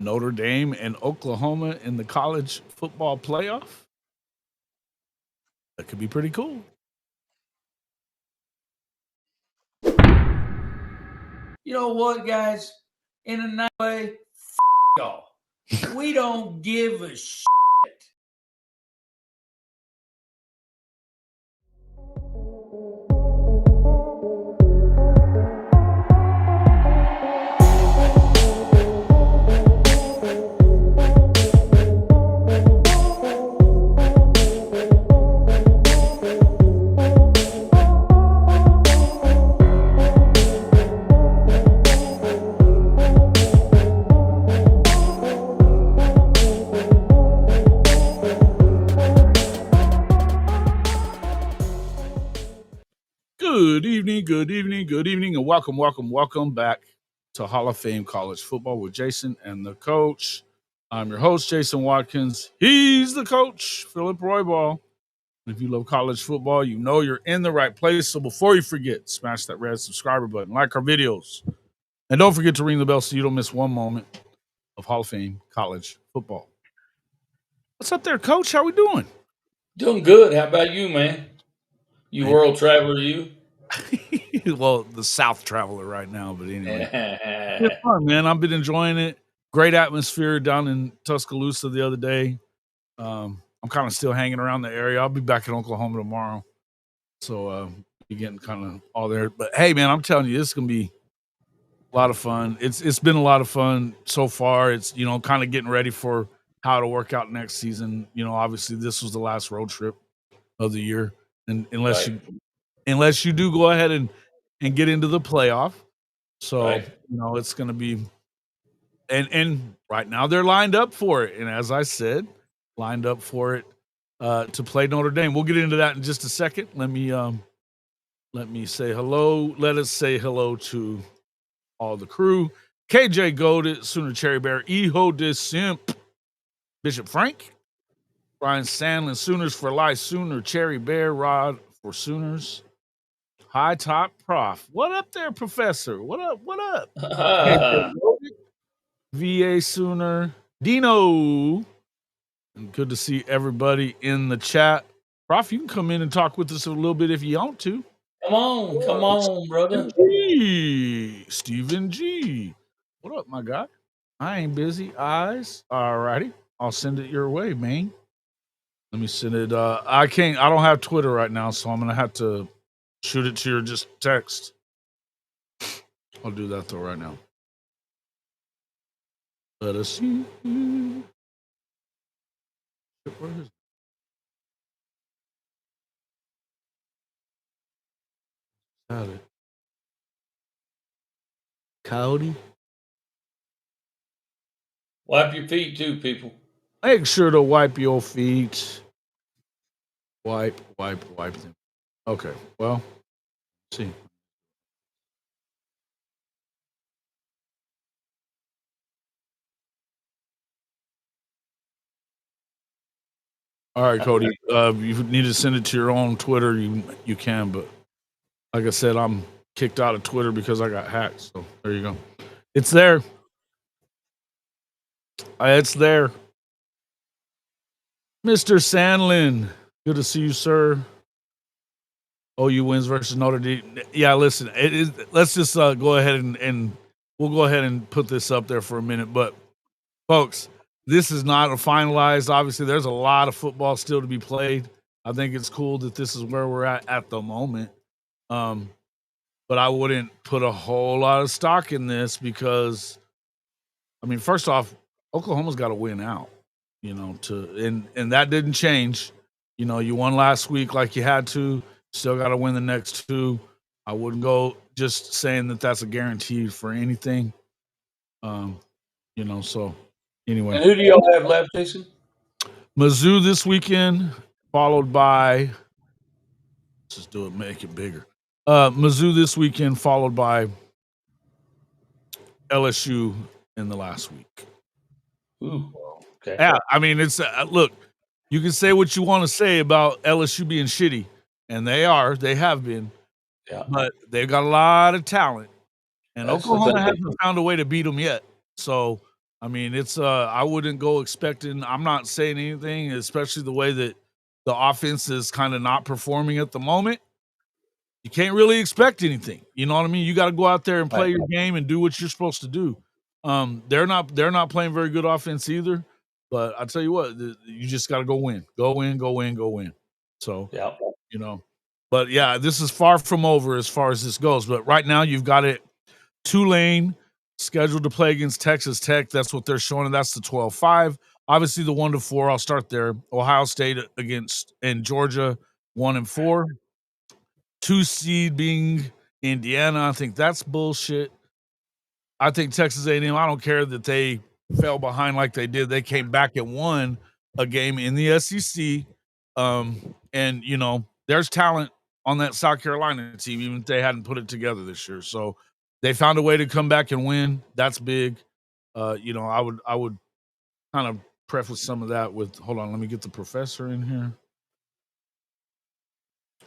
Notre Dame and Oklahoma in the college football playoff. That could be pretty cool. You know what, guys? In a nice way, y'all. We don't give a shit. Good evening, and welcome back to Hall of Fame College Football with Jason and the coach. I'm your host, Jason Watkins. He's the coach, Philip Roybal. And if you love college football, you know you're in the right place. So before you forget, smash that red subscriber button, like our videos, and don't forget to ring the bell so you don't miss one moment of Hall of Fame College Football. What's up there, Coach? How we doing? Doing good. How about you, man? You world traveler, you? Well, the South traveler right now, but anyway. It's fun, man. I've been enjoying it. Great atmosphere down in Tuscaloosa the other day. I'm kind of still hanging around the area. I'll be back in Oklahoma tomorrow. So be getting kind of all there. But hey, man, I'm telling you, it's gonna be a lot of fun. It's been a lot of fun so far. It's kind of getting ready for how to work out next season. Obviously this was the last road trip of the year. And unless you do go ahead and get into the playoff. So, it's going to be and right now they're lined up for it. And as I said, lined up for it to play Notre Dame. We'll get into that in just a second. Let me say hello. Let us say hello to all the crew. KJ Golded, Sooner Cherry Bear, Eho Simp, Bishop Frank, Brian Sandlin, Sooners for Life, Sooner Cherry Bear, Rod for Sooners. High Top Prof. What up there, Professor? What up? VA Sooner. Dino. And good to see everybody in the chat. Prof, you can come in and talk with us a little bit if you want to. Come on, brother. Stephen G. What up, my guy? I ain't busy. Eyes. All righty. I'll send it your way, man. Let me send it. I don't have Twitter right now, so I'm going to have to shoot it to your just text. I'll do that though right now. Let us see. Where is it? Cody. Wipe your feet too, people. Make sure to wipe your feet. Wipe them. Okay. Well, let's see. All right, Cody. You need to send it to your own Twitter. You can, but like I said, I'm kicked out of Twitter because I got hacked. So there you go. It's there. It's there. Mr. Sandlin, good to see you, sir. OU wins versus Notre Dame. Yeah, listen. Let's just go ahead and we'll go ahead and put this up there for a minute. But folks, this is not finalized. Obviously, there's a lot of football still to be played. I think it's cool that this is where we're at the moment. But I wouldn't put a whole lot of stock in this because, I mean, first off, Oklahoma's got to win out, and that didn't change. You won last week like you had to. Still got to win the next two. I wouldn't go just saying that that's a guarantee for anything. So anyway. And who do y'all have left, Jason? Mizzou this weekend, followed by, let's just do it, make it bigger. Mizzou this weekend, followed by LSU in the last week. Ooh, okay. Yeah, I mean, it's look, you can say what you want to say about LSU being shitty, and they have been, but they've got a lot of talent, and Oklahoma hasn't found a way to beat them yet. So I mean, it's I wouldn't go expecting. I'm not saying anything, especially the way that the offense is kind of not performing at the moment. You can't really expect anything. You know what I mean? You got to go out there and play your game and do what you're supposed to do. They're not playing very good offense either. But I tell you what, you just got to go win, go win, go win, go win. So Yeah. you know, but yeah, this is far from over as far as this goes. But right now, you've got it. Tulane scheduled to play against Texas Tech. That's what they're showing. And that's the 12-5. Obviously, the 1-4. I'll start there. Ohio State against and Georgia 1-4. 2 seed being Indiana. I think that's bullshit. I think Texas A&M. I don't care that they fell behind like they did. They came back and won a game in the SEC. And there's talent on that South Carolina team, even if they hadn't put it together this year. So they found a way to come back and win. That's big. I would kind of preface some of that with, hold on, let me get the professor in here.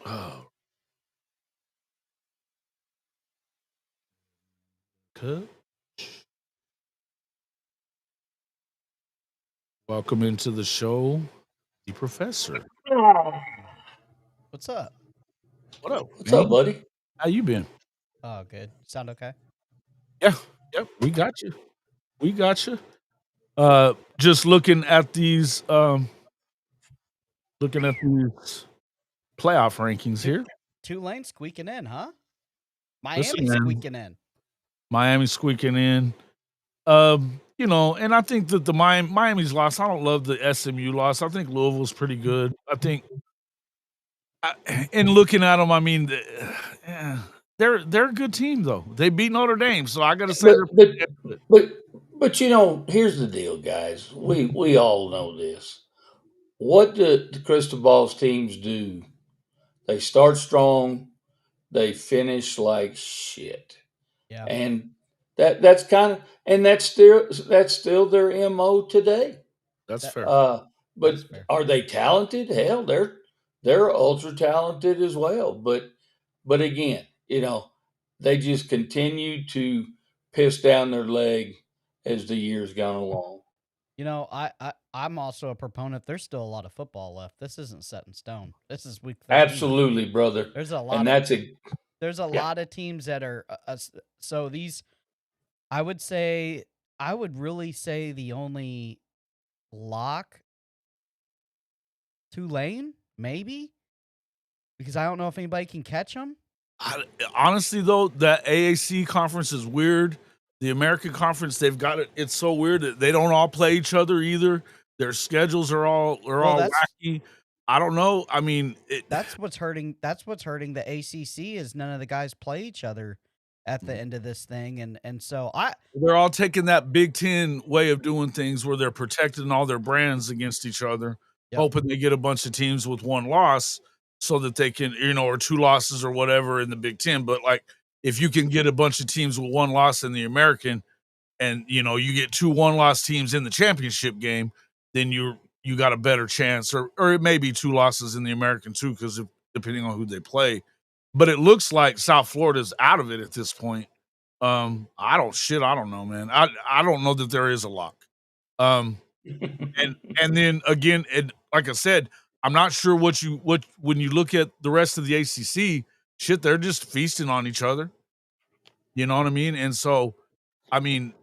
Oh. Coach. Welcome into the show, the professor. What's up? What's up, buddy? How you been? Oh, good. Sound okay? Yeah, we got you. Just looking at these playoff rankings here. Tulane squeaking in, huh? Miami squeaking in. Miami squeaking in. And I think that the Miami's loss, I don't love the SMU loss. I think Louisville's pretty good. I think and looking at them, I mean, they're a good team though. They beat Notre Dame, so I got to say, but here's the deal, guys. We all know this. What do the crystal balls teams do? They start strong, they finish like shit. Yeah, and that's still their MO today. That's fair. But are they talented? Hell, they're ultra talented as well. But again, they just continue to piss down their leg as the years gone along. I'm also a proponent. There's still a lot of football left. This isn't set in stone. This is week 13. Absolutely, brother. There's a lot. And there's a lot of teams that are so these. I would really say the only lock Tulane, maybe, because I don't know if anybody can catch them. Honestly, though, that AAC conference is weird. The American Conference, they've got it. It's so weird that they don't all play each other either. Their schedules are all wacky. I don't know. I mean, that's what's hurting. That's what's hurting the ACC is none of the guys play each other at the end of this thing, and so they're all taking that Big Ten way of doing things where they're protecting all their brands against each other, hoping they get a bunch of teams with one loss so that they can, or 2 losses or whatever in the Big Ten. But like, if you can get a bunch of teams with 1 loss in the American, and you get 2 1-loss teams in the championship game, then you got a better chance, or it may be 2 losses in the American too, because depending on who they play. But it looks like South Florida's out of it at this point. I don't know, man. I don't know that there is a lock. And then again, like I said, I'm not sure when you look at the rest of the ACC, shit, they're just feasting on each other. You know what I mean? And so, I mean,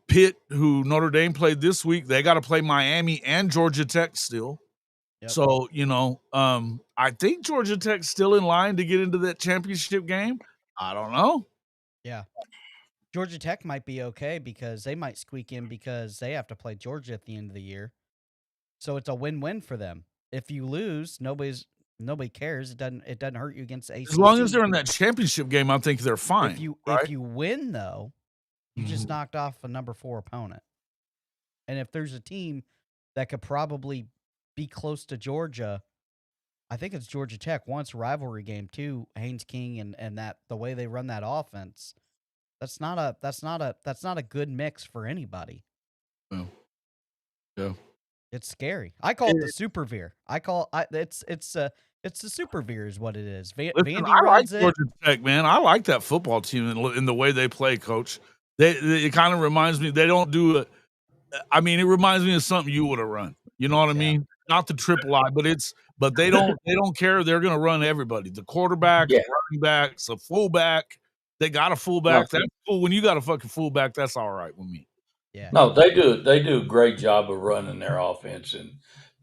Pitt, who Notre Dame played this week, they got to play Miami and Georgia Tech still. Yep. So, I think Georgia Tech's still in line to get into that championship game. I don't know. Yeah. Georgia Tech might be okay because they might squeak in because they have to play Georgia at the end of the year. So it's a win-win for them. If you lose, nobody cares. It doesn't hurt you against the ACC. As long as they're in that championship game, I think they're fine. If you win though, you just knocked off a number 4 opponent. And if there's a team that could probably be close to Georgia, I think it's Georgia Tech. Once rivalry game too, Haynes King and that the way they run that offense. That's not a good mix for anybody. No. Yeah. It's scary. I call it the super veer. It's the super veer is what it is. Listen, I like Georgia Tech, man. I like that football team in the way they play, Coach. It kind of reminds me, they don't do it. I mean, it reminds me of something you would have run. You know what I mean? Not the triple I, but they don't care. They're going to run everybody. The quarterback, the running backs, the fullback. They got a fullback. That's cool. When you got a fucking fullback, that's all right with me. Yeah. No, they do a great job of running their offense, and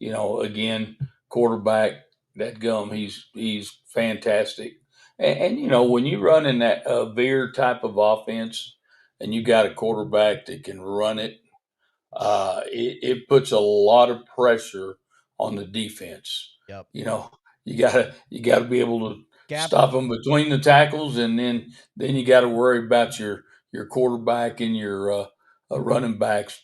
again, quarterback that gum, he's fantastic. And when you run in that veer type of offense, and you got a quarterback that can run it, it puts a lot of pressure on the defense. Yep. You gotta be able to stop them between the tackles, and then you got to worry about your quarterback and your running backs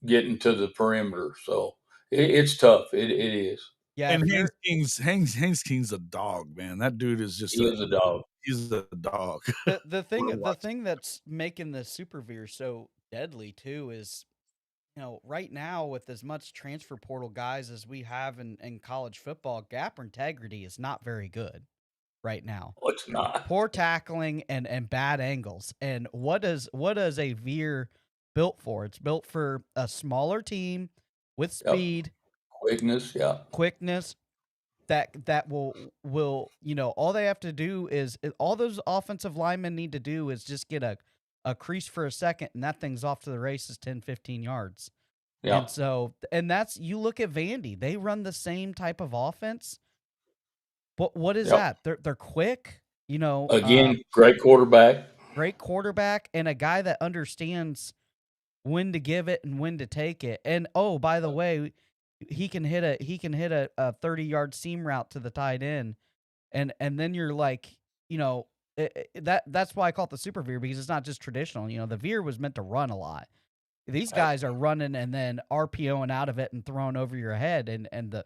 getting to the perimeter. So it's tough. It is. Yeah, And Haynes King's a dog, man. That dude is just He is a dog. He's a dog. The thing that's making the super veer so deadly too is, right now with as much transfer portal guys as we have in college football, gap integrity is not very good right now. Oh, it's not. Poor tackling and bad angles. And what does a veer built for? It's built for a smaller team with speed, quickness. That will all they have to do is all those offensive linemen need to do is just get a crease for a second, and that thing's off to the races 10, 15 yards. Yeah. And so, and that's, you look at Vandy, they run the same type of offense. But what is that? They're quick, Again, great quarterback, and a guy that understands when to give it and when to take it. And oh, by the way, he can hit a 30-yard seam route to the tight end, and then you're like, that's why I call it the super veer, because it's not just traditional. The veer was meant to run a lot. These guys are running and then RPOing out of it and throwing over your head, and the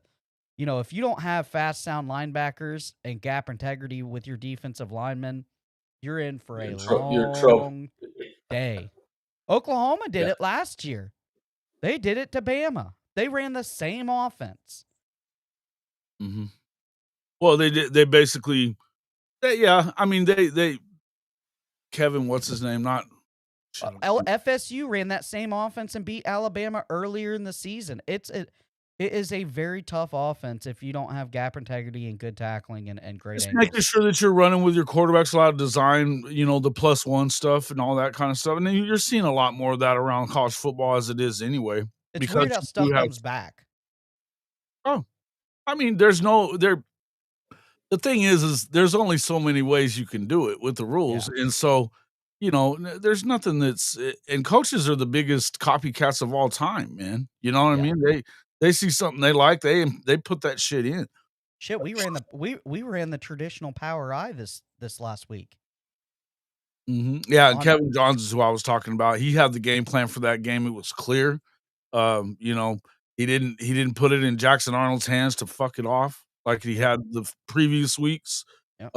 if you don't have fast, sound linebackers and gap integrity with your defensive linemen, you're in for a long day. Oklahoma did it last year. They did it to Bama. They ran the same offense. Mm-hmm. Well, they did. They basically, I mean, they Kevin, what's his name? Not FSU ran that same offense and beat Alabama earlier in the season. It is a very tough offense if you don't have gap integrity and good tackling and great just angles. making sure that you're running with your quarterbacks, a lot of design, the +1 stuff and all that kind of stuff. And then you're seeing a lot more of that around college football as it is anyway. It's weird how stuff comes back. Oh, I mean, the thing is there's only so many ways you can do it with the rules. Yeah. And so, there's nothing and coaches are the biggest copycats of all time, man. You know what I mean? They see something they like, they put that shit in. Shit, we ran the traditional power I this last week. Mm-hmm. Yeah, and Kevin Johns is who I was talking about. He had the game plan for that game. It was clear. He didn't put it in Jackson Arnold's hands to fuck it off like he had the previous weeks. Yep.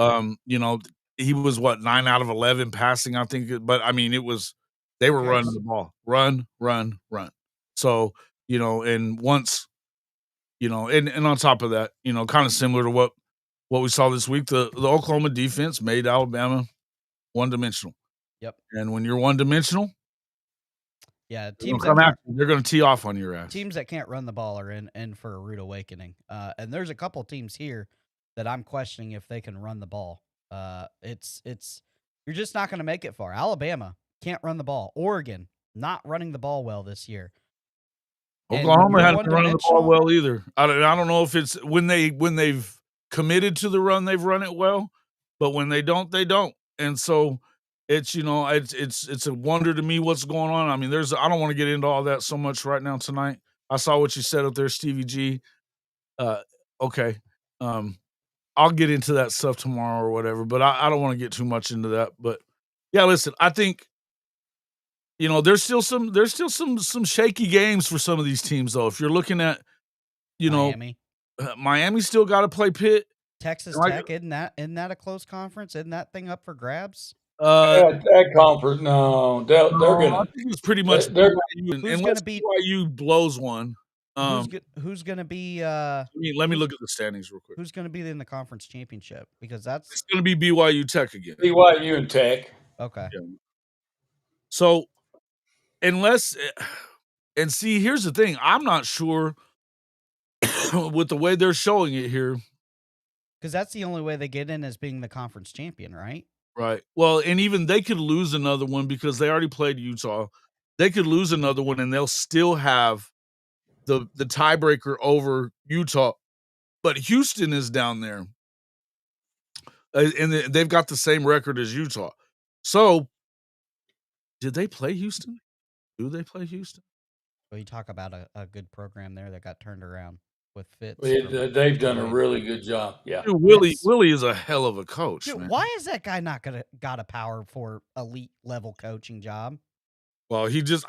He was 9 out of 11 passing, I think. But I mean, they were running the ball, run. So and once, and on top of that, kind of similar to what we saw this week, the Oklahoma defense made Alabama one-dimensional. Yep. And when you're one-dimensional, teams they're going to tee off on your ass. Teams that can't run the ball are in for a rude awakening. And there's a couple teams here that I'm questioning if they can run the ball. You're just not going to make it far. Alabama can't run the ball. Oregon not running the ball well this year. Oklahoma hasn't been running the ball well either. I don't know if it's when they've committed to the run, they've run it well, but when they don't, they don't. And so it's it's a wonder to me what's going on. I mean, I don't want to get into all that so much right now tonight. I saw what you said up there, Stevie G. Okay. I'll get into that stuff tomorrow or whatever, but I don't want to get too much into that. But yeah, listen, I think there's still some shaky games for some of these teams though. If you're looking at Miami still got to play Pitt. Texas Tech, isn't that a close conference? Isn't that thing up for grabs? That conference, no, they're gonna. I think it's pretty much. Who's going to be BYU blows one? Who's going to be? Let me look at the standings real quick. Who's going to be in the conference championship? Because it's going to be BYU Tech again. BYU and Tech. Okay. Yeah. So, unless And see, here's the thing. I'm not sure with the way they're showing it here. Because that's the only way they get in as being the conference champion, right? Right. Well, and even they could lose another one because they already played Utah. They could lose another one and they'll still have the tiebreaker over Utah. But Houston is down there. And they've got the same record as Utah. So, did they play Houston? Do they play Houston? Well, you talk about a good program there that got turned around with Fitz. They've done a really good job. Yeah. Dude, Willie is a hell of a coach, Dude, man. why is that guy not got a power for elite level coaching job? Well, he just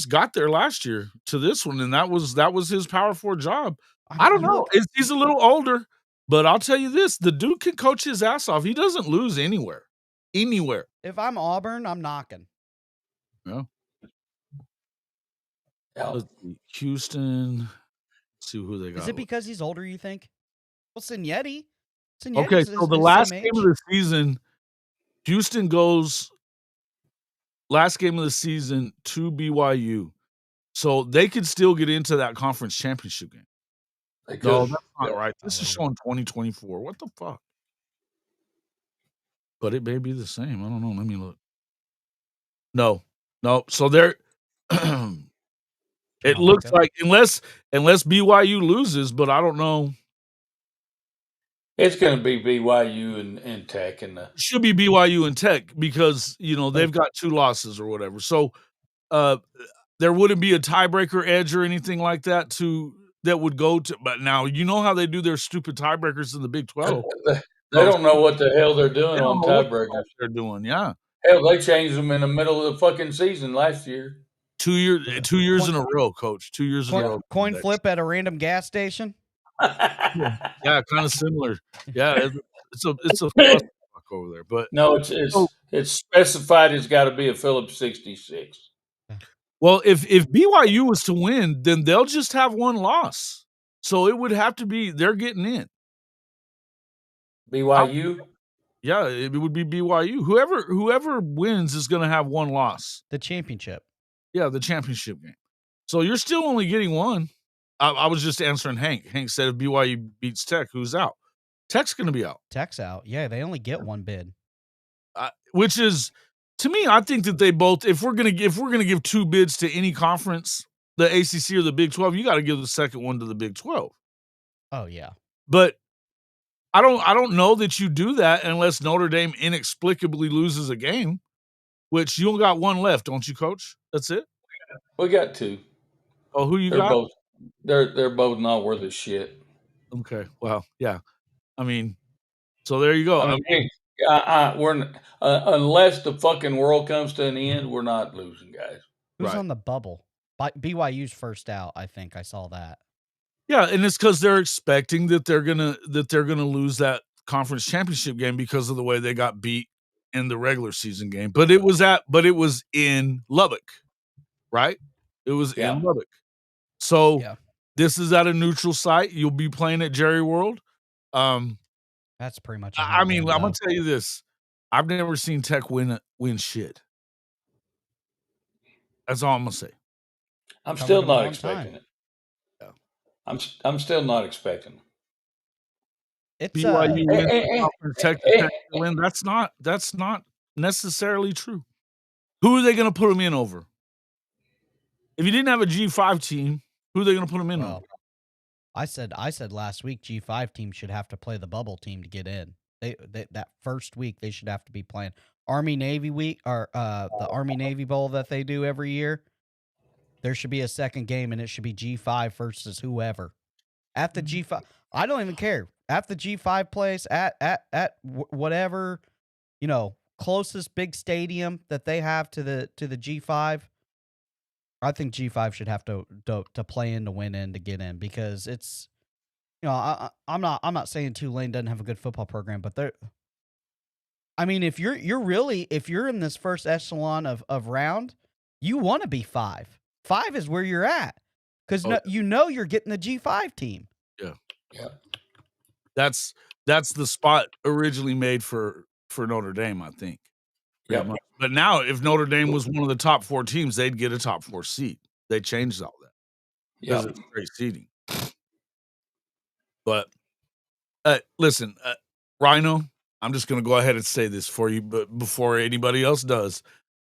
got there last year to this one, and that was his Power 4 job. I don't know. He's a little older, but I'll tell you this: the dude can coach his ass off. He doesn't lose anywhere. If I'm Auburn, I'm knocking. Yeah. Yeah. Let's see. Houston. Let's see who they got. Is it because he's older, you think? Well, Signetti. Okay, so the last game of the season, Houston goes last game of the season to BYU. So they could still get into that conference championship game. No, that's not right. This is showing 2024. What the fuck? But it may be the same. I don't know. Let me look. No. So they're it looks like unless BYU loses, but I don't know. It's going to be BYU and Tech, and it should be BYU and Tech because they've got 2 losses or whatever. So there wouldn't be a tiebreaker edge or anything like that that would go to. But now you know how they do their stupid tiebreakers in the Big 12. They don't know what the hell they're doing on tiebreakers. They're doing, yeah. Hell, they changed them in the middle of the fucking season last year. 2 years in a row, Coach. 2 years in a row. Coin flip at a random gas station. Yeah, kind of similar. Yeah, it's a fuck over there, but no, it's specified. It's got to be a Phillips 66. Well, if BYU was to win, then they'll just have 1 loss. So it would have to be they're getting in. BYU? Yeah, it would be BYU. Whoever wins is going to have 1 loss. The championship. Yeah, the championship game. So you're still only getting 1. I was just answering Hank. Hank said if BYU beats Tech, who's out? Tech's going to be out. Tech's out. Yeah, they only get 1 bid. Which is, to me, I think that they both. If we're gonna give 2 bids to any conference, the ACC or the Big 12, you got to give the second one to the Big 12. Oh yeah, but I don't know that you do that unless Notre Dame inexplicably loses a game. Which you only got 1 left, don't you, Coach? That's it. We got 2. Oh, who you got? They're both not worth a shit. Okay, well, yeah. I mean, so there you go. We're unless the fucking world comes to an end, we're not losing, guys. Who's on the bubble? BYU's first out. I think I saw that. Yeah, and it's because they're expecting that they're gonna lose that conference championship game because of the way they got beat in the regular season game. But it was in Lubbock, right? It was in Lubbock. So this is at a neutral site. You'll be playing at Jerry World. That's pretty much. I mean, I'm gonna tell you this: I've never seen Tech win shit. That's all I'm gonna say. I'm still not expecting it. Yeah, I'm still not expecting it. It's BYU Tech win. That's not necessarily true. Who are they gonna put them in over? If you didn't have a G5 team, who are they gonna put them in over? I said last week G5 team should have to play the bubble team to get in. They that first week they should have to be playing Army Navy week or the Army Navy Bowl that they do every year. There should be a second game and it should be G5 versus whoever. At the G5, I don't even care. At the G5 place at whatever, closest big stadium that they have to the G5. I think G5 should have to play in to win in to get in because it's, I'm not saying Tulane doesn't have a good football program, but they're. I mean, if you're in this first echelon of round, you want to be 5. 5 is where you're at because you're getting the G5 team. Yeah. That's the spot originally made for Notre Dame, I think. Yeah. But now, if Notre Dame was one of the top 4 teams, they'd get a top 4 seed. They changed all that because it's straight seating. But listen, Rhino, I'm just going to go ahead and say this for you, but before anybody else does,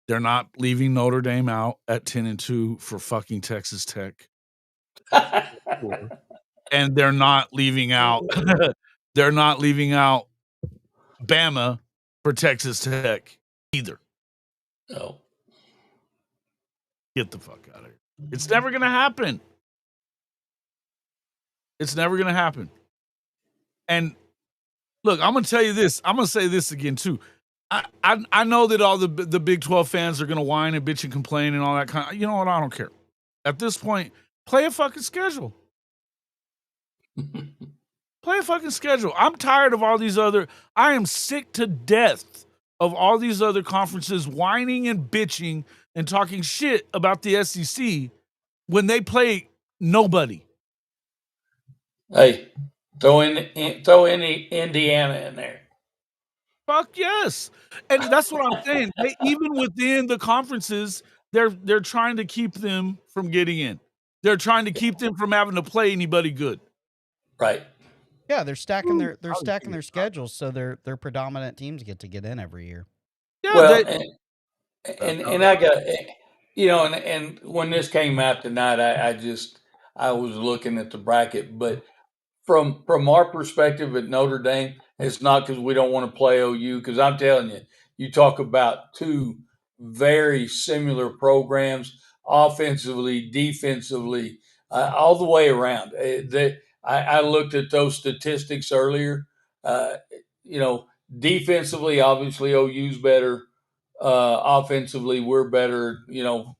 they're not leaving Notre Dame out at 10-2 for fucking Texas Tech. And they're not leaving out Bama for Texas Tech either. No. Get the fuck out of here. It's never going to happen. It's never going to happen. And look, I'm going to tell you this. I'm going to say this again too. I know that all the Big 12 fans are going to whine and bitch and complain and all that kind of, you know what? I don't care. At this point, play a fucking schedule. Play a fucking schedule. I'm tired of all these I am sick to death of all these other conferences whining and bitching and talking shit about the SEC when they play nobody. Hey, throw any Indiana in there. Fuck yes. And that's what I'm saying. Even within the conferences, they're trying to keep them from getting in. They're trying to keep them from having to play anybody good. Right. Yeah, they're stacking their schedules so their predominant teams get in every year. Yeah, well, and I got, and when this came out tonight, I was looking at the bracket, but from our perspective at Notre Dame, it's not because we don't want to play OU. Because I'm telling you, you talk about two very similar programs, offensively, defensively, all the way around. I looked at those statistics earlier. Defensively, obviously OU's better. Offensively, we're better.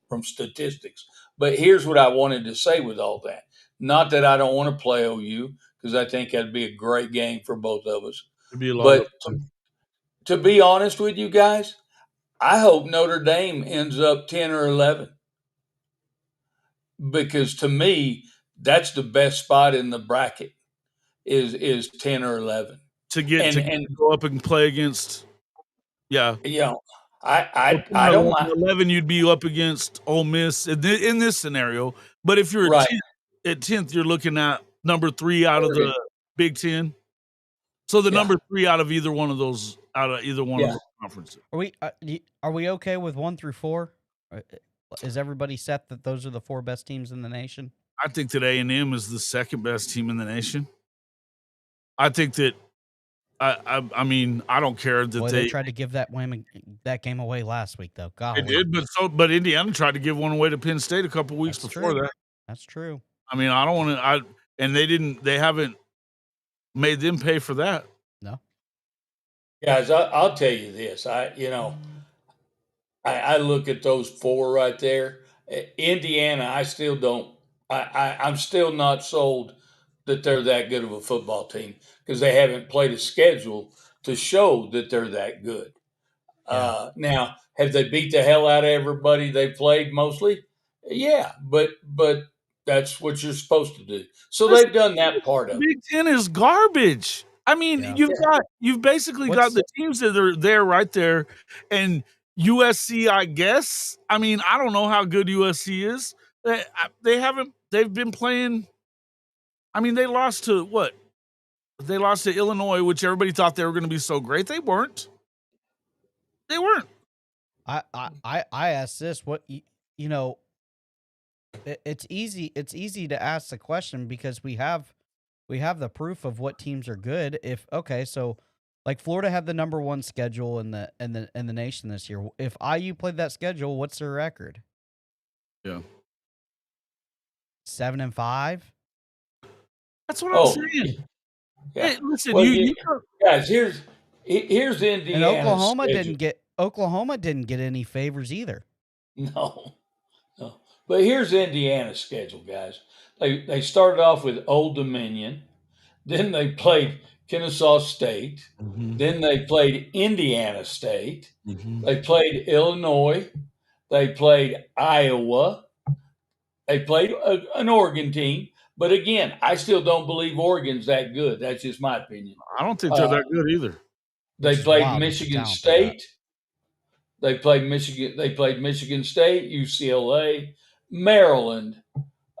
From statistics. But here's what I wanted to say with all that. Not that I don't want to play OU, because I think that'd be a great game for both of us. But to be honest with you guys, I hope Notre Dame ends up 10 or 11. Because to me, that's the best spot in the bracket is 10 or 11. To go up and play against, yeah. I don't mind. 11, you'd be up against Ole Miss in this scenario. But if you're at 10th, you're looking at number 3 out of the Big Ten. So the number 3 out of either one of those of those conferences. Are we okay with 1 through 4? Is everybody set that those are the 4 best teams in the nation? I think that A&M is the second best team in the nation. I think that I mean, I don't care that they tried to give that game away last week, though. Golly. They did, but Indiana tried to give one away to Penn State a couple weeks before that. That's true. I mean, I don't want to. And they haven't made them pay for that. No. Guys, I'll tell you this. I look at those 4 right there. Indiana, I still don't. I'm still not sold that they're that good of a football team, because they haven't played a schedule to show that they're that good. Yeah. Now, have they beat the hell out of everybody they played mostly? Yeah, but that's what you're supposed to do. So they've done that part of it. Big Ten is garbage. I mean, you've basically got the teams that are there right there, and USC, I guess. I mean, I don't know how good USC is. They've been playing. I mean, they lost to what? They lost to Illinois, which everybody thought they were going to be so great. They weren't. They weren't. I asked this. What it's easy. It's easy to ask the question because we have the proof of what teams are good. So like Florida had the number 1 schedule in the nation this year. If IU played that schedule, what's their record? Yeah, 7-5. That's what I'm saying. Yeah. Hey, listen, guys. Here's Indiana. And Oklahoma didn't get any favors either. No. But here's Indiana's schedule, guys. They started off with Old Dominion, then they played Kennesaw State, then they played Indiana State, they played Illinois, they played Iowa, they played an Oregon team. But again, I still don't believe Oregon's that good. That's just my opinion. I don't think they're that good either. They played Michigan State. They played Michigan State, UCLA. Maryland.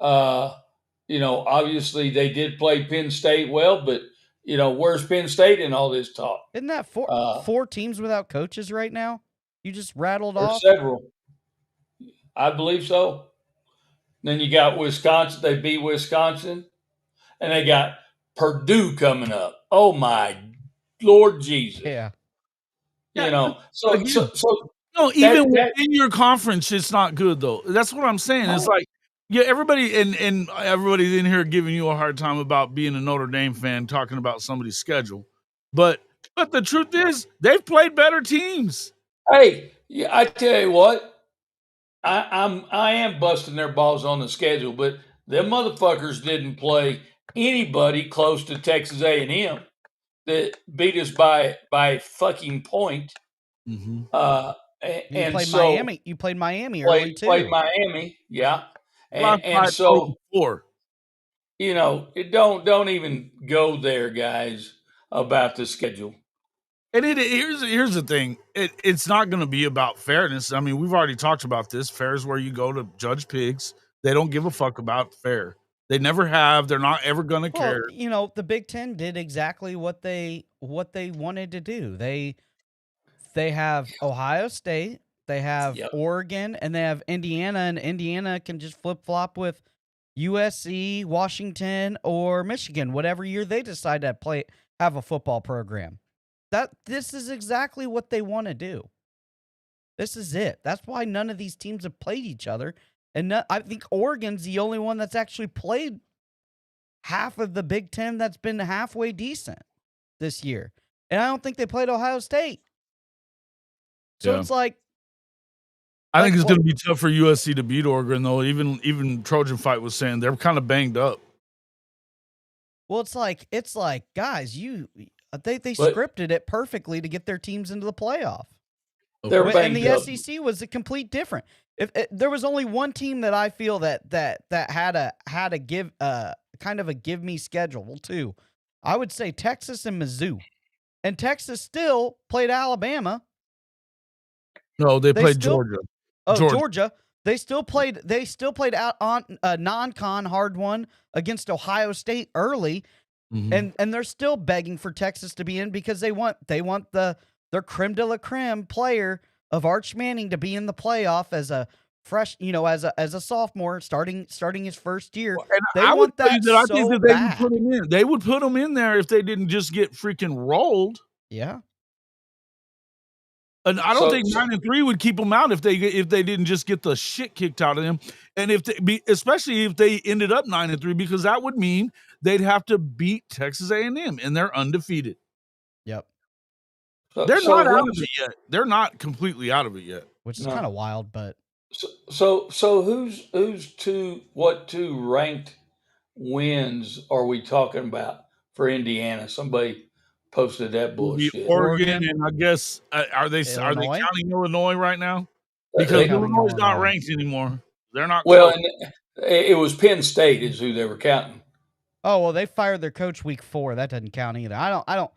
Obviously they did play Penn State well, but where's Penn State in all this talk? Isn't that four teams without coaches right now? You just rattled off several. I believe so. Then you got Wisconsin. They beat Wisconsin, and they got Purdue coming up. Oh my Lord Jesus! Yeah. So even within your conference, it's not good though. That's what I'm saying. No. It's like, yeah, everybody and everybody's in here giving you a hard time about being a Notre Dame fan, talking about somebody's schedule. But the truth is, they've played better teams. Hey, I tell you what, I am busting their balls on the schedule, but them motherfuckers didn't play anybody close to Texas A&M that beat us by a fucking point. Mm-hmm. You played Miami. You played Miami early too. Played Miami, yeah. And so don't even go there, guys, about the schedule. And here's the thing. It's not going to be about fairness. I mean, we've already talked about this. Fair is where you go to judge pigs. They don't give a fuck about fair. They never have. They're not ever going to care. The Big Ten did exactly what they wanted to do. They have Ohio State, they have Oregon, and they have Indiana, and Indiana can just flip-flop with USC, Washington, or Michigan, whatever year they decide to have a football program. This is exactly what they want to do. This is it. That's why none of these teams have played each other. And I think Oregon's the only one that's actually played half of the Big Ten that's been halfway decent this year. And I don't think they played Ohio State. So it's like, I think it's going to be tough for USC to beat Oregon, though. Even Trojan Fight was saying they're kind of banged up. Well, it's like, guys, they scripted it perfectly to get their teams into the playoff. And the SEC was a complete different. If there was only one team that I feel that had a give kind of a give me schedule. Well, two, I would say Texas and Mizzou, and Texas still played Alabama. No, they played Georgia. Oh, Georgia. They still played out on a non-con hard one against Ohio State early, and they're still begging for Texas to be in because they want their creme de la creme player of Arch Manning to be in the playoff as a fresh, as a sophomore starting his first year. They want that so bad. Put him in. They would put him in there if they didn't just get freaking rolled. Yeah. And I don't think 9-3 would keep them out if they didn't just get the shit kicked out of them, and especially if they ended up 9-3, because that would mean they'd have to beat Texas A&M, and they're undefeated. Yep, they're not out of it yet. They're not completely out of it yet, which is kind of wild. But so who's two ranked wins are we talking about for Indiana? Somebody posted that bullshit. Oregon, and I guess are they counting Illinois right now? Because Illinois is not ranked anymore. They're not. Well, and it was Penn State is who they were counting. Oh well, they fired their coach week 4. That doesn't count either. I don't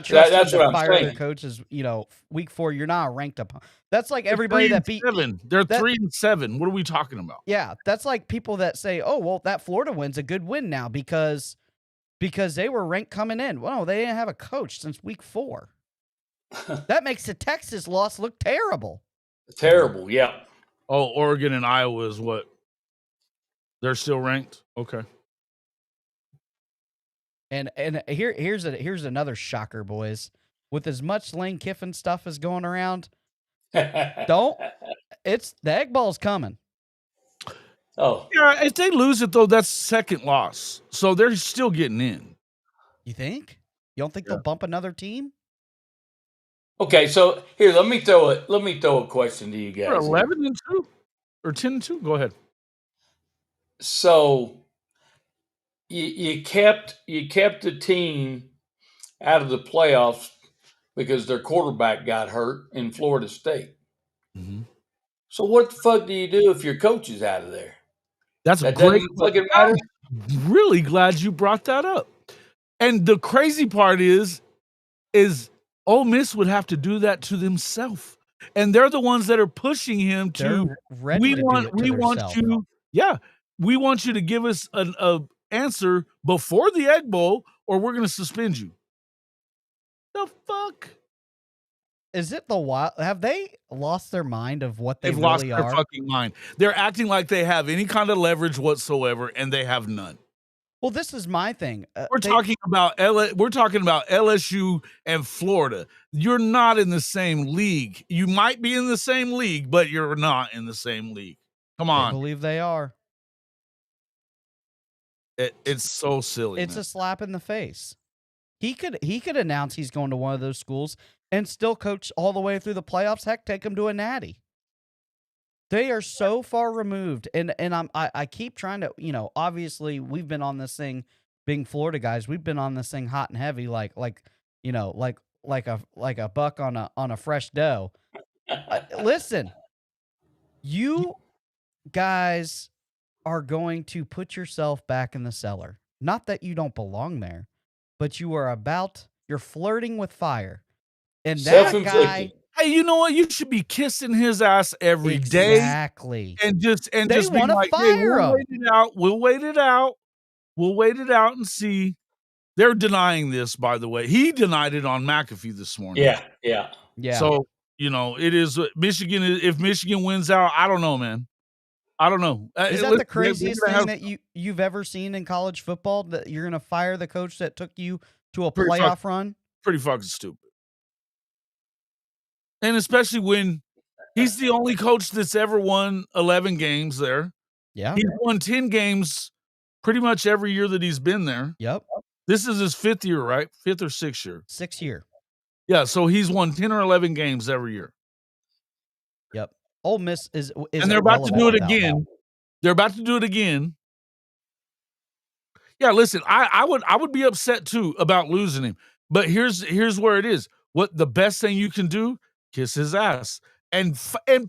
trust that's what I'm fire saying. Their coaches, week 4. You're not ranked up. That's like everybody that beat 7. They're 3-7. What are we talking about? Yeah, that's like people that say, "Oh well, that Florida win's a good win now because they were ranked coming in." Well, they didn't have a coach since week 4. That makes the Texas loss look terrible. Terrible, yeah. Oh, Oregon and Iowa is what? They're still ranked? Okay. And here's another shocker, boys. With as much Lane Kiffin stuff as going around, the egg ball's coming. Oh. Yeah, if they lose it, though, that's second loss. So they're still getting in. You think? You don't think they'll bump another team? Okay, so here, let me throw a question to you guys. 11-2 or 10-2? Go ahead. So you kept the team out of the playoffs because their quarterback got hurt in Florida State. Mm-hmm. So what the fuck do you do if your coach is out of there? That great fucking matter. I'm really glad you brought that up. And the crazy part is Ole Miss would have to do that to themselves. and they're the ones that are pushing him to. They're ready to do it to themselves. We want you to give us a answer before the Egg Bowl, or we're going to suspend you. The fuck? Is it the wild? Have they lost their mind of what They've really lost their are? fucking mind. They're acting like they have any kind of leverage whatsoever, and they have none. Well, this is my thing. We're talking about LSU and Florida. You're not in the same league. You might be in the same league, but you're not in the same league. Come on. I believe they are. It's so silly. It's man. a slap in the face. He could announce he's going to one of those schools and still coach all the way through the playoffs. Heck, take him to a natty. They are so far removed, and I keep trying to, obviously we've been on this thing, being Florida guys, we've been on this thing hot and heavy, like a buck on a fresh dough. Listen, you guys are going to put yourself back in the cellar. Not that you don't belong there, but you're flirting with fire. And that guy, hey, you know what? You should be kissing his ass every day. Exactly. And just want to fire him. We'll wait it out. We'll wait it out and see. They're denying this, by the way. He denied it on McAfee this morning. Yeah. So, it is Michigan. If Michigan wins out, I don't know, man. I don't know. Is that the craziest thing that you've ever seen in college football? That you're going to fire the coach that took you to a playoff run? Pretty fucking stupid. And especially when he's the only coach that's ever won 11 games there. Yeah. He's won 10 games pretty much every year that he's been there. Yep. This is his 5th year, right? 5th or 6th year? 6th year. Yeah, so he's won 10 or 11 games every year. Yep. Ole Miss is and they're about to do it again. They're about to do it again. Yeah, listen, I would be upset too about losing him. But here's where it is. What the best thing you can do? Kiss his ass and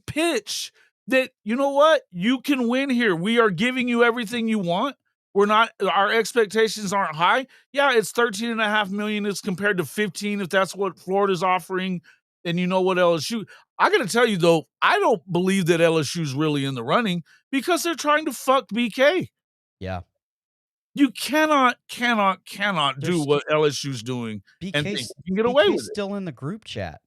pitch that, you know what? You can win here. We are giving you everything you want. Our expectations aren't high. Yeah, it's $13.5 million as compared to 15 if that's what Florida's offering. And you know what LSU? I got to tell you though, I don't believe that LSU's really in the running because they're trying to fuck BK. Yeah. You cannot do what LSU's doing and think you can get away with it. Still in the group chat.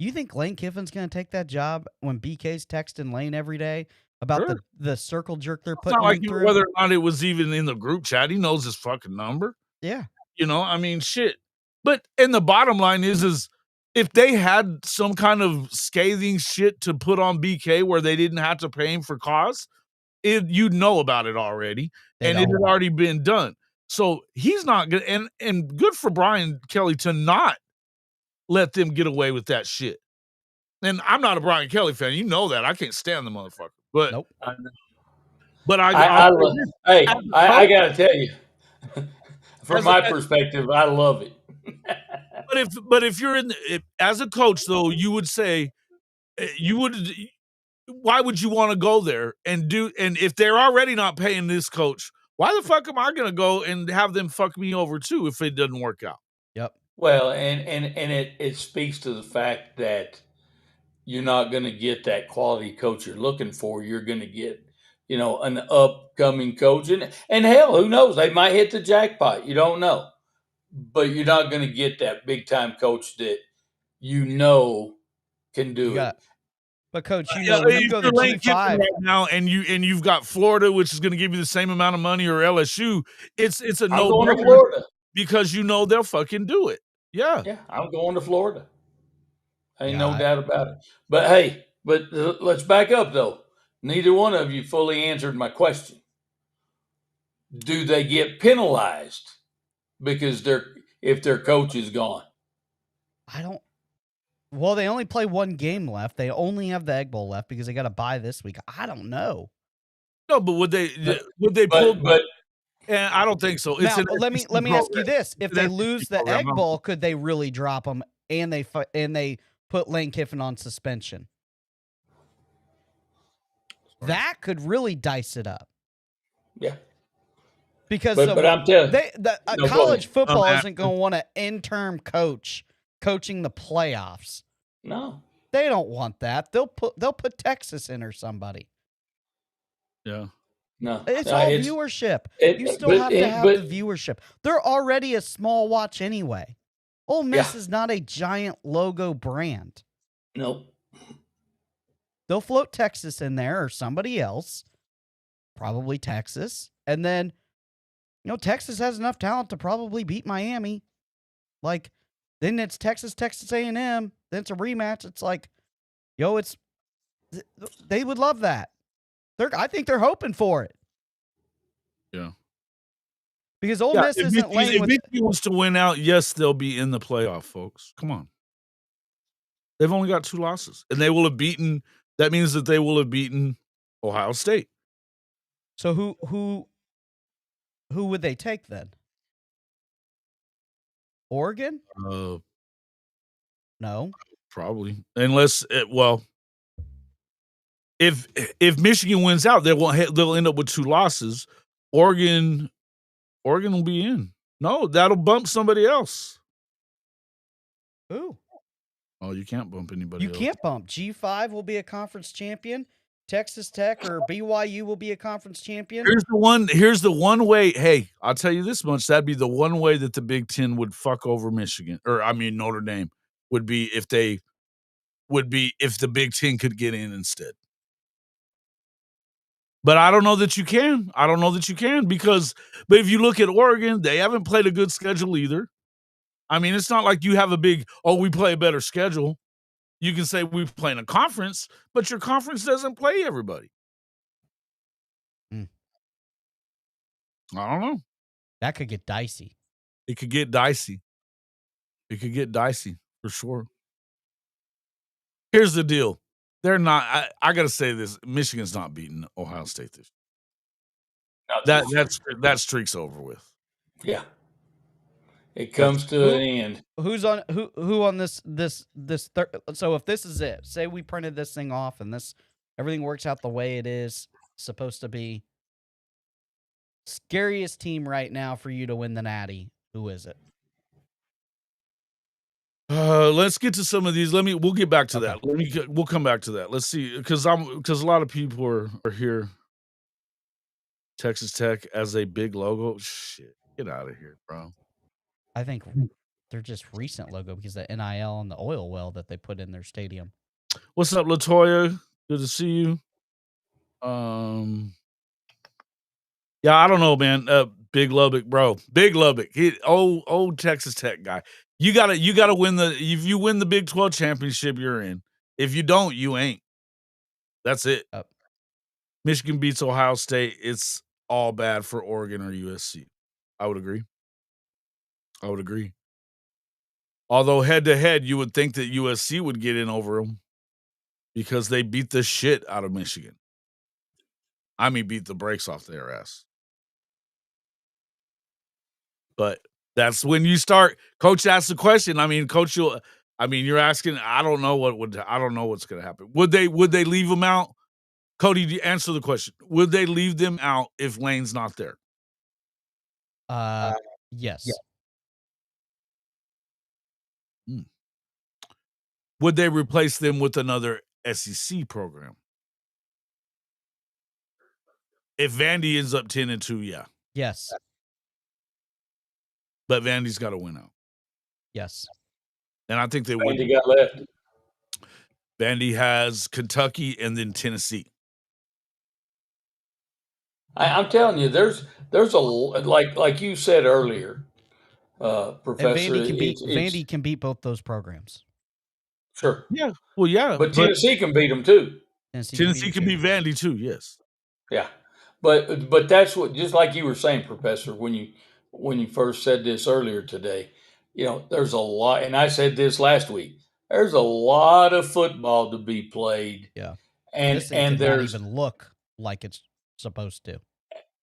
You think Lane Kiffin's going to take that job when BK's texting Lane every day about the circle jerk they're putting him through? Whether or not it was even in the group chat, he knows his fucking number. Yeah. Shit. And the bottom line is if they had some kind of scathing shit to put on BK where they didn't have to pay him for cause, you'd know about it already. It had already been done. So he's not good. And good for Brian Kelly to not let them get away with that shit. And I'm not a Brian Kelly fan. You know that. I can't stand the motherfucker. But nope. But I got to tell you, from my perspective, I love it. But if you're as a coach though, you would say why would you want to go there and if they're already not paying this coach, why the fuck am I going to go and have them fuck me over too if it doesn't work out? Yep. Well, and it speaks to the fact that you're not going to get that quality coach you're looking for. You're going to get, an upcoming coach. And hell, who knows? They might hit the jackpot. You don't know. But you're not going to get that big-time coach that can do it. But Coach, you go to 25 right now, and you've got Florida, which is going to give you the same amount of money, or LSU. It's a no-brainer because they'll fucking do it. Yeah, I'm going to Florida. Ain't no doubt about it. But hey, let's back up though. Neither one of you fully answered my question. Do they get penalized because if their coach is gone? Well, they only play one game left. They only have the Egg Bowl left because they got to bye this week. I don't know. No, but would they pull? But I don't think so. Now, let me ask you this: if they lose the Egg Bowl, could they really drop them and they put Lane Kiffin on suspension? That could really dice it up. Yeah. Because but I'm telling you, college football isn't going to want an interim coach coaching the playoffs. No. They don't want that. They'll put Texas in or somebody. Yeah. No, It's all viewership. You still have to have the viewership. They're already a small watch anyway. Ole Miss is not a giant logo brand. Nope. They'll float Texas in there or somebody else, probably Texas. And then, Texas has enough talent to probably beat Miami. Like, then it's Texas A&M. Then it's a rematch. It's like, they would love that. I think they're hoping for it. Yeah. Because Ole Miss isn't laying with... If Michigan wants to win out, yes, they'll be in the playoff, folks. Come on. They've only got 2 losses. And they will have beaten... That means that they will have beaten Ohio State. So who would they take then? Oregon? No. Probably. Unless... If Michigan wins out, they'll end up with 2 losses. Oregon will be in. No, that'll bump somebody else. Who? Oh, you can't bump anybody else. You can't bump. G5 will be a conference champion. Texas Tech or BYU will be a conference champion. Here's the one way. Hey, I'll tell you this much. That'd be the one way that the Big Ten would fuck over Michigan. Notre Dame would be if the Big Ten could get in instead. But I don't know that you can. But if you look at Oregon, they haven't played a good schedule either. I mean, it's not like you have we play a better schedule. You can say we play in a conference, but your conference doesn't play everybody. I don't know. That could get dicey. It could get dicey for sure. Here's the deal. They're not, I got to say this. Michigan's not beating Ohio State this year. That streak's over with. Yeah. It comes to an end. Who on this so if this is it, say we printed this thing off and everything works out the way it is supposed to be. Scariest team right now for you to win the Natty, who is it? Let's get to some of these. We'll get back to that. We'll come back to that. Let's see, because a lot of people are here. Texas Tech as a big logo. Shit, get out of here, bro. I think they're just recent logo because the NIL and the oil well that they put in their stadium. What's up, LaToya? Good to see you. Yeah, I don't know, man. Big Lubbock, bro. Big Lubbock. Old Texas Tech guy. You gotta win if you win the Big 12 championship, you're in. If you don't, you ain't. That's it. Michigan beats Ohio State. It's all bad for Oregon or USC. I would agree. Although head to head, you would think that USC would get in over them because they beat the shit out of Michigan. I mean, beat the brakes off their ass. But that's when you start. Coach asked the question. I mean, Coach, you're asking. I don't know what's going to happen. Would they leave them out? Cody, answer the question. Would they leave them out if Lane's not there? Yes. Yeah. Would they replace them with another SEC program? If Vandy ends up 10-2, yeah. Yes. But Vandy's got to win out. Yes. And I think they would. Vandy got left. Vandy has Kentucky and then Tennessee. I'm telling you, there's a like you said earlier, Professor. Vandy can beat both those programs. Sure. Yeah. Well, yeah. But Tennessee can beat them too. Tennessee can beat Vandy too. Yes. Yeah. But that's what, just like you were saying, Professor, when you first said this earlier today, there's a lot, and I said this last week. There's a lot of football to be played. Yeah. And there's not even look like it's supposed to.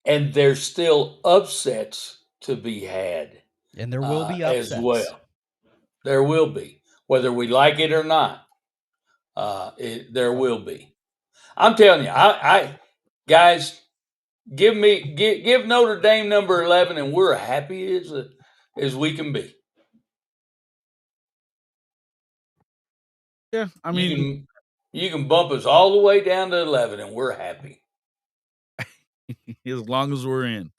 And there's still upsets to be had. And there will be upsets as well. There will be, whether we like it or not. There will be. I'm telling you, I guys, give Notre Dame number 11, and we're happy as we can be. Yeah, I mean, you can bump us all the way down to 11, and we're happy. As long as we're in.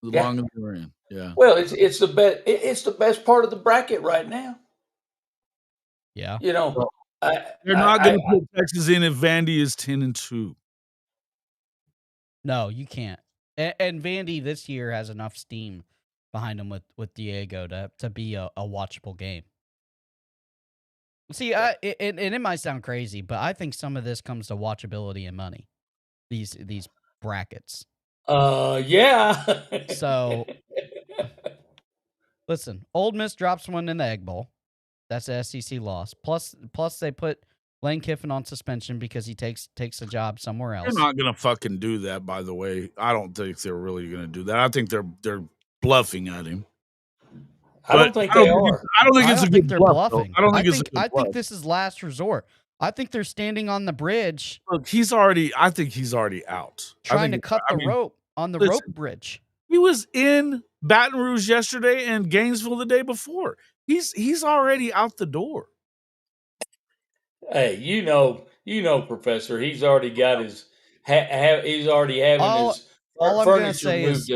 As long as we're in. Yeah. Well, it's the best. It's the best part of the bracket right now. Yeah. You know, they're not going to put Texas in if Vandy is 10-2. No, you can't. And Vandy this year has enough steam behind him with Diego to be a watchable game. See, and it might sound crazy, but I think some of this comes to watchability and money. These brackets. Yeah. So, listen, Ole Miss drops one in the Egg Bowl. That's a SEC loss. Plus they put Lane Kiffin on suspension because he takes a job somewhere else. They're not going to fucking do that, by the way. I don't think they're really going to do that. I think they're bluffing at him. I don't think they are. I don't think it's a good bluff. Bluffing. I don't think it's a good bluff. I think this is last resort. I think they're standing on the bridge. Look, I think he's already out. Trying to cut the rope on the rope bridge. He was in Baton Rouge yesterday and Gainesville the day before. He's already out the door. Hey, you know, Professor, he's already got his he's already having his furniture moved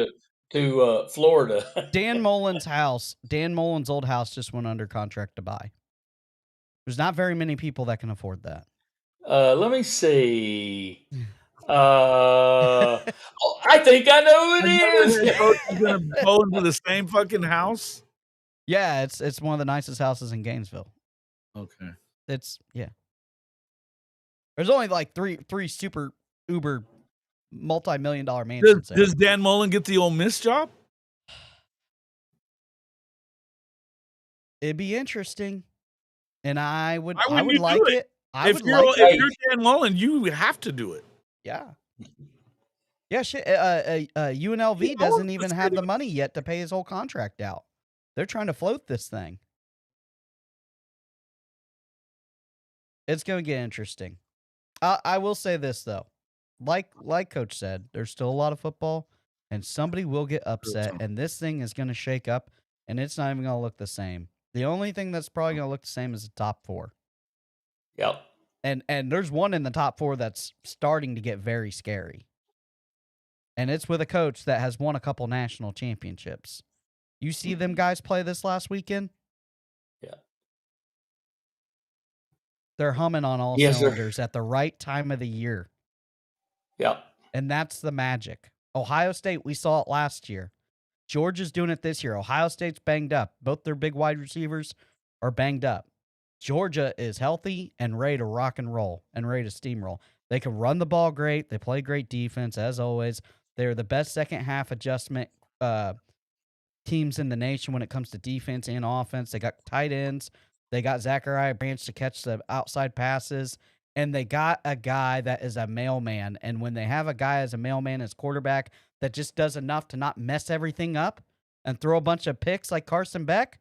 to Florida. Dan Mullen's old house just went under contract to buy. There's not very many people that can afford that. Let me see. I think I know who it is. He's gonna go into the same fucking house. Yeah, it's one of the nicest houses in Gainesville. Okay. There's only like three super uber multi-million-dollar mansions. Does Dan Mullen get the Ole Miss job? It'd be interesting, and I would like it. If you're Dan Mullen, you have to do it. Yeah. Yeah, shit. UNLV doesn't even have the money yet to pay his whole contract out. They're trying to float this thing. It's going to get interesting. I will say this, though. Like Coach said, there's still a lot of football, and somebody will get upset, and this thing is going to shake up, and it's not even going to look the same. The only thing that's probably going to look the same is the top four. Yep. And there's one in the top four that's starting to get very scary. And it's with a coach that has won a couple national championships. You see them guys play this last weekend? Yeah. They're humming on all cylinders at the right time of the year. Yep. And that's the magic. Ohio State, we saw it last year. Georgia's doing it this year. Ohio State's banged up. Both their big wide receivers are banged up. Georgia is healthy and ready to rock and roll and ready to steamroll. They can run the ball great. They play great defense, as always. They're the best second half adjustment teams in the nation when it comes to defense and offense. They got tight ends. They got Zachariah Branch to catch the outside passes. And they got a guy that is a mailman. And when they have a guy as a mailman as quarterback that just does enough to not mess everything up and throw a bunch of picks like Carson Beck,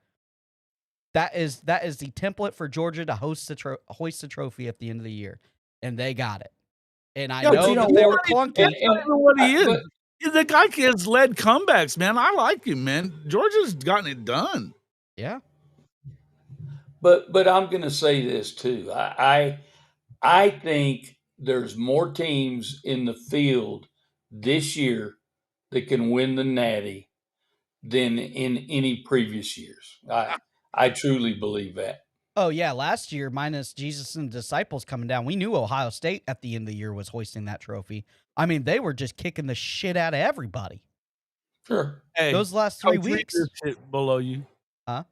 that is the template for Georgia to hoist the trophy at the end of the year. And they got it. And I know that they were clunky. I don't know what he is. The guy has led comebacks, man. I like him, man. Georgia's gotten it done. Yeah. But I'm going to say this too. I think there's more teams in the field this year that can win the Natty than in any previous years. I truly believe that. Oh, yeah. Last year, minus Jesus and the disciples coming down, we knew Ohio State at the end of the year was hoisting that trophy. I mean, they were just kicking the shit out of everybody. Sure. Hey, those last 3 weeks. Shit below you. Huh?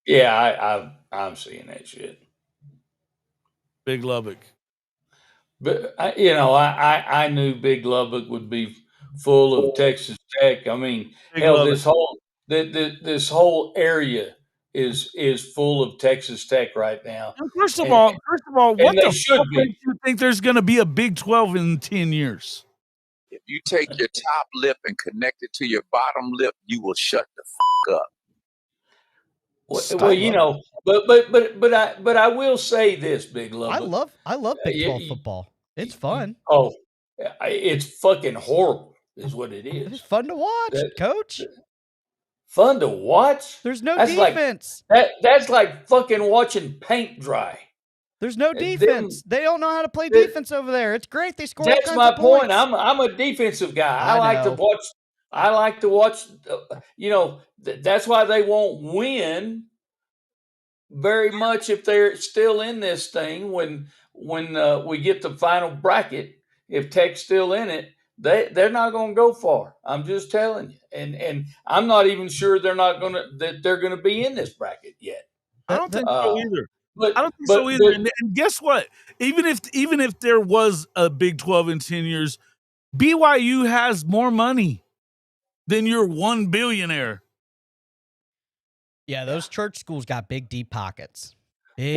Yeah, I'm seeing that shit. Big Lubbock. But I knew Big Lubbock would be full of Texas Tech. I mean, hell, this whole area is full of Texas Tech right now. And first of all, what the fuck makes you think there's going to be a Big 12 in 10 years? If you take your top lip and connect it to your bottom lip, you will shut the fuck up. Well, but I will say this, Big Lubbock. I love Big 12 football. It's fun. Oh, it's fucking horrible, is what it is. It's fun to watch, Coach. fun to watch. There's no That's defense. That's like fucking watching paint dry. There's no defense. They don't know how to play defense over there. It's great. They score all That's kinds my of point. points. I'm a defensive guy. I like to know. watch. I like to watch. That's why they won't win very much if they're still in this thing. When we get the final bracket, if Tech's still in it, they're not going to go far. I'm just telling you. And I'm not even sure they're gonna be in this bracket yet. I don't think so either. I don't think so either. And guess what? Even if there was a Big 12 in 10 years, BYU has more money than your one billionaire. Yeah, those church schools got big, deep pockets. And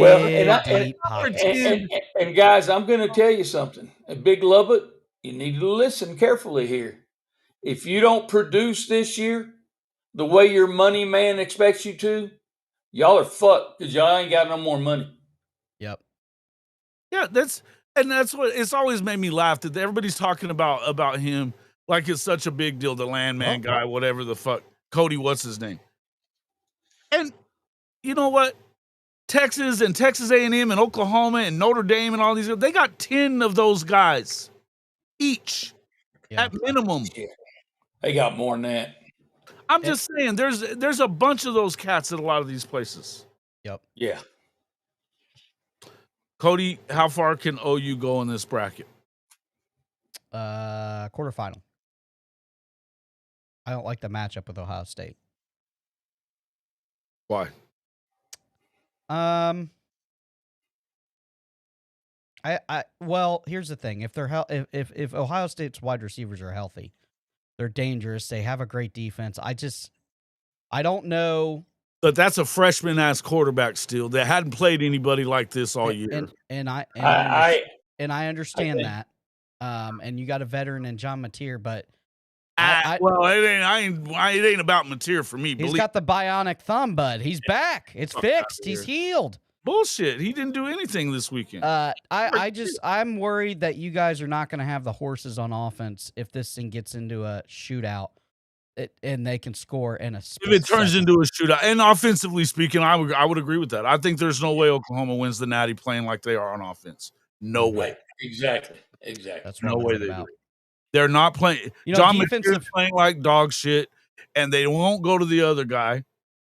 guys, I'm going to tell you something. Big Lubbock, you need to listen carefully here. If you don't produce this year the way your money man expects you to, y'all are fucked because y'all ain't got no more money. Yep. Yeah, that's what it's always made me laugh that everybody's talking about him like it's such a big deal. The landman guy, whatever the fuck, Cody, what's his name? And you know what? Texas and Texas A&M and Oklahoma and Notre Dame and all these, they got 10 of those guys each at minimum. Yeah. They got more than that. I'm just saying, there's a bunch of those cats at a lot of these places. Yep. Yeah. Cody, how far can OU go in this bracket? Quarterfinal. I don't like the matchup with Ohio State. Why? Well, here's the thing. If they're if Ohio State's wide receivers are healthy, they're dangerous. They have a great defense. I don't know. But that's a freshman ass quarterback still that hadn't played anybody like this all year. And I understand that. And you got a veteran in John Mateer, but it ain't about Mateer for me. He's got the bionic thumb, bud. He's back. It's fixed. He's healed. Bullshit. He didn't do anything this weekend. I'm worried that you guys are not going to have the horses on offense if this thing gets into a shootout. And they can score in a split if it turns second. into a shootout. And offensively speaking, I would agree with that. I think there's no way Oklahoma wins the Natty playing like they are on offense. No way. Exactly. That's no way they do. They're not playing. John Mateer's playing like dog shit, and they won't go to the other guy.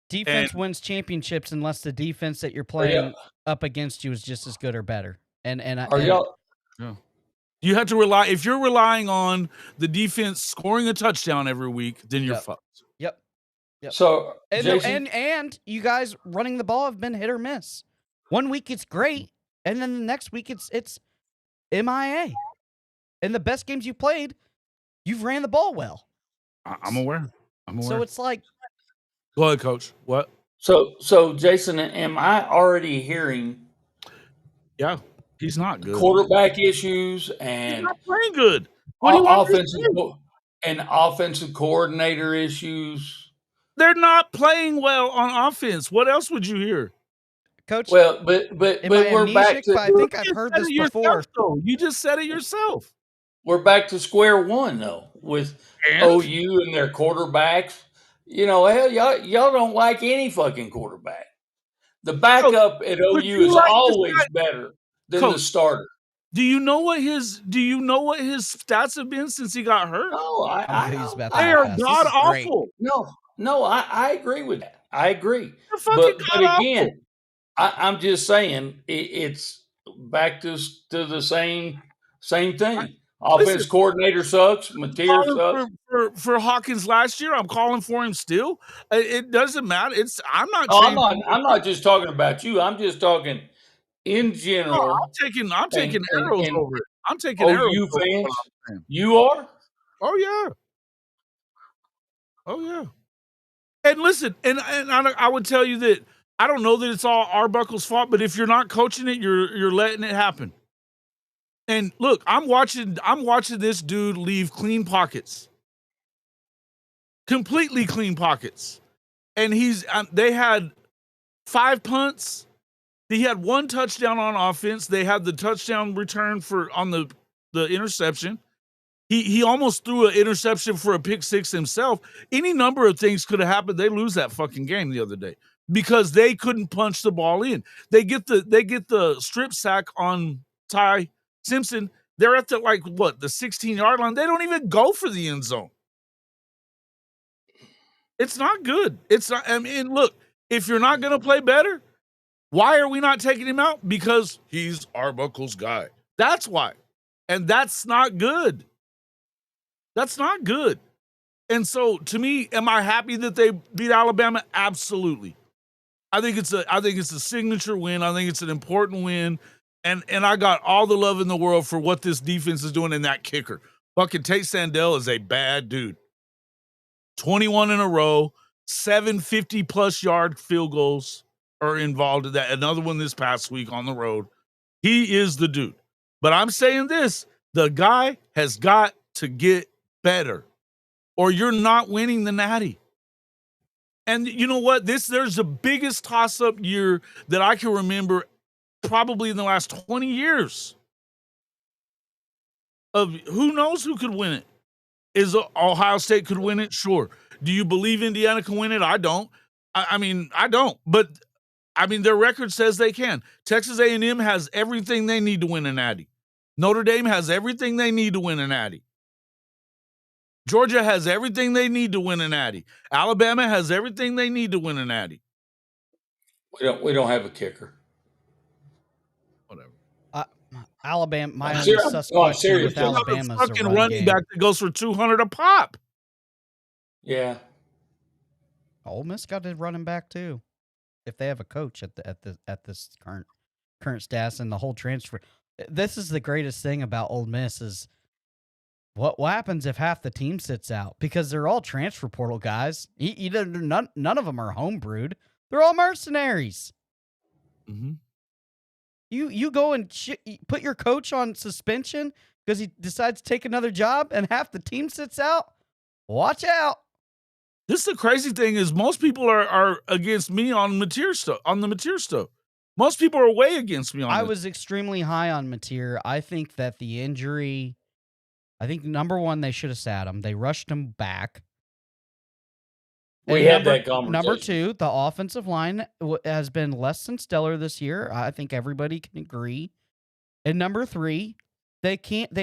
Defense wins championships unless the defense that you're playing up against you is just as good or better. You have to rely. If you're relying on the defense scoring a touchdown every week, then you're fucked. Yep. So and you guys running the ball have been hit or miss. 1 week it's great, and then the next week it's MIA. In the best games you played, you've ran the ball well. I'm aware. So it's like, go ahead, Coach. What? So Jason, am I already hearing? Yeah, he's not good. Quarterback issues and he's not playing good. Offensive coordinator issues. They're not playing well on offense. What else would you hear? Coach, well, but we're back to. I think I've heard this before. You just said it yourself. We're back to square one though with OU and their quarterbacks. Hell, y'all don't like any fucking quarterback. The backup at OU is always better than the starter. Do you know what his stats have been since he got hurt? No, they are god awful. No, I agree with that. I agree. But again, I'm just saying it's back to the same thing. Offense coordinator sucks. Mateer sucks. For Hawkins last year, I'm calling for him still. It doesn't matter. I'm not. I'm not just talking about you. I'm just talking in general. No, I'm taking arrows over it. I'm taking arrows. OU fans. You are. Oh yeah. And listen, and I would tell you that I don't know that it's all Arbuckle's fault, but if you're not coaching it, you're letting it happen. And look, I'm watching this dude leave clean pockets. Completely clean pockets. And they had 5 punts. He had 1 touchdown on offense. They had the touchdown return on the interception. He almost threw an interception for a pick six himself. Any number of things could have happened. They lose that fucking game the other day because they couldn't punch the ball in. They get the strip sack on Ty Simpson. They're at the the 16-yard line. They don't even go for the end zone. It's not good. It's not. I mean, look, if you're not going to play better, why are we not taking him out? Because he's Arbuckle's guy. That's why, and that's not good. That's not good. And so, to me, am I happy that they beat Alabama? Absolutely. I think it's a signature win. I think it's an important win. And I got all the love in the world for what this defense is doing in that kicker. Fucking Tate Sandell is a bad dude. 21 in a row, 750-plus yard field goals are involved in that. Another one this past week on the road. He is the dude. But I'm saying this, the guy has got to get better, or you're not winning the Natty. And you know what? There's the biggest toss-up year that I can remember probably in the last 20 years. Of who knows who could win it? Is Ohio State could win it? Sure. Do you believe Indiana can win it? I don't. I mean, I don't. But I mean, their record says they can. Texas A&M has everything they need to win a Natty. Notre Dame has everything they need to win a Natty. Georgia has everything they need to win a Natty. Alabama has everything they need to win a Natty. We don't have a kicker. Whatever. Alabama. My only suspect with Alabama's fucking running back that goes for 200 a pop. Yeah. Ole Miss got a running back too, if they have a coach at this current status and the whole transfer. This is the greatest thing about Ole Miss is what happens if half the team sits out, because they're all transfer portal guys. None of them are homebrewed. They're all mercenaries. Mm-hmm. You go and put your coach on suspension because he decides to take another job, and half the team sits out. Watch out. This is the crazy thing is most people are against me on Mateer stuff. On the Mateer stuff, most people are way against me on. I was extremely high on Mateer. I think that the injury. I think number one, they should have sat him. They rushed him back. We had that conversation. Number two, the offensive line has been less than stellar this year. I think everybody can agree. And number three, they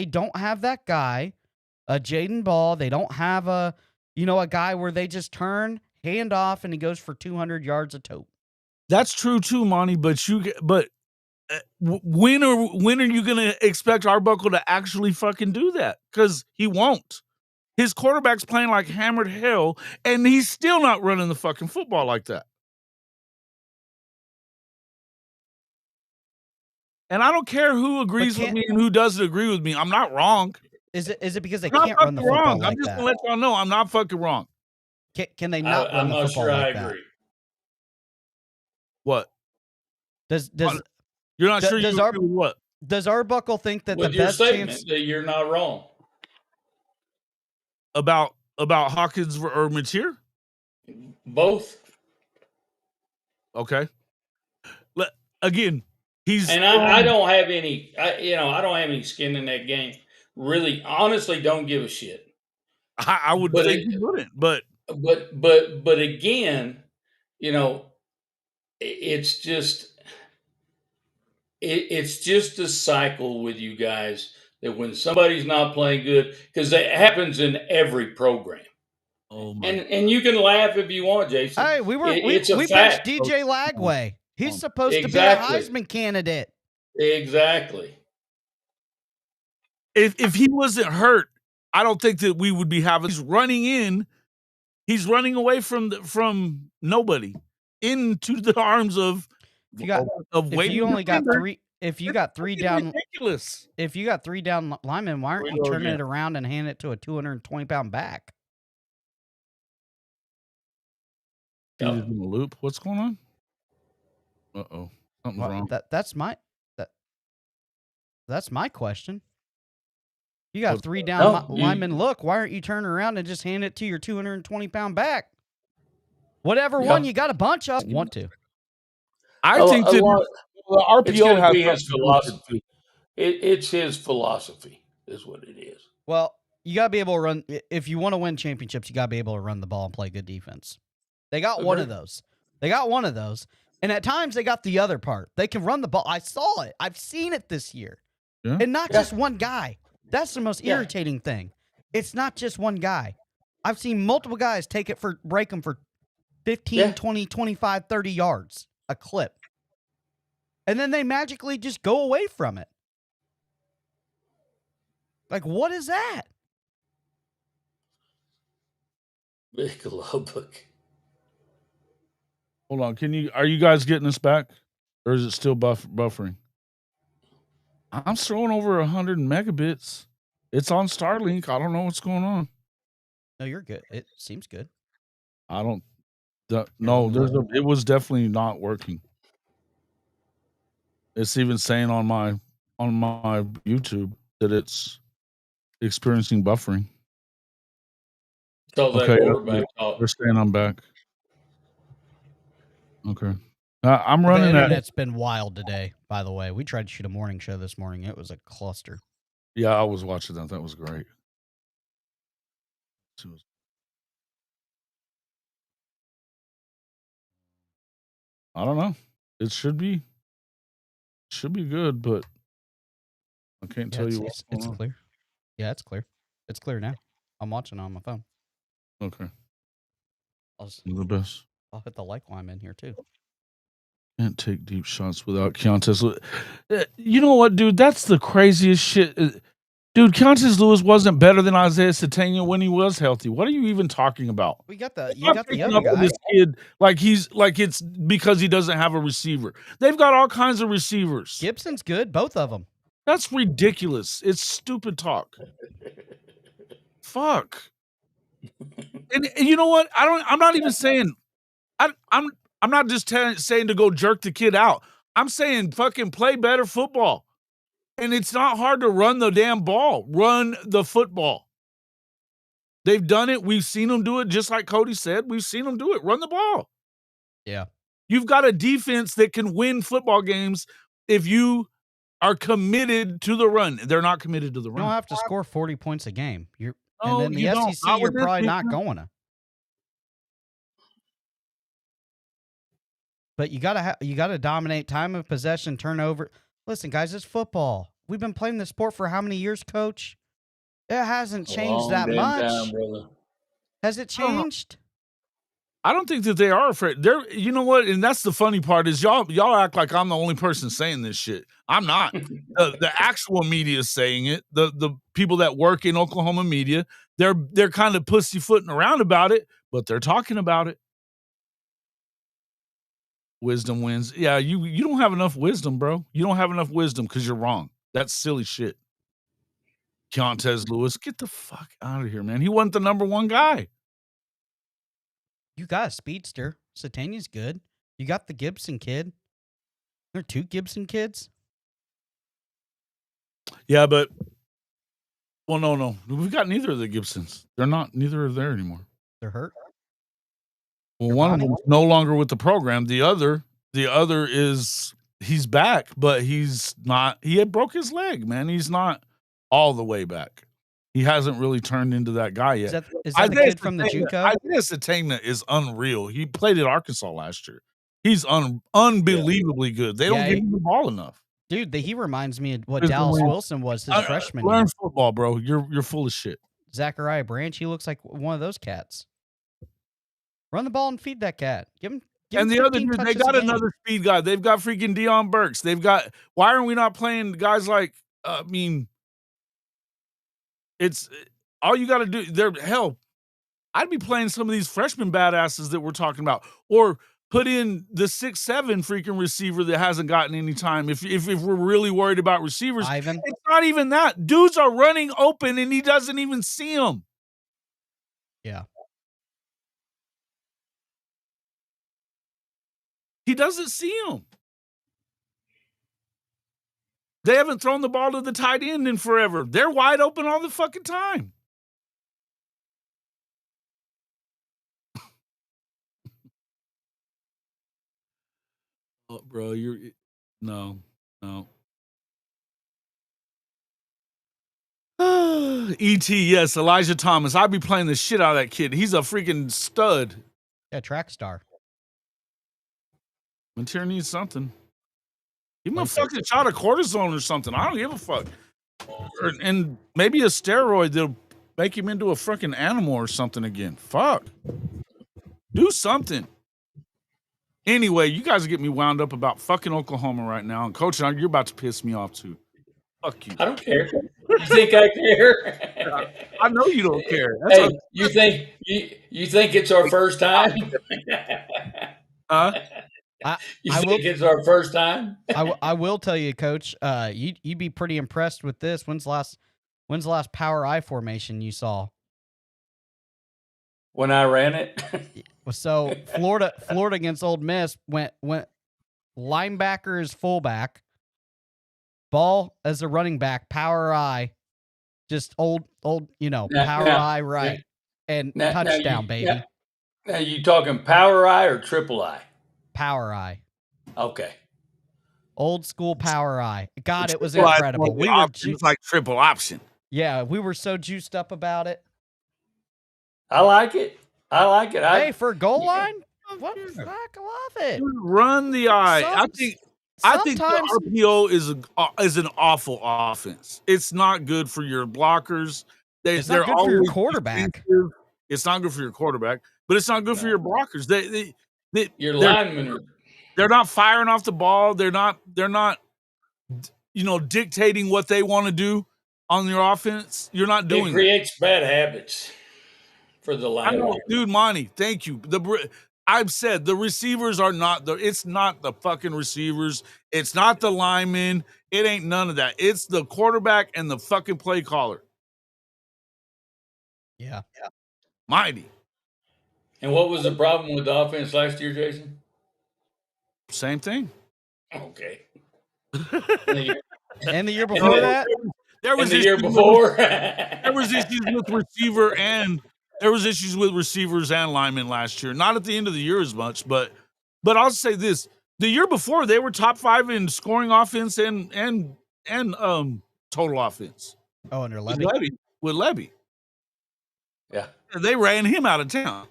don't have that guy, a Jaden Ball. They don't have a guy where they just turn, hand off, and he goes for 200 yards a tote. That's true too, Monty. But when are you going to expect Arbuckle to actually fucking do that? Because he won't. His quarterback's playing like hammered hell, and he's still not running the fucking football like that. And I don't care who agrees with me and who doesn't agree with me. I'm not wrong. Is it because they can't run the football like that? I'm just gonna let y'all know I'm not fucking wrong. Can they not run the football like that? I'm not sure I agree. What? You're not sure you agree with what? Does Arbuckle think that with the your best statement chance that you're not wrong about Hawkins or Mateer? Both. Okay. Again, I don't have any. I don't have any skin in that game. Really, honestly, don't give a shit. I would think you wouldn't, but again, it's just a cycle with you guys that when somebody's not playing good, because that happens in every program. Oh my! And you can laugh if you want, Jason. Hey, we benched DJ Lagway. He's supposed to be a Heisman candidate. Exactly. If he wasn't hurt, I don't think that we would be having. He's running in. He's running away from nobody into the arms of. If you got three down, ridiculous. If you got 3 down linemen, why aren't you turning it around and handing it to a 220-pound back? He's in a loop. What's going on? Uh-oh. Something's wrong. That's my question. You got 3 down linemen. Look, why aren't you turning around and just hand it to your 220-pound back? Whatever one you got a bunch of. Want to. I think that the RPO has his philosophy. It's his philosophy, is what it is. Well, You got to be able to run. If you want to win championships, you got to be able to run the ball and play good defense. They got one of those. And at times, they got the other part. They can run the ball. I saw it. I've seen it this year. Yeah. And not just one guy. That's the most irritating thing. It's not just one guy. I've seen multiple guys break them for 15, 20, 25, 30 yards a clip. And then they magically just go away from it. Like, what is that? Big Lubbock. Hold on. Are you guys getting this back? Or is it still buffering? I'm throwing over 100 megabits. It's on Starlink. I don't know what's going on. No, you're good. It seems good. I don't. It was definitely not working. It's even saying on my YouTube that it's experiencing buffering. So Okay, they're saying I'm back. Okay. I'm running the internet's been wild today, by the way. We tried to shoot a morning show this morning. It was a cluster. Yeah, I was watching that. That was great. I don't know. It should be good, but I can't tell you what's going on. Clear. Yeah, it's clear. It's clear now. I'm watching on my phone. Okay. The best. I'll hit the like while I'm in here too. Can't take deep shots without Keontae. You know what, dude? That's the craziest shit. Dude, Keontae Lewis wasn't better than Isaiah Sategna when he was healthy. What are you even talking about? You got the other guy. This kid, like it's because he doesn't have a receiver. They've got all kinds of receivers. Gibson's good, both of them. That's ridiculous. It's stupid talk. Fuck. And you know what? I'm not even saying. I'm not just saying to go jerk the kid out. I'm saying fucking play better football. And it's not hard to run the damn ball. Run the football. They've done it. We've seen them do it, just like Cody said. We've seen them do it. Run the ball. Yeah. You've got a defense that can win football games if you are committed to the run. They're not committed to the run. You don't have to score 40 points a game. And then the SEC, you're probably not going to. But you gotta dominate time of possession, turnover. Listen, guys, it's football. We've been playing this sport for how many years, Coach? It hasn't changed that much. Has it changed? I don't think that they are afraid. You know what? And that's the funny part is y'all act like I'm the only person saying this shit. I'm not. The actual media is saying it. The people that work in Oklahoma media, they're kind of pussyfooting around about it, but they're talking about it. Wisdom wins. Yeah, you don't have enough wisdom, bro. You don't have enough wisdom because you're wrong. That's silly shit. Keontae Lewis, get the fuck out of here, man. He wasn't the number one guy. You got a speedster. Sategna's good. You got the Gibson kid. There are 2 Gibson kids. Yeah, but no. We've got neither of the Gibsons. Neither are there anymore. They're hurt. Well, one of them's no longer with the program. The other is he's back, but he's not. He had broke his leg, man. He's not all the way back. He hasn't really turned into that guy yet. Is that the kid from the JUCO? Isaiah Sategna is unreal. He played at Arkansas last year. He's unbelievably good. They don't give him the ball enough. Dude, he reminds me of what Dallas Wilson was his freshman year. Learn football, bro. You're full of shit. Zachariah Branch, he looks like one of those cats. Run the ball and feed that cat. Give him and the other dude, they got another speed guy. They've got freaking Deion Burks. They've got. Why are we not playing guys like? It's all you got to do. Hell, I'd be playing some of these freshman badasses that we're talking about, or put in the 6'7" freaking receiver that hasn't gotten any time. If we're really worried about receivers, Ivan. It's not even that. Dudes are running open and he doesn't even see them. Yeah. He doesn't see him. They haven't thrown the ball to the tight end in forever. They're wide open all the fucking time. Oh, bro, no. yes, Elijah Thomas. I'd be playing the shit out of that kid. He's a freaking stud. Yeah, track star. Montier needs something. Give him a fucking shot of cortisone or something. I don't give a fuck. And maybe a steroid that'll make him into a fucking animal or something again. Fuck. Do something. Anyway, you guys get me wound up about fucking Oklahoma right now. And Coach, you're about to piss me off too. Fuck you. I don't care. You think I care? I know you don't care. Hey, you think it's our first time? You think it's our first time? I will tell you, Coach. You'd be pretty impressed with this. When's the last power I formation you saw? When I ran it. So Florida against Ole Miss went linebacker as fullback, ball as a running back, power I, just old power I right, and touchdown, baby. Now you talking power I or triple I? Power I. Okay. Old school power I. God, it was incredible. We were like triple option. Yeah, we were so juiced up about it. I like it. Hey, for goal line, what the fuck? I love it. Run the eye. I think the RPO is an awful offense. It's not good for your blockers. It's not good for your quarterback. It's not good for your quarterback, but it's not good for your blockers. Your linemen. They're not firing off the ball. They're not dictating what they want to do on your offense. You're not doing. It creates bad habits for the linemen. Dude, Monty, thank you. I've said the receivers are not it's not the fucking receivers. It's not the linemen. It ain't none of that. It's the quarterback and the fucking play caller. Yeah. Mighty. And what was the problem with the offense last year, Jason? Same thing. Okay. And the year before that? There was the year before. There was issues with receivers and linemen last year. Not at the end of the year as much, but I'll say this: the year before they were top 5 in scoring offense and total offense. Oh, under Levy. With Levy. Yeah, and they ran him out of town.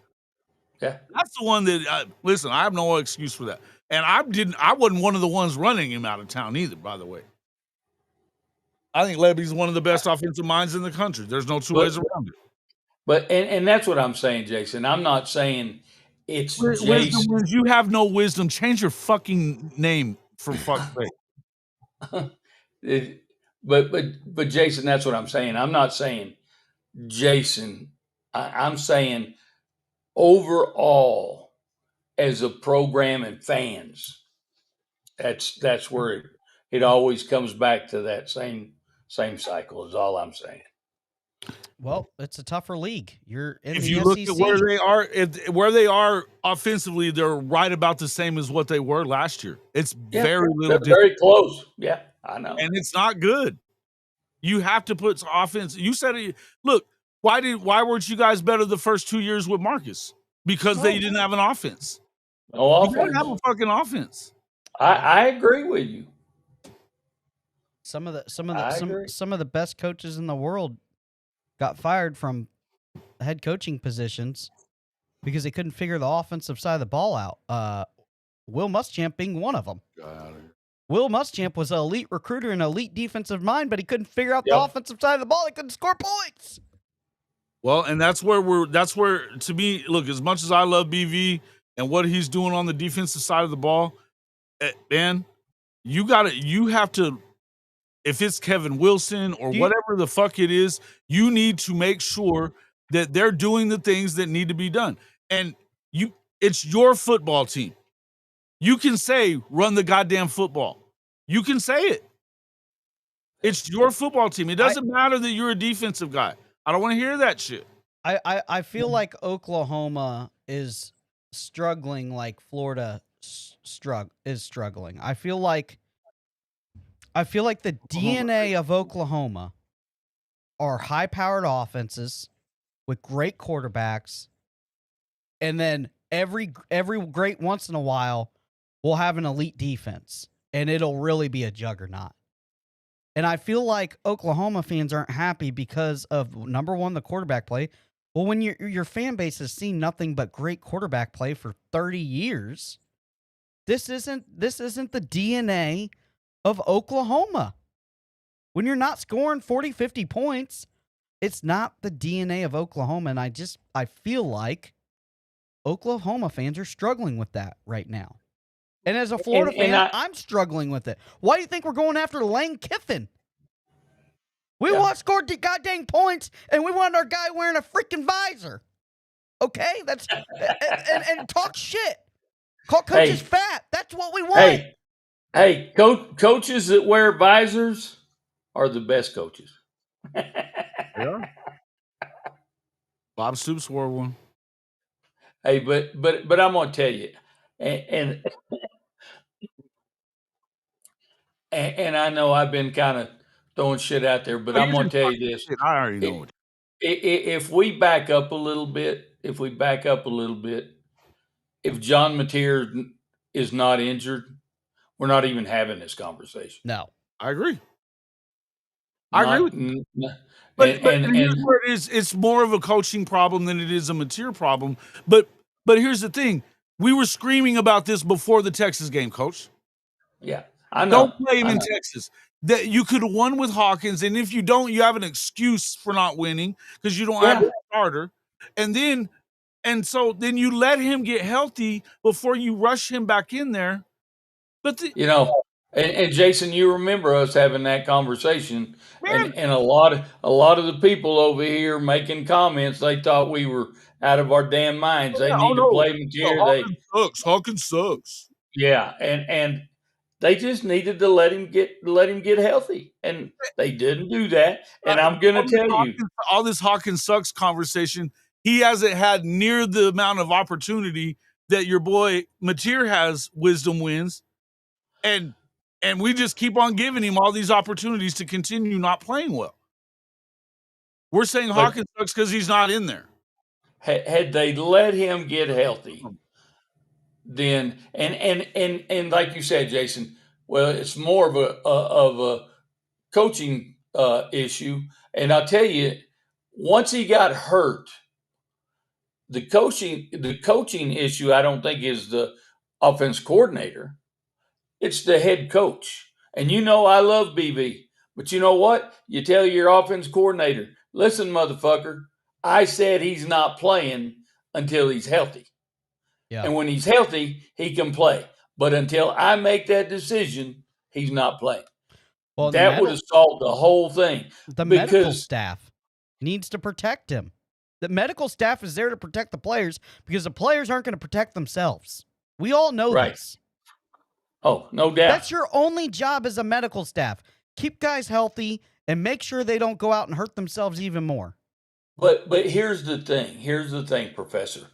Yeah, that's the one that. Listen, I have no excuse for that, and I wasn't one of the ones running him out of town either. By the way. I think Levy's one of the best offensive minds in the country. There's no two ways around it. But and that's what I'm saying, Jason. I'm not saying it's Jason. When you have no wisdom, change your fucking name for fuck's sake. But Jason, that's what I'm saying. I'm not saying Jason. I'm saying overall as a program and fans. That's where it always comes back to that same cycle is all I'm saying. Well, it's a tougher league. You're in if the you SEC. look at where they are offensively, they're right about the same as what they were last year. It's very little different. Very close. Yeah, I know. And it's not good. You have to put offense. You said it. Look, why weren't you guys better the first 2 years with Marcus? Because they didn't have an offense. No offense. You don't have a fucking offense. I agree with you. Some of the best coaches in the world got fired from head coaching positions because they couldn't figure the offensive side of the ball out. Will Muschamp being one of them. Will Muschamp was an elite recruiter and elite defensive mind, but he couldn't figure out the offensive side of the ball. He couldn't score points. Well, and that's where to me, look, as much as I love BV and what he's doing on the defensive side of the ball, man, you have to. If it's Kevin Wilson or whatever the fuck it is, you need to make sure that they're doing the things that need to be done. And it's your football team. You can say, run the goddamn football. You can say it. It's your football team. It doesn't matter that you're a defensive guy. I don't want to hear that shit. I feel like Oklahoma is struggling like Florida is struggling. I feel like the DNA of Oklahoma are high-powered offenses with great quarterbacks, and then every great once in a while we'll have an elite defense, and it'll really be a juggernaut. And I feel like Oklahoma fans aren't happy because of, number one, the quarterback play. Well, when your fan base has seen nothing but great quarterback play for 30 years, this isn't the DNA of Oklahoma. When you're not scoring 40, 50 points, it's not the DNA of Oklahoma. And I feel like Oklahoma fans are struggling with that right now. And as a Florida fan, I'm struggling with it. Why do you think we're going after Lane Kiffin? We want to score the goddamn points, and we want our guy wearing a freaking visor. Okay? That's and talk shit. Call coaches fat. That's what we want. Hey, coaches that wear visors are the best coaches. Yeah. Bob Stoops wore one. Hey, but I'm gonna tell you, and I know I've been kind of throwing shit out there, but I'm gonna tell you this: I already know. If we back up a little bit, if John Mateer is not injured, we're not even having this conversation. No, I agree. I agree with you. But here's where it is. It's more of a coaching problem than it is a Mateer problem. But here's the thing: we were screaming about this before the Texas game, Coach. Yeah, I know. Don't play him in Texas. That you could have won with Hawkins, and if you don't, you have an excuse for not winning because you don't have a starter. And so then you let him get healthy before you rush him back in there. But and Jason, you remember us having that conversation, and a lot of the people over here making comments, they thought we were out of our damn minds. They need to play Mateer. Hawkins sucks. Yeah, and they just needed to let him get healthy, and they didn't do that. And I'm going to tell you, all this Hawkins sucks conversation, he hasn't had near the amount of opportunity that your boy Mateer has wisdom wins, and we just keep on giving him all these opportunities to continue not playing well. We're saying Hawkins sucks because he's not in there. Had they let him get healthy, then and like you said, Jason, well, it's more of a coaching issue. And I'll tell you, once he got hurt, the coaching issue, I don't think is the offense coordinator. It's the head coach. And I love BV, but you know what? You tell your offense coordinator, listen, motherfucker, I said he's not playing until he's healthy. Yeah. And when he's healthy, he can play. But until I make that decision, he's not playing. Well, that would have solved the whole thing. The medical staff needs to protect him. The medical staff is there to protect the players because the players aren't going to protect themselves. We all know this. Oh, no doubt. That's your only job as a medical staff. Keep guys healthy and make sure they don't go out and hurt themselves even more. But here's the thing. Here's the thing, Professor.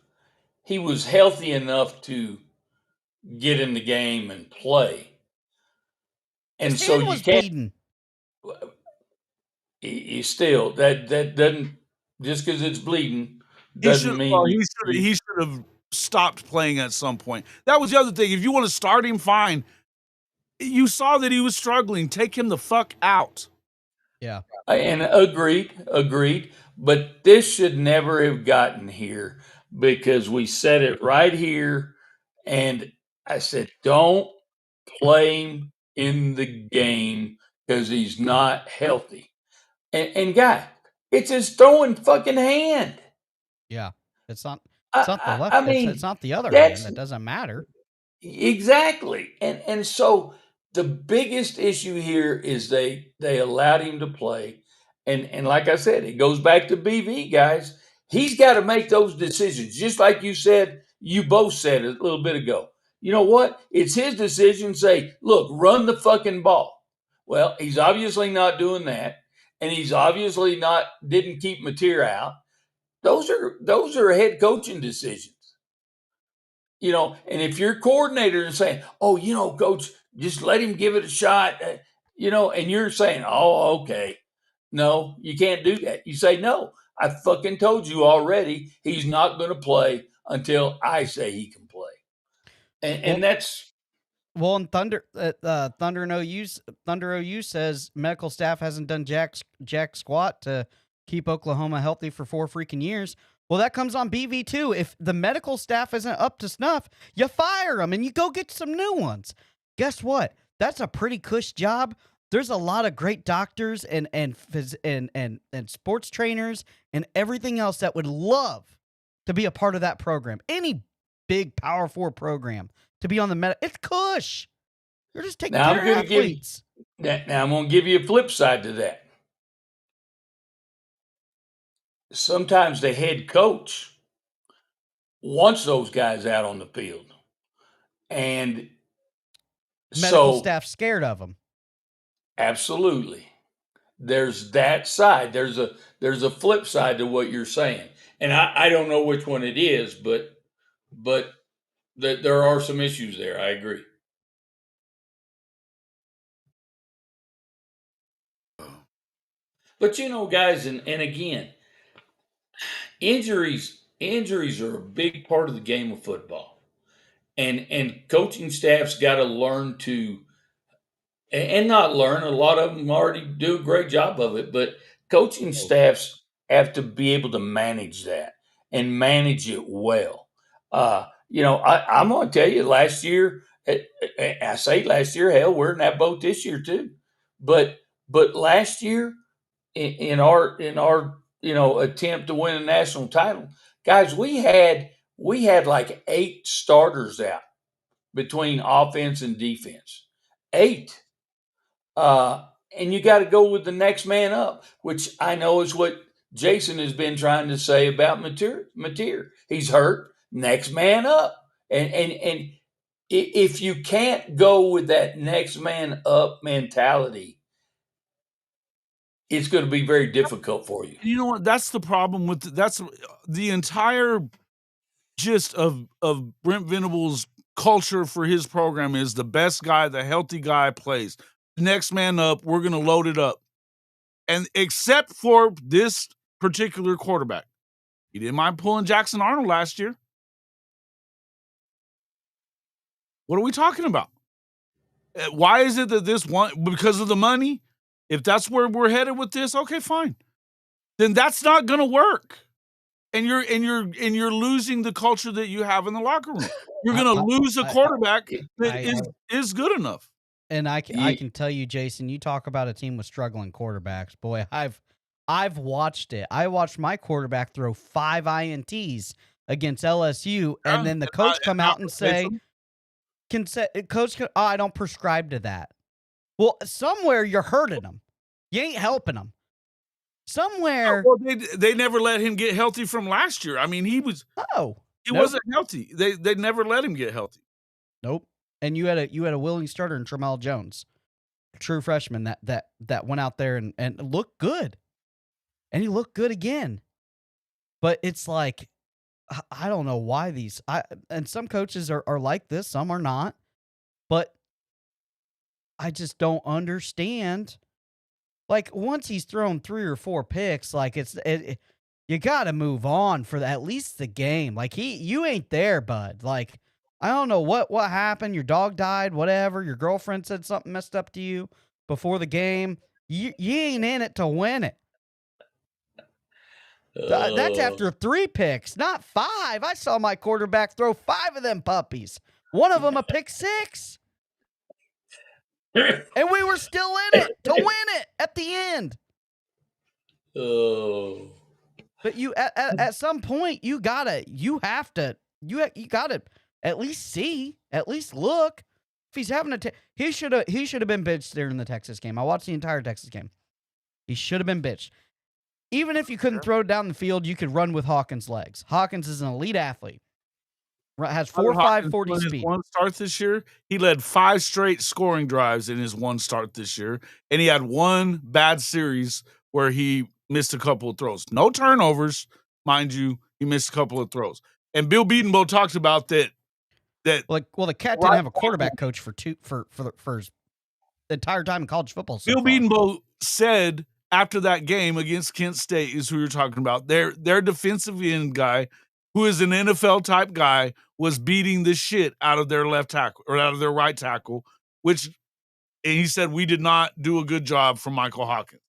He was healthy enough to get in the game and play. And his so hand was bleeding. He still that doesn't, just because it's bleeding doesn't mean he should have stopped playing at some point. That was the other thing. If you want to start him, fine. You saw that he was struggling. Take him the fuck out. Yeah. And agreed. But this should never have gotten here because we said it right here. And I said, don't play him in the game because he's not healthy. And guy, it's his throwing fucking hand. Yeah. It's not the left. It's not the other hand. It doesn't matter. Exactly. And so the biggest issue here is they allowed him to play. And like I said, it goes back to BV, guys. He's got to make those decisions. Just like you said, you both said a little bit ago. You know what? It's his decision to say, look, run the fucking ball. Well, he's obviously not doing that. And he's obviously didn't keep Mateer out. Those are head coaching decisions. And if your coordinator is saying, oh, coach, just let him give it a shot, and you're saying, oh, okay. No, you can't do that. You say, no, I fucking told you already he's not going to play until I say he can play. And that's Well, and Thunder OU says medical staff hasn't done jack squat to keep Oklahoma healthy for 4 freaking years. Well, that comes on BV too. If the medical staff isn't up to snuff, you fire them and you go get some new ones. Guess what? That's a pretty cush job. There's a lot of great doctors and sports trainers and everything else that would love to be a part of that program. Any big Power 4 program to be on the it's cush. You're just taking care of athletes. Now I'm going to give you a flip side to that. Sometimes the head coach wants those guys out on the field, and medical staff scared of them. Absolutely. There's that side. There's a flip side to what you're saying, and I don't know which one it is, but there are some issues there. I agree. But guys, and again, injuries are a big part of the game of football, and coaching staff's got to learn to, and not learn. A lot of them already do a great job of it, but coaching staffs have to be able to manage that and manage it well. I'm going to tell you, last year, I say last year, hell, we're in that boat this year too. But last year, in our attempt to win a national title, guys, we had like 8 starters out between offense and defense. 8. And you got to go with the next man up, which I know is what Jason has been trying to say about Mateer. He's hurt. Next man up. And if you can't go with that next man up mentality, it's going to be very difficult for you. You know what? That's the problem with that's the entire gist of Brent Venables' culture for his program is the best guy, the healthy guy plays. Next man up, we're going to load it up. And except for this particular quarterback, he didn't mind pulling Jackson Arnold last year. What are we talking about? Why is it that this one, because of the money? If that's where we're headed with this, okay, fine. Then that's not going to work. And you're losing the culture that you have in the locker room. You're going to lose a quarterback that is good enough. And I can tell you, Jason, you talk about a team with struggling quarterbacks. Boy, I've watched it. I watched my quarterback throw 5 INTs against LSU, and then the coach come out and say, I don't prescribe to that. Well, somewhere you're hurting them. You ain't helping them. Somewhere. Well, they never let him get healthy from last year. I mean, he wasn't healthy. They never let him get healthy. Nope. And you had a willing starter in Tramel Jones, true freshman that went out there and looked good. And he looked good again. But it's like, I don't know why and some coaches are like this, some are not. But I just don't understand. Like, once he's thrown 3 or 4 picks, like you got to move on for at least the game. Like, you ain't there, bud. Like, I don't know what happened. Your dog died, whatever. Your girlfriend said something messed up to you before the game. You ain't in it to win it. That's after 3 picks, not 5. I saw my quarterback throw 5 of them puppies. One of them a pick 6. And we were still in it to win it at the end. Oh. But you at some point you gotta at least look. If he's having he should have been bitched during the Texas game. I watched the entire Texas game. He should have been bitched. Even if you couldn't throw it down the field, you could run with Hawkins' legs. Hawkins is an elite athlete. Has 4.5 40 speed. One start this year. He led 5 straight scoring drives in his one start this year, and he had 1 bad series where he missed a couple of throws. No turnovers, mind you. He missed a couple of throws. And Bill Bedenbaugh talked about that. Well, the Cat didn't have a quarterback coach for his entire time in college football. Bill Bedenbaugh said after that game against Kent State, is who you're talking about. Their defensive end guy, who is an NFL type guy, was beating the shit out of their left tackle or out of their right tackle, and he said we did not do a good job from Michael Hawkins.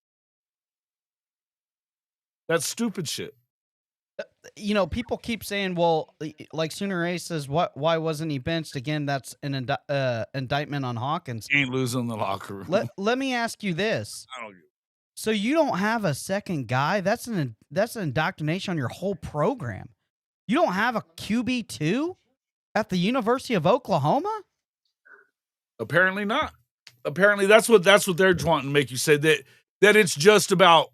That's stupid shit. People keep saying, well, like Sooner Ray says, why wasn't he benched? Again, that's an indictment on Hawkins. He ain't losing the locker room. Let me ask you this. I don't get it. So you don't have a second guy? That's an indoctrination on your whole program. You don't have a QB2 at the University of Oklahoma? Apparently not. Apparently that's what they're wanting to make you say, that it's just about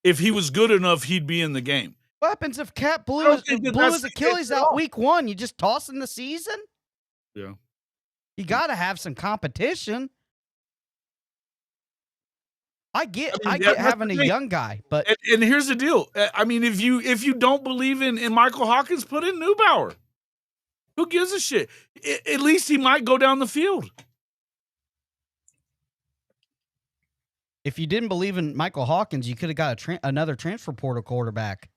if he was good enough, he'd be in the game. What happens if Cat blew his Achilles out week 1? You just toss in the season? Yeah. You got to have some competition. I get having a young guy, but and here's the deal. I mean, if you don't believe in Michael Hawkins, put in Neubauer. Who gives a shit? At least he might go down the field. If you didn't believe in Michael Hawkins, you could have got another transfer portal quarterback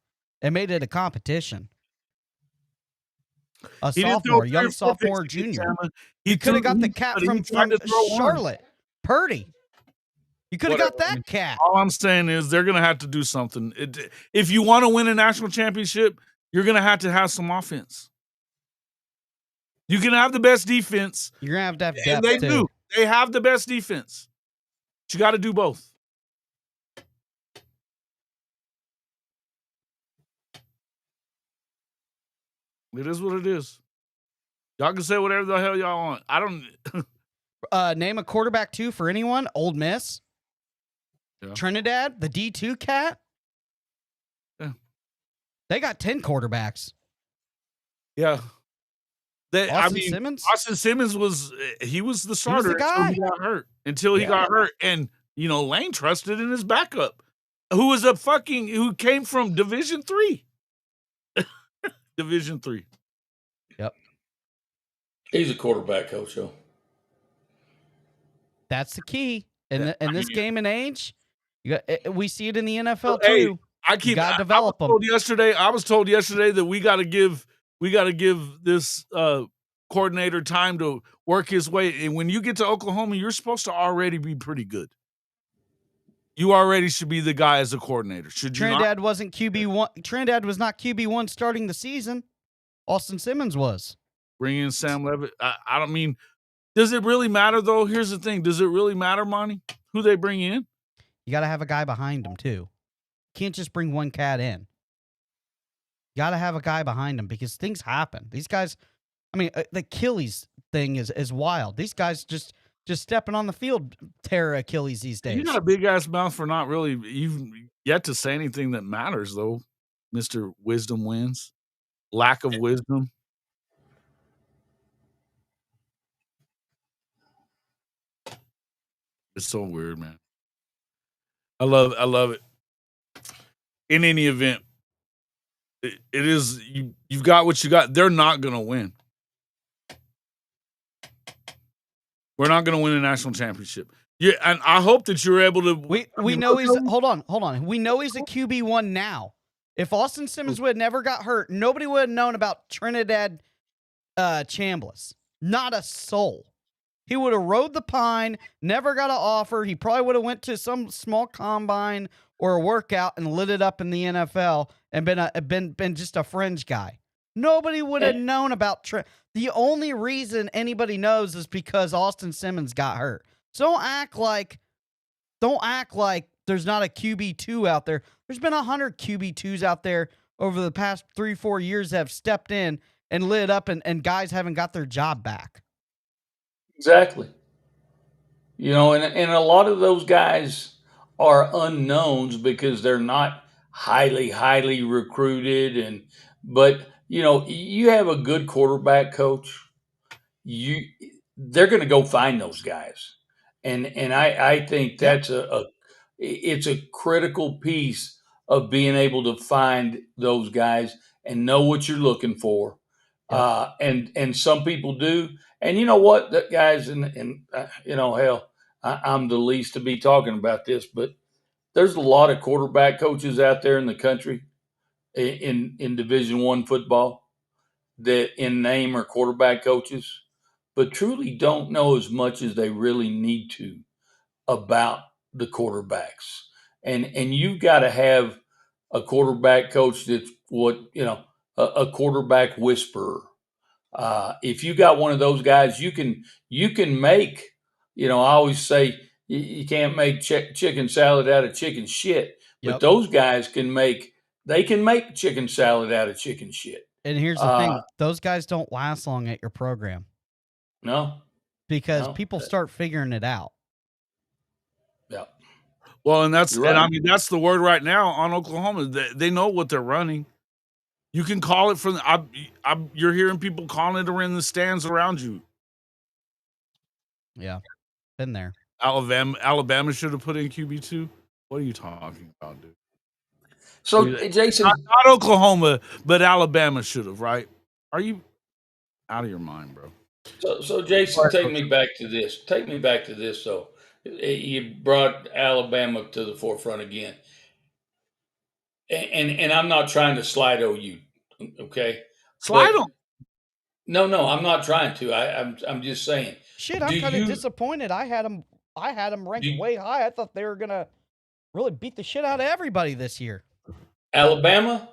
and made it a competition. A sophomore, young sophomore, junior. He could have got the cat from Charlotte, Purdy. You could have got that cat. All I'm saying is they're going to have to do something. If you want to win a national championship, you're going to have some offense. You can have the best defense. You're going to have depth, and they do. They have the best defense. But you got to do both. It is what it is. Y'all can say whatever the hell y'all want. I don't... Name a quarterback, too, for anyone. Ole Miss. Yeah. Trinidad, the D2 cat. Yeah. They got 10 quarterbacks. Yeah. Simmons? Austin Simmons was the starter until he got hurt. And, Lane trusted in his backup, who came from Division III. Division III. Yep. He's a quarterback coach, though. That's the key. In this game and age, we see it in the NFL too. I got to develop them. I was told yesterday that we got to give this coordinator time to work his way. And when you get to Oklahoma, you're supposed to already be pretty good. You already should be the guy as a coordinator. Trinidad wasn't QB1. Trinidad was not QB1 starting the season. Austin Simmons was. Bring in Sam Levitt. I don't mean. Does it really matter, though? Here's the thing. Does it really matter, Monty, who they bring in? You got to have a guy behind him, too. You can't just bring one cat in. You got to have a guy behind him because things happen. These guys, the Achilles thing is wild. These guys just stepping on the field tear Achilles these days. You got a big-ass mouth for not really even yet to say anything that matters, though, Mr. Wisdom Wins. Lack of wisdom. It's so weird, man. I love it. In any event, it is you've got what you got. They're not going to win. We're not going to win a national championship. Yeah, and I hope that you're able to. We know he's hold on. We know he's a QB1 now. If Austin Simmons would have never got hurt, nobody would have known about Trinidad Chambliss. Not a soul. He would have rode the pine, never got an offer. He probably would have went to some small combine or a workout and lit it up in the NFL and been just a fringe guy. Nobody would have known about the only reason anybody knows is because Austin Simmons got hurt. So don't act like there's not a QB2 out there. There's been 100 QB2s out there over the past 3-4 years that have stepped in and lit it up and guys haven't got their job back. Exactly. And a lot of those guys are unknowns because they're not highly recruited. But you have a good quarterback coach, they're going to go find those guys. And I think that's it's a critical piece of being able to find those guys and know what you're looking for. And some people do. And you know what, guys, hell, I'm the least to be talking about this, but there's a lot of quarterback coaches out there in the country in Division I football that in name are quarterback coaches, but truly don't know as much as they really need to about the quarterbacks. And you've got to have a quarterback coach that's a quarterback whisperer. If you got one of those guys, you can make. I always say you can't make chicken salad out of chicken shit, but those guys can make. They can make chicken salad out of chicken shit. And here's the thing: those guys don't last long at your program. No, because people start figuring it out. Yeah. Well, and that's right. And I mean that's the word right now on Oklahoma. They know what they're running. You can call it from. You're hearing people calling it around the stands around you. Yeah, been there. Alabama should have put in QB2. What are you talking about, dude? So, Jason, not Oklahoma, but Alabama should have, right? Are you out of your mind, bro? So Jason, take me back to this. So you brought Alabama to the forefront again, and I'm not trying to slide OU, okay? Slide them. No, I'm not trying to. I'm just saying. Shit, I'm kind of disappointed. I had them ranked way high. I thought they were gonna really beat the shit out of everybody this year. Alabama,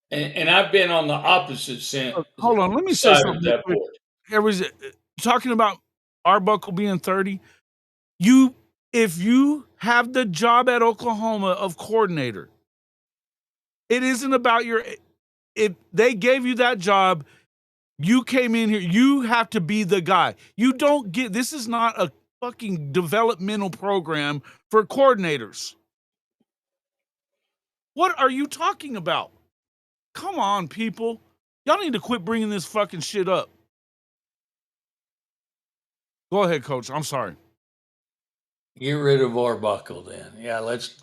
and I've been on the opposite side. Hold on, let me say something. There was talking about Arbuckle being 30. If you have the job at Oklahoma of coordinator, it isn't about if they gave you that job, you came in here, you have to be the guy. You don't get, this is not a fucking developmental program for coordinators. What are you talking about? Come on, people. Y'all need to quit bringing this fucking shit up. Go ahead, Coach. I'm sorry. Get rid of Arbuckle then. Yeah, let's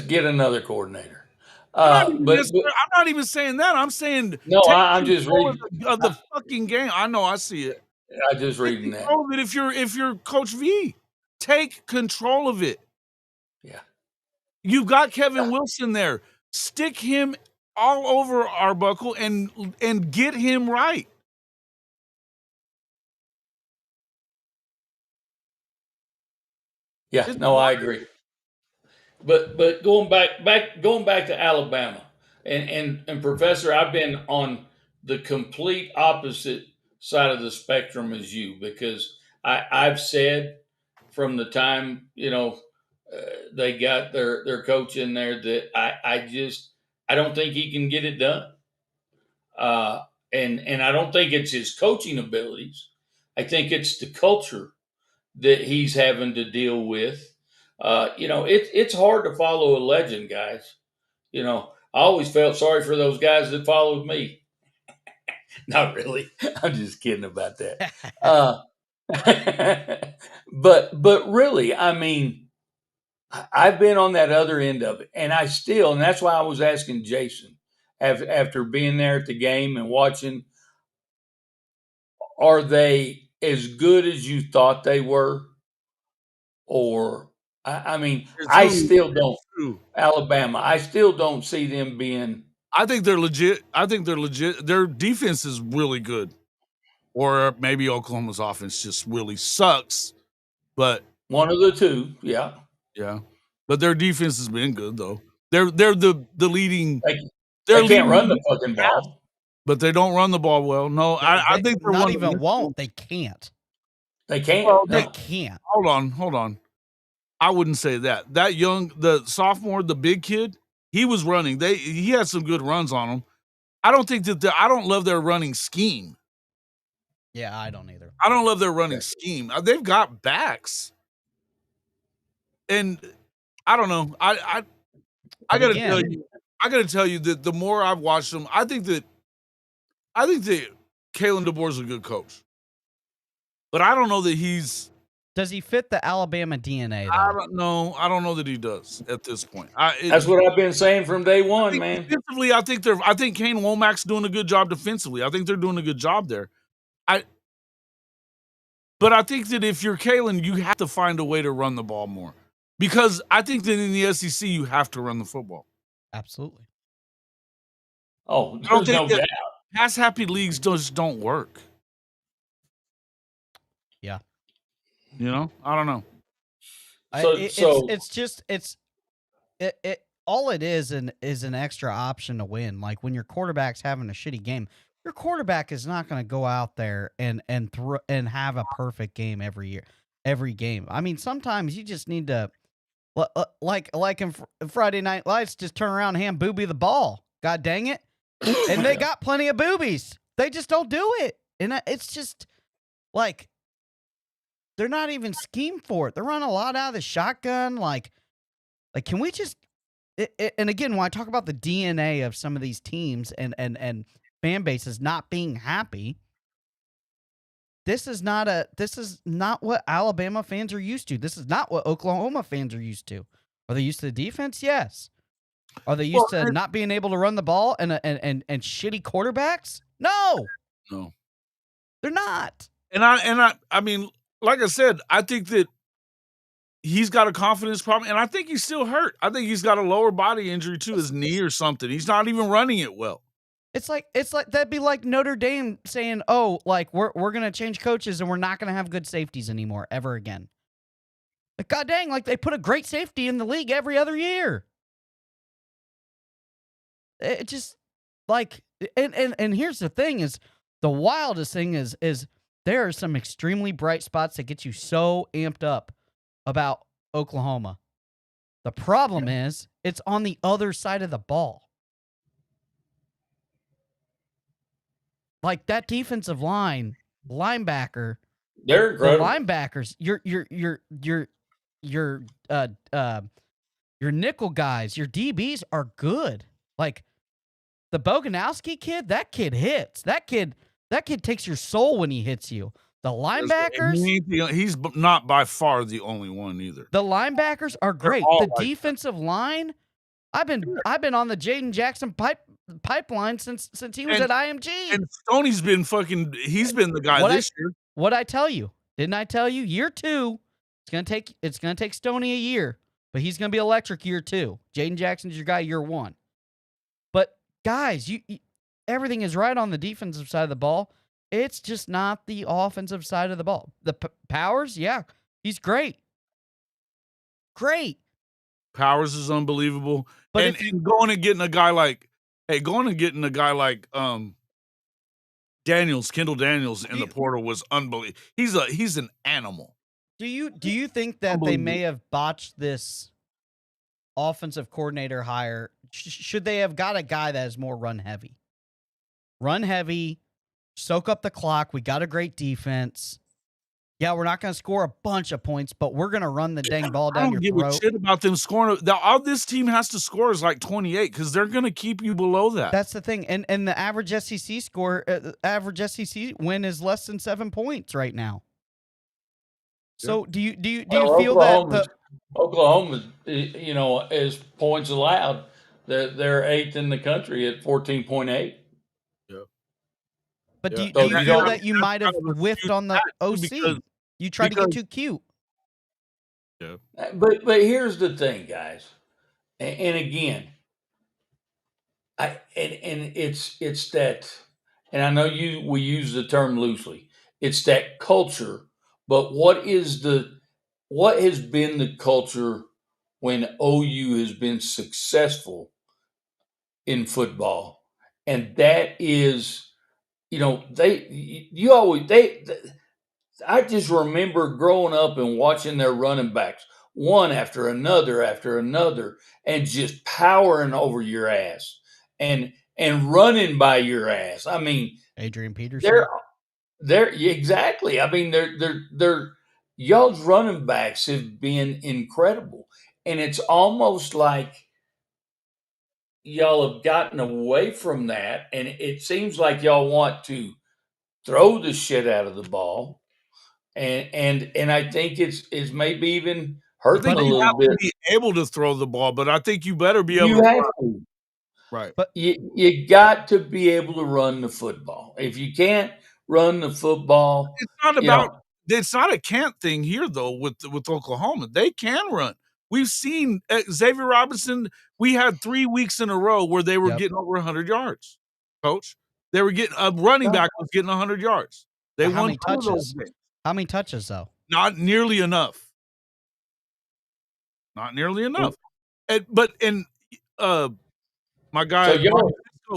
get another coordinator. I'm not even saying that. I'm saying no. I'm just reading of the fucking game. I know. I see it. I just reading that. If you're Coach V, take control of it. Yeah. You've got Kevin Wilson there. Stick him all over Arbuckle and get him right. Yeah, no, I agree. But going back to Alabama and Professor, I've been on the complete opposite side of the spectrum as you, because I've said from the time they got their coach in there that I don't think he can get it done. And I don't think it's his coaching abilities. I think it's the culture that he's having to deal with. It's hard to follow a legend, guys. I always felt sorry for those guys that followed me. Not really. I'm just kidding about that. But really, I mean, I've been on that other end of it, and that's why I was asking Jason after being there at the game and watching. Are they as good as you thought they were? Or, I mean, I still don't. Alabama, I still don't see them being. I think they're legit. Their defense is really good. Or maybe Oklahoma's offense just really sucks. But one of the two, yeah. Yeah. But their defense has been good though. They're the leading. They can't run the fucking ball. But they don't run the ball well. No, I think they're not even won't. They can't. They can't. Well, they can't. Hold on. I wouldn't say that. The sophomore, the big kid, he was running. He had some good runs on him. I don't love their running scheme. Yeah, I don't either. I don't love their running scheme. They've got backs. And I don't know. I gotta tell you that the more I've watched them, I think that Kalen DeBoer's a good coach. But I don't know that he's. Does he fit the Alabama DNA, though? I don't know that he does at this point. That's what I've been saying from day one, man. Defensively, I think Kane Womack's doing a good job defensively. I think they're doing a good job there. But I think that if you're Kalen, you have to find a way to run the ball more. Because I think that in the SEC, you have to run the football. Absolutely. Oh, I don't there's no think that doubt. pass happy leagues just don't work. Yeah. You know, I don't know. All it is an extra option to win. Like when your quarterback's having a shitty game, your quarterback is not going to go out there and have a perfect game every game. I mean, sometimes you just need to, like in Friday Night Lights, just turn around and hand Booby the ball. God dang it! And they got plenty of boobies. They just don't do it, and it's just like they're not even schemed for it. They're running a lot out of the shotgun. Like can we just? And again, when I talk about the DNA of some of these teams and fan bases not being happy, this is not what Alabama fans are used to. This is not what Oklahoma fans are used to. Are they used to the defense? Yes. Are they used to not being able to run the ball and shitty quarterbacks? No. They're not. And I mean, like I said, I think that he's got a confidence problem, and I think he's still hurt. I think he's got a lower body injury to his knee or something. He's not even running it well. It's like that'd be like Notre Dame saying, "Oh, like we're gonna change coaches and we're not gonna have good safeties anymore ever again." Like, God dang, like they put a great safety in the league every other year. It just like and here's the thing is the wildest thing is there are some extremely bright spots that get you so amped up about Oklahoma. The problem is it's on the other side of the ball. Like that defensive line, linebacker, they're incredible. The linebackers, your nickel guys, your DBs are good. Like the Boganowski kid, that kid hits. That kid takes your soul when he hits you. The linebackers, he's not by far the only one either. The linebackers are great. The defensive line, I've been on the Jaden Jackson pipeline since he was at IMG. And Stoney's been he's been the guy this year. What'd I tell you? Didn't I tell you? Year 2, it's gonna take Stoney a year, but he's gonna be electric year 2. Jaden Jackson's your guy year 1. But guys, you everything is right on the defensive side of the ball. It's just not the offensive side of the ball. The Powers, yeah, he's great. Great. Powers is unbelievable. But going and getting a guy like Daniels, Kendall Daniels in the portal was unbelievable. He's an animal. Do you think that they may have botched this offensive coordinator hire? Should they have got a guy that is more run heavy? Run heavy, soak up the clock. We got a great defense. Yeah, we're not going to score a bunch of points, but we're going to run the dang ball down your throat. I don't give a shit about them scoring. All this team has to score is like 28 because they're going to keep you below that. That's the thing. And the average SEC score, average SEC win is less than 7 points right now. So do you feel that Oklahoma, is points allowed, they're 8th in the country at 14.8. But do you feel that you might have whiffed on the OC? You tried to get too cute. Yeah. But here's the thing, guys. And again, it's that, and I know we use the term loosely. It's that culture, but what has been the culture when OU has been successful in football? And that is, I just remember growing up and watching their running backs, one after another, and just powering over your ass and running by your ass. I mean, Adrian Peterson. They're exactly. I mean, they're y'all's running backs have been incredible, and it's almost like y'all have gotten away from that, and it seems like y'all want to throw the shit out of the ball, and I think it's maybe even hurt them a little bit. To be able to throw the ball, but I think you better be able to. Right, but you got to be able to run the football. If you can't run the football, it's not about. It's not a can't thing here though. With Oklahoma, they can run. We've seen Xavier Robinson. We had 3 weeks in a row where they were getting over 100 yards, Coach. They were getting a running back was getting 100 yards. They How won many 2 of those touches? games. How many touches, though? Not nearly enough. Not nearly enough. My guy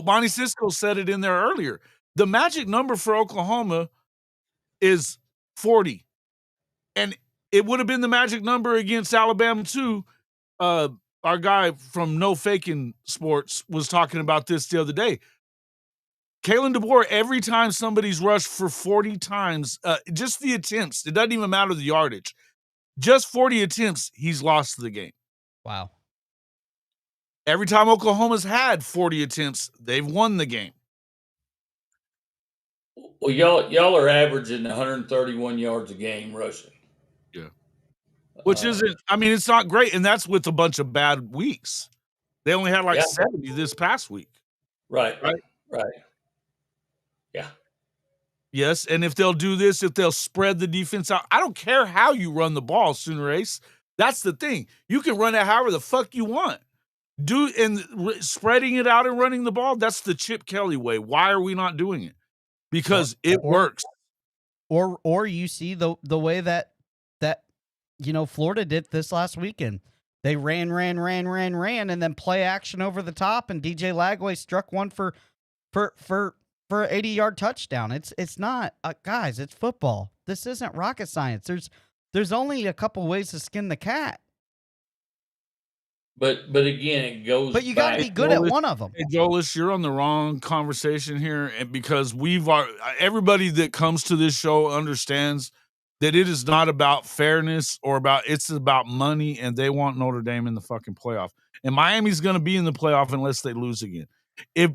Bonnie Cisco said it in there earlier. The magic number for Oklahoma is 40. And it would have been the magic number against Alabama too. Our guy from No Faking Sports was talking about this the other day. Kalen DeBoer, every time somebody's rushed for 40 times, just the attempts, it doesn't even matter the yardage. Just 40 attempts, he's lost the game. Wow. Every time Oklahoma's had 40 attempts, they've won the game. Well, y'all are averaging 131 yards a game rushing. Yeah. Which isn't, I mean, it's not great, and that's with a bunch of bad weeks. They only had 70 this past week. Right. Yeah. Yes, and if they'll do this, if they'll spread the defense out, I don't care how you run the ball, Sooner Ace. That's the thing. You can run it however the fuck you want. Spreading it out and running the ball, that's the Chip Kelly way. Why are we not doing it? Because it works. Or you see the way that Florida did this last weekend. They ran, and then play action over the top, and DJ Lagway struck one for an 80-yard touchdown. It's not guys, it's football. This isn't rocket science. There's only a couple ways to skin the cat. But again, it goes. But you got to be good at one of them. Hey, Jolis, you're on the wrong conversation here, and because everybody that comes to this show understands that it is not about fairness it's about money, and they want Notre Dame in the fucking playoff. And Miami's going to be in the playoff unless they lose again. If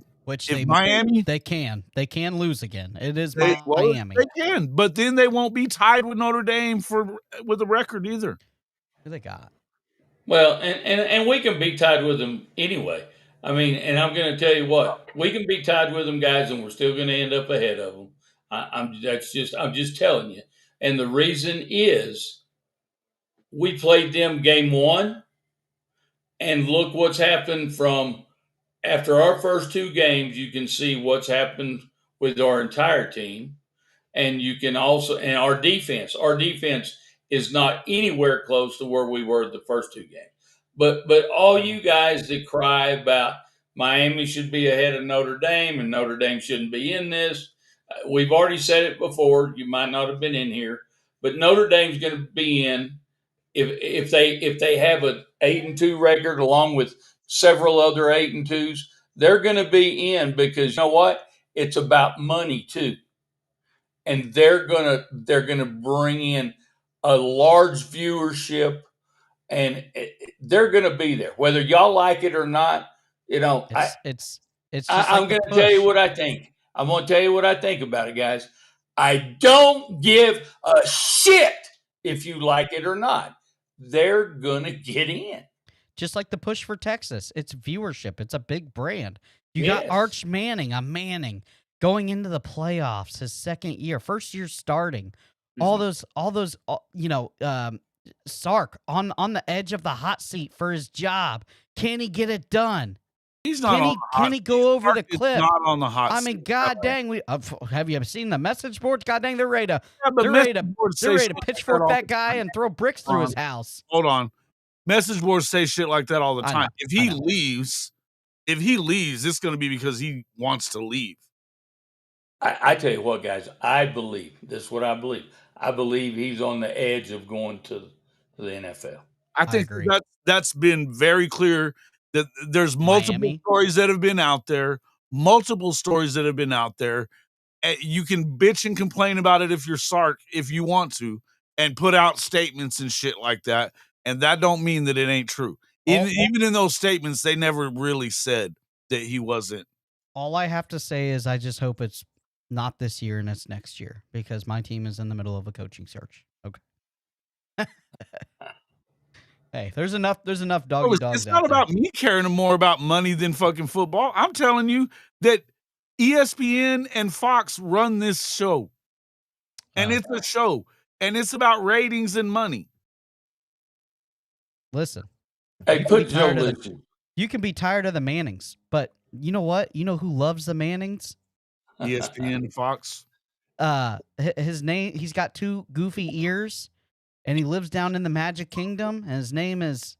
Miami, they can lose again. It is Miami. They can, but then they won't be tied with Notre Dame with a record either. Who they got? Well, and we can be tied with them anyway. I mean, and I'm going to tell you what, we can be tied with them, guys, and we're still going to end up ahead of them. I'm just telling you. And the reason is we played them game 1, and look what's happened from after our first 2 games. You can see what's happened with our entire team, and you can also, and our defense is not anywhere close to where we were the first 2 games. But all you guys that cry about Miami should be ahead of Notre Dame and Notre Dame shouldn't be in this, we've already said it before. You might not have been in here, but Notre Dame's going to be in if they have an 8-2 record along with several other 8-2s. They're going to be in because you know what? It's about money too, and they're gonna bring in a large viewership, and they're going to be there, whether y'all like it or not. I'm going to tell you what I think. I'm going to tell you what I think about it, guys. I don't give a shit if you like it or not. They're going to get in. Just like the push for Texas. It's viewership. It's a big brand. You got Arch Manning, a Manning, going into the playoffs, his second year, first year starting. All those, Sark on the edge of the hot seat for his job. Can he get it done? He's not. Can he go over the cliff? Not on the hot seat. I mean, god dang, have you ever seen the message boards? God dang, they're ready to pitchfork that guy and throw bricks through his house. Hold on, message boards say shit like that all the time. If he leaves, it's going to be because he wants to leave. I tell you what, guys, I believe this is what I believe. I believe he's on the edge of going to the NFL. I think that's been very clear that there's multiple stories that have been out there. You can bitch and complain about it if you're Sark, if you want to, and put out statements and shit like that. And that don't mean that it ain't true. Even in those statements, they never really said that he wasn't. All I have to say is I just hope it's not this year and it's next year, because my team is in the middle of a coaching search. Okay. Hey, there's enough doggy dogs. It's not about me caring more about money than fucking football. I'm telling you that ESPN and Fox run this show. And it's a show. And it's about ratings and money. Listen. Hey, put Joe Listen. You can be tired of the Mannings, but you know what? You know who loves the Mannings? ESPN, Fox. His name. He's got 2 goofy ears, and he lives down in the Magic Kingdom. And his name is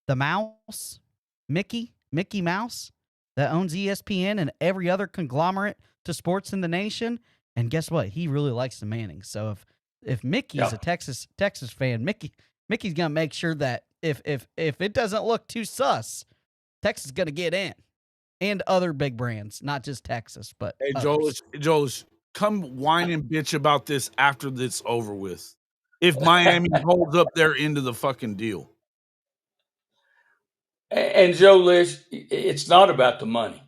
the Mouse, Mickey Mouse, that owns ESPN and every other conglomerate to sports in the nation. And guess what? He really likes the Mannings. So if Mickey's a Texas fan, Mickey's gonna make sure that if it doesn't look too sus, Texas is gonna get in, and other big brands, not just Texas, but hey, Joel, come whine and bitch about this after this over with. If Miami holds up their end of the fucking deal. And Joe Lish, it's not about the money.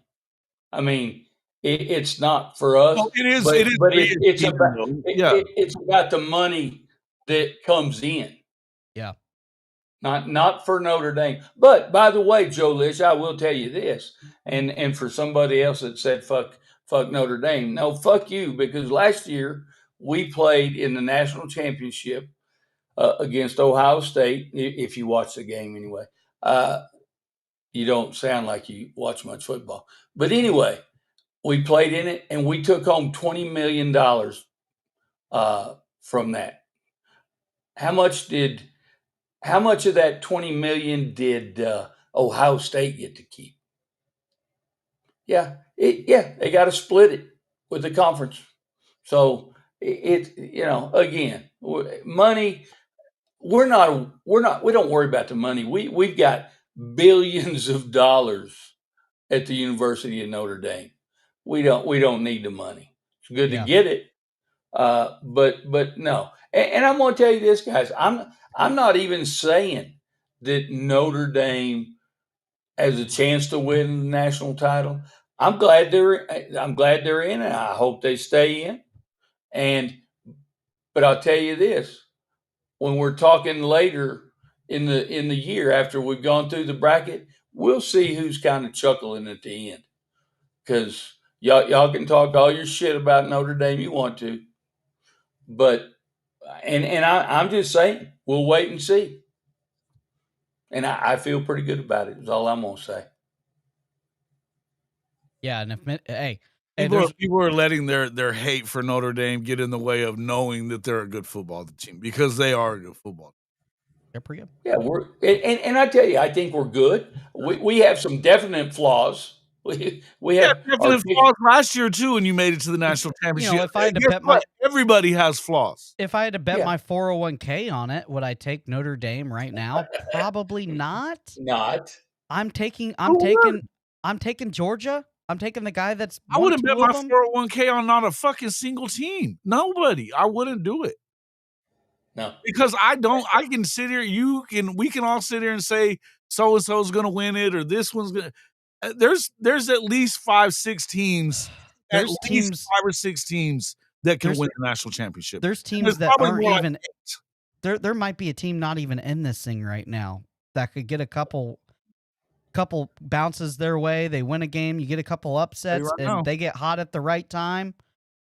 I mean, it's not for us. Oh, it is. But it's about the money that comes in. Yeah. Not for Notre Dame. But by the way, Joe Lish, I will tell you this, and for somebody else that said fuck Notre Dame, no, fuck you, because last year we played in the national championship against Ohio State. If you watch the game anyway, you don't sound like you watch much football. But anyway, we played in it and we took home $20 million from that. How much of that 20 million did Ohio State get to keep? Yeah, they got to split it with the conference. So again, money. We don't worry about the money. We've got billions of dollars at the University of Notre Dame. We don't need the money. It's good to get it, but no. And I'm going to tell you this, guys. I'm not even saying that Notre Dame has a chance to win the national title. I'm glad they're in, and I hope they stay in. But I'll tell you this: when we're talking later in the year after we've gone through the bracket, we'll see who's kind of chuckling at the end. Because y'all can talk all your shit about Notre Dame you want to, but I'm just saying we'll wait and see. And I feel pretty good about it. Is all I'm gonna say. Yeah, and people are letting their hate for Notre Dame get in the way of knowing that they're a good football team, because they are a good football team. They're pretty good. Yeah, and I tell you, I think we're good. We have some definite flaws. We have definite flaws last year too, and you made it to the national championship. If I had to bet everybody has flaws. If I had to bet my 401k on it, would I take Notre Dame right now? Probably not. I'm taking Georgia. I'm taking the guy that's. I wouldn't bet my 401k on not a fucking single team. Nobody. I wouldn't do it. No, because I can sit here. We can all sit here and say so and so is going to win it, or this one's going to. There's at least 5-6 teams. There's teams 5 or 6 teams that can win the national championship. There's teams that aren't even. There might be a team not even in this thing right now that could get a couple bounces their way. They win a game, you get a couple upsets, and they get hot at the right time.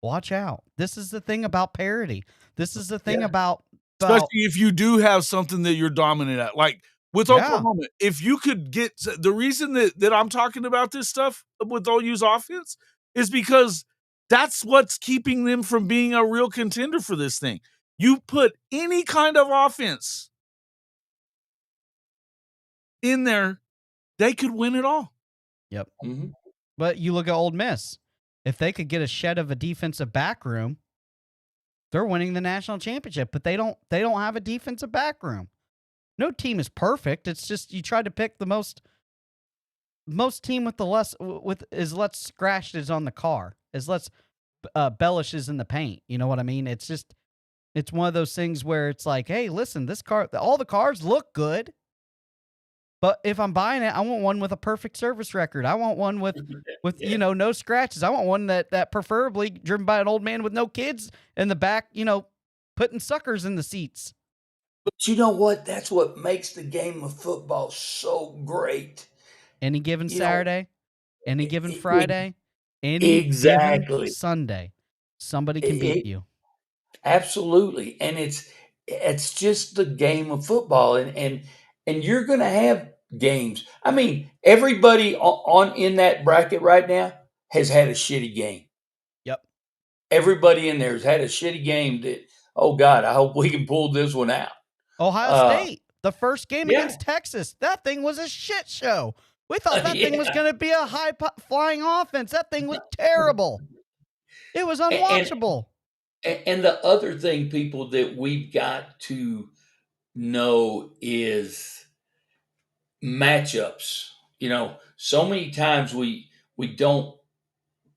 Watch out. This is the thing about parity. This is the thing about especially if you do have something that you're dominant at. Like with Oklahoma, if you could get the reason that I'm talking about this stuff with OU's offense is because that's what's keeping them from being a real contender for this thing. You put any kind of offense in there, they could win it all. Yep. Mm-hmm. But you look at Ole Miss. If they could get a shed of a defensive back room, they're winning the national championship. But they don't have a defensive back room. No team is perfect. It's just you try to pick the most team with less scratches on the car, as less bellishes in the paint. You know what I mean? It's one of those things where it's like, hey, listen, all the cars look good. But if I'm buying it, I want one with a perfect service record. I want one with no scratches. I want one that preferably driven by an old man with no kids in the back, putting suckers in the seats. But you know what? That's what makes the game of football so great. Any given Saturday, any given Friday, any given Sunday, somebody can beat you. Absolutely. And it's just the game of football. And and you're going to have games. I mean, everybody on in that bracket right now has had a shitty game. Yep. Everybody in there has had a shitty game that, oh God, I hope we can pull this one out. Ohio State, the first game against Texas, that thing was a shit show. We thought that thing was going to be a high-flying offense. That thing was terrible. It was unwatchable. And the other thing, people, that we've got to know is matchups. You know, so many times we don't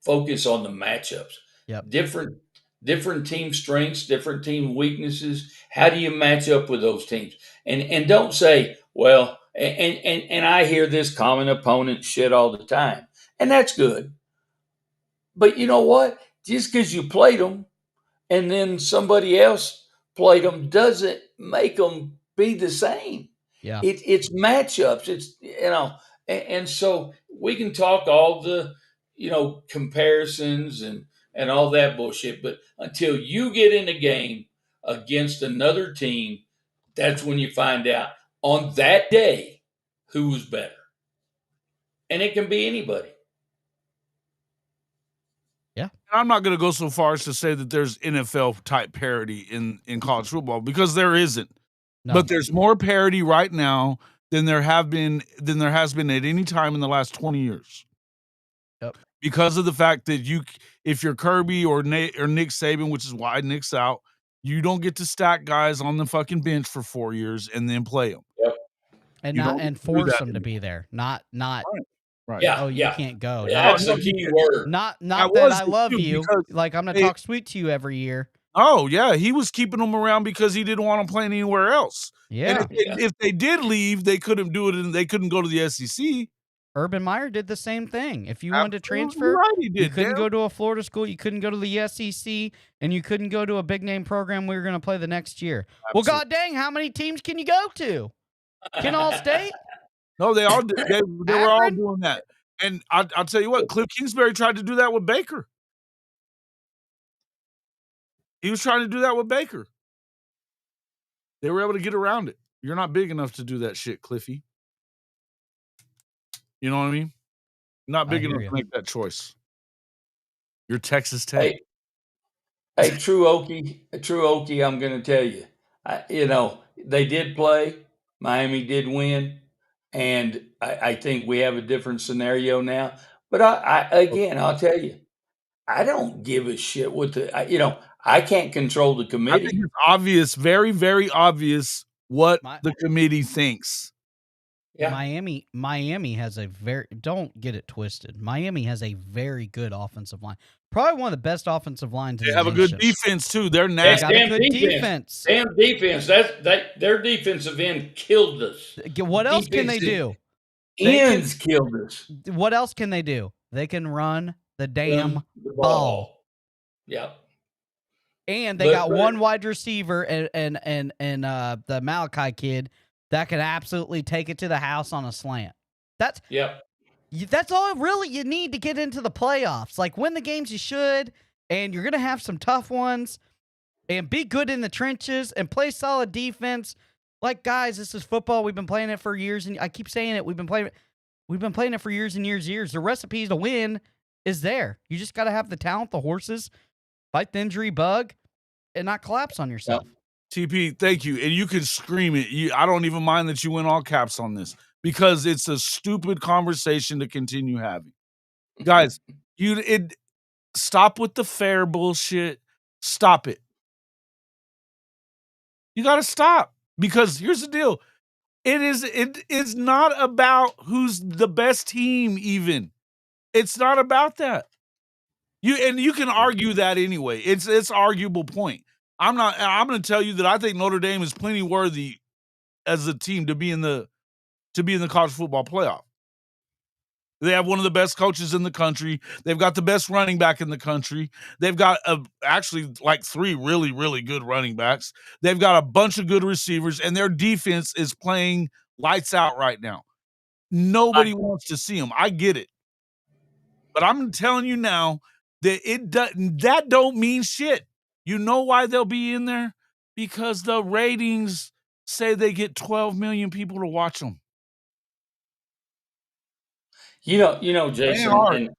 focus on the matchups. Yep. Different team strengths, different team weaknesses. How do you match up with those teams? And don't say, well, and I hear this common opponent shit all the time, and that's good. But you know what? Just because you played them and then somebody else played them doesn't make them be the same. Yeah. It's matchups. It's, and so we can talk all the, comparisons and all that bullshit. But until you get in a game against another team, that's when you find out on that day who was better. And it can be anybody. Yeah. And I'm not going to go so far as to say that there's NFL type parity in college football, because there isn't. No. But there's more parity right now than there has been at any time in the last 20 years. Yep. Because of the fact that if you're Kirby or Nick Saban, which is why Nick's out, you don't get to stack guys on the fucking bench for 4 years and then play them. Yep. And force them to be there. Not right. Yeah. Oh, you can't go. That's the key word. Not that I love you. Like, I'm gonna talk sweet to you every year. Oh yeah, he was keeping them around because he didn't want them playing anywhere else. Yeah. And if they did leave, they couldn't do it, and they couldn't go to the SEC. Urban Meyer did the same thing. If you wanted to transfer, right, he did. You couldn't go to a Florida school, you couldn't go to the SEC, and you couldn't go to a big name program we were going to play the next year. Absolutely. Well, god dang, how many teams can you go to? Can All State? No, they all did. They were all doing that. And I'll tell you what, Cliff Kingsbury tried to do that with Baker. He was trying to do that with Baker. They were able to get around it. You're not big enough to do that shit, Cliffy. You know what I mean? Not big enough to make that choice. You're Texas Tech. Hey, True Okie, I'm going to tell you. They did play. Miami did win. And I think we have a different scenario now. But I'll tell you, I don't give a shit what I can't control the committee. I think it's obvious, very, very obvious what the committee thinks. Yeah. Miami has don't get it twisted. Miami has a very good offensive line. Probably one of the best offensive lines in the nation. They have a good defense too. They're nasty. They got a good defense. Damn defense. Their defensive end killed us. What else can they do? Ends killed us. What else can they do? They can run the damn ball. Yep. And they got one wide receiver and the Malachi kid that can absolutely take it to the house on a slant. That's all really you need to get into the playoffs. Like, win the games you should, and you're going to have some tough ones, and be good in the trenches and play solid defense. Like, guys, this is football. We've been playing it for years, and I keep saying it. We've been playing it for years and years. The recipe to win is there. You just got to have the talent, the horses, fight the injury bug, and not collapse on yourself. Yep. TP, thank you. And you can scream it. I don't even mind that you went all caps on this, because it's a stupid conversation to continue having. Guys, stop with the fair bullshit. Stop it. You got to stop, because here's the deal. It is not about who's the best team even. It's not about that. You can argue that anyway. It's an arguable point. I'm going to tell you that I think Notre Dame is plenty worthy as a team to be in the college football playoff. They have one of the best coaches in the country. They've got the best running back in the country. They've got actually like 3 really, really good running backs. They've got a bunch of good receivers, and their defense is playing lights out right now. Nobody wants to see them. I get it. But I'm telling you now that that don't mean shit. You know why they'll be in there? Because the ratings say they get 12 million people to watch them. Jason,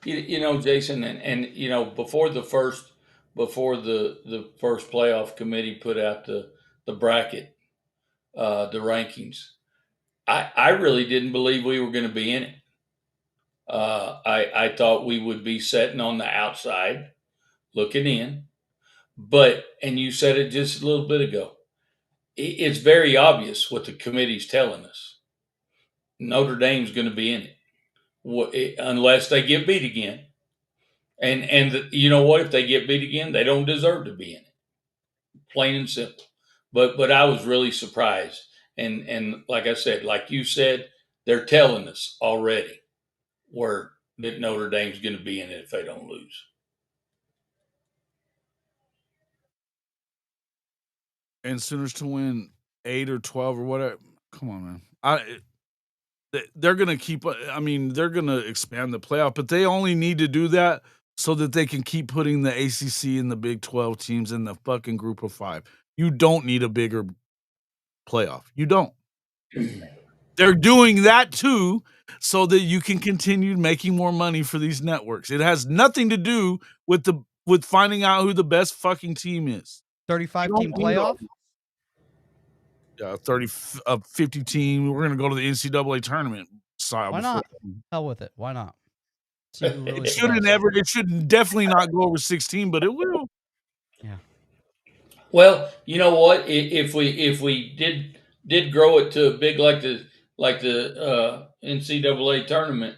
and Jason, and before the first playoff committee put out the bracket, the rankings, I really didn't believe we were going to be in it. I thought we would be sitting on the outside, looking in. And you said it just a little bit ago, it's very obvious what the committee's telling us. Notre Dame's going to be in it, unless they get beat again. And you know what? If they get beat again, they don't deserve to be in it. Plain and simple. But I was really surprised. And like I said, like you said, they're telling us already that Notre Dame's going to be in it if they don't lose. And Sooners to win 8 or 12 or whatever. Come on, man. They're going to keep. I mean, they're going to expand the playoff, but they only need to do that so that they can keep putting the ACC and the Big 12 teams in the fucking group of 5. You don't need a bigger playoff. You don't. They're doing that too so that you can continue making more money for these networks. It has nothing to do with finding out who the best fucking team is. 35-team playoff? Yeah, 50 team. We're going to go to the NCAA tournament style. Why not? Hell with it. Why not? See who really it should definitely not go over 16, but it will. Yeah. Well, you know what? If we did grow it to a big like the NCAA tournament,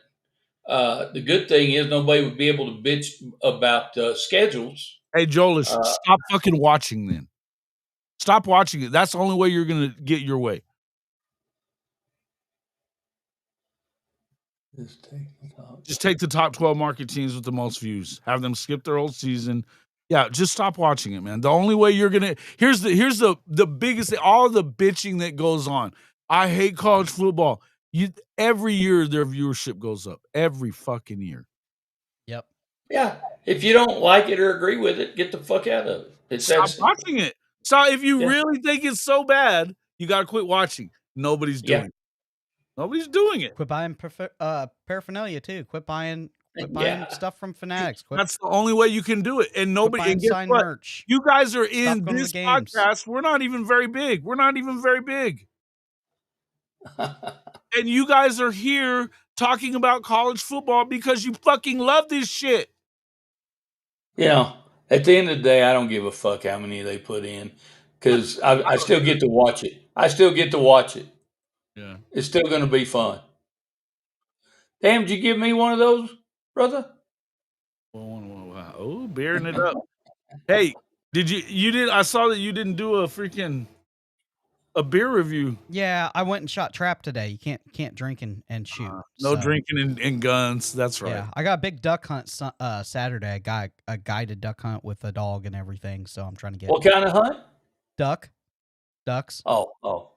the good thing is nobody would be able to bitch about schedules. Hey, Joelish, stop fucking watching then. Stop watching it. That's the only way you're going to get your way. Just take the top 12 market teams with the most views. Have them skip their whole season. Yeah, just stop watching it, man. The only way you're going to here's the biggest thing, all the bitching that goes on. I hate college football. Every year their viewership goes up. Every fucking year. Yep. Yeah. If you don't like it or agree with it, get the fuck out of it. Stop watching it. So if you really think it's so bad, you got to quit watching. Nobody's doing it. Nobody's doing it. Quit buying paraphernalia too. Quit buying stuff from Fanatics. That's the only way you can do it. And nobody and guess what? Merch. You guys are in this podcast. We're not even very big. And you guys are here talking about college football because you fucking love this shit. At the end of the day, I don't give a fuck how many they put in because I still get to watch it. Yeah. It's still going to be fun. Damn, did you give me one of those, brother? Oh, bearing it up. Hey, I saw that you didn't do a beer review. Yeah, I went and shot trap today. You can't drink and shoot. No drinking and guns. That's right. Yeah, I got a big duck hunt Saturday. I got a guided duck hunt with a dog and everything. So I'm trying to get. What kind of hunt? Ducks. Oh.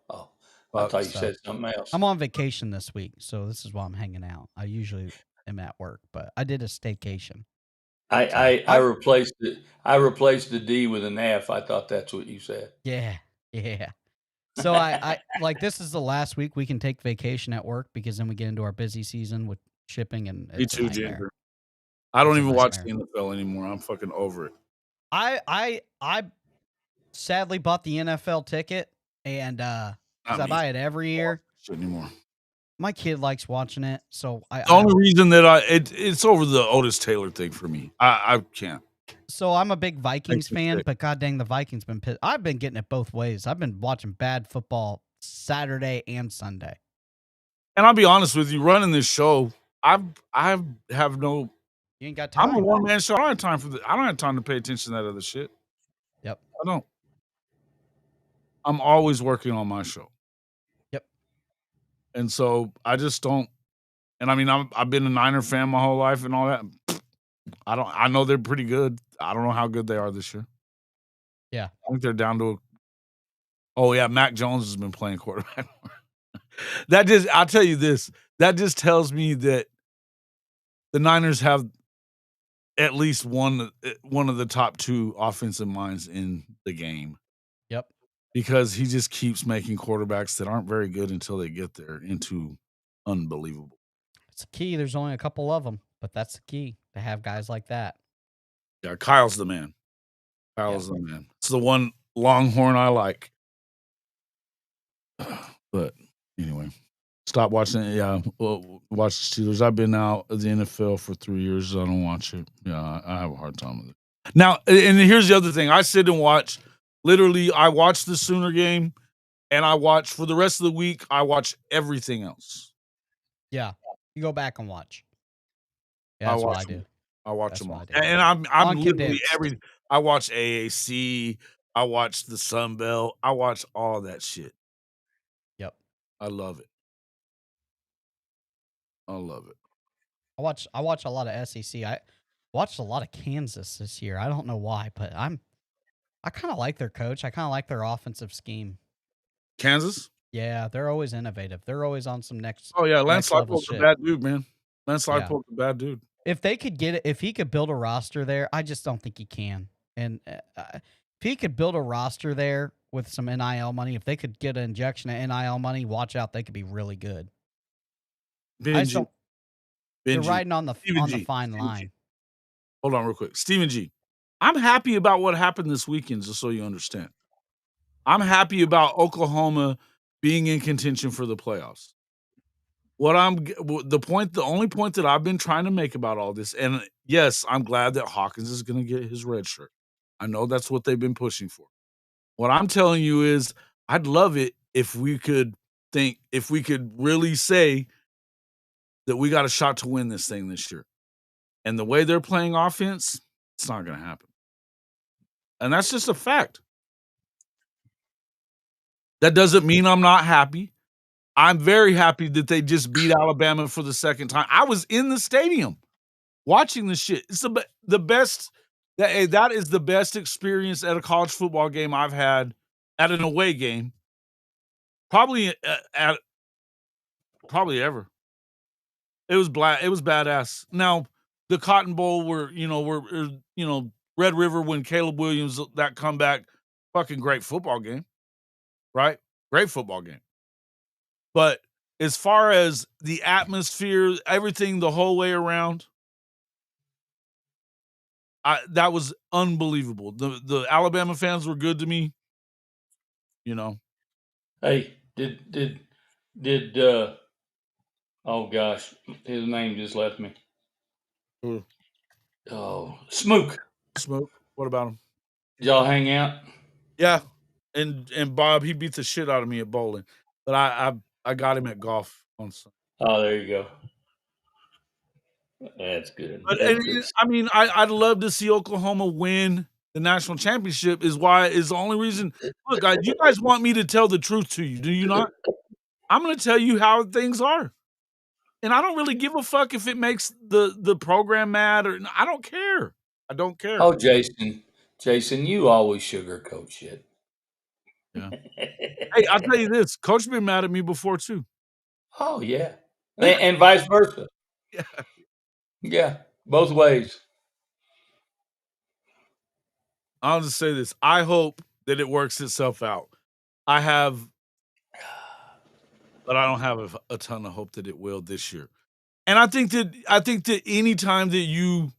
I thought you said something else. I'm on vacation this week, so this is why I'm hanging out. I usually am at work, but I did a staycation. I replaced it. I replaced the D with an F. I thought that's what you said. Yeah. So I like this is the last week we can take vacation at work because then we get into our busy season with shipping and it's Me too, Ginger. I don't even watch the NFL anymore. I'm fucking over it. I sadly bought the NFL ticket and I buy it every year. Anymore. My kid likes watching it, so the only reason that it's over the Otis Taylor thing for me. I can't. So I'm a big Vikings fan, but god dang, the Vikings been pissed. I've been getting it both ways. I've been watching bad football Saturday and Sunday. And I'll be honest with you, running this show, I have no. You ain't got time. I'm a one-man show. I don't have time for I don't have time to pay attention to that other shit. Yep. I don't. I'm always working on my show. Yep. And so I just don't. And I mean, I've been a Niner fan my whole life and all that. I know they're pretty good. I don't know how good they are this year. Yeah. I think they're down to oh yeah, Mac Jones has been playing quarterback. I'll tell you this. That just tells me that the Niners have at least one of the top 2 offensive minds in the game. Yep. because he just keeps making quarterbacks that aren't very good until they get there into unbelievable. It's a key. There's only a couple of them, but that's the key to have guys like that. Yeah, Kyle's the man. Kyle's the man. It's the one Longhorn I like. But anyway, stop watching it. Yeah, watch the Steelers. I've been out of the NFL for 3 years. I don't watch it. Yeah, I have a hard time with it. Now, and here's the other thing. I sit and watch. Literally, I watch the Sooner game, and I watch for the rest of the week. I watch everything else. Yeah, you go back and watch. Yeah, that's what I do. I watch them all, and I'm literally I watch AAC. I watch the Sun Belt. I watch all that shit. Yep, I love it. I love it. I watch a lot of SEC. I watched a lot of Kansas this year. I don't know why, but I kind of like their coach. I kind of like their offensive scheme. Kansas? Yeah, they're always innovative. They're always on some next. Oh yeah, Lance Leipold's a bad dude, man. Lance Leipold's a bad dude. If they could get it, if he could build a roster there, I just don't think he can. And if he could build a roster there with some NIL money, if they could get an injection of NIL money, watch out, they could be really good. They're riding on the fine line. Hold on real quick. Stephen G. I'm happy about what happened this weekend, just so you understand. I'm happy about Oklahoma being in contention for the playoffs. The only point that I've been trying to make about all this, and yes, I'm glad that Hawkins is going to get his red shirt. I know that's what they've been pushing for. What I'm telling you is I'd love it if we could really say that we got a shot to win this thing this year. And the way they're playing offense, it's not going to happen. And that's just a fact. That doesn't mean I'm not happy. I'm very happy that they just beat Alabama for the second time. I was in the stadium watching this shit. It's the best. That is the best experience at a college football game I've had at an away game. Probably ever. It was badass. Now, the Cotton Bowl were Red River when Caleb Williams, that comeback, fucking great football game. Right? Great football game. But as far as the atmosphere, everything the whole way around, that was unbelievable. The Alabama fans were good to me. Hey, did oh gosh, his name just left me. Who? Oh, Smook. Smoke. What about him? Did y'all hang out? Yeah. And Bob, he beat the shit out of me at bowling. But I got him at golf on Sunday. Oh, there you go. That's good. But I mean, I'd love to see Oklahoma win the national championship. Is the only reason. Look, guys, you guys want me to tell the truth to you, do you not? I'm going to tell you how things are, and I don't really give a fuck if it makes the program mad or I don't care. I don't care. Oh, Jason, you always sugarcoat shit. Yeah. Hey, I'll tell you this: Coach been mad at me before too. Oh yeah, and vice versa. Yeah. Yeah, both ways. I'll just say this. I hope that it works itself out. But I don't have a ton of hope that it will this year. And I think that any time that you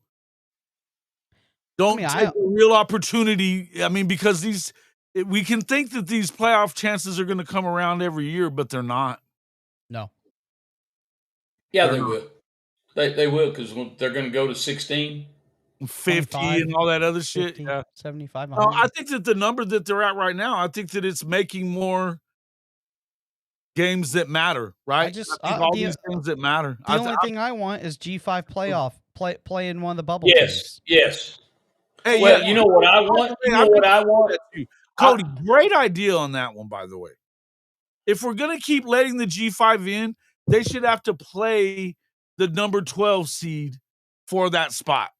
don't take a real opportunity, I mean, because we can think that these playoff chances are going to come around every year, but they're not. No. Yeah, they will. They will, because they're going to go to 16, 50 and all that other 50, shit. Yeah. 75. I think that the number that they're at right now, I think that it's making more games that matter, right? I think all these games that matter. The only thing I want is G5 playoff play in one of the bubble teams. Yes. Hey, well, you know what I want? You know what I want? Cody, great idea on that one, by the way. If we're going to keep letting the G5 in, they should have to play the number 12 seed for that spot.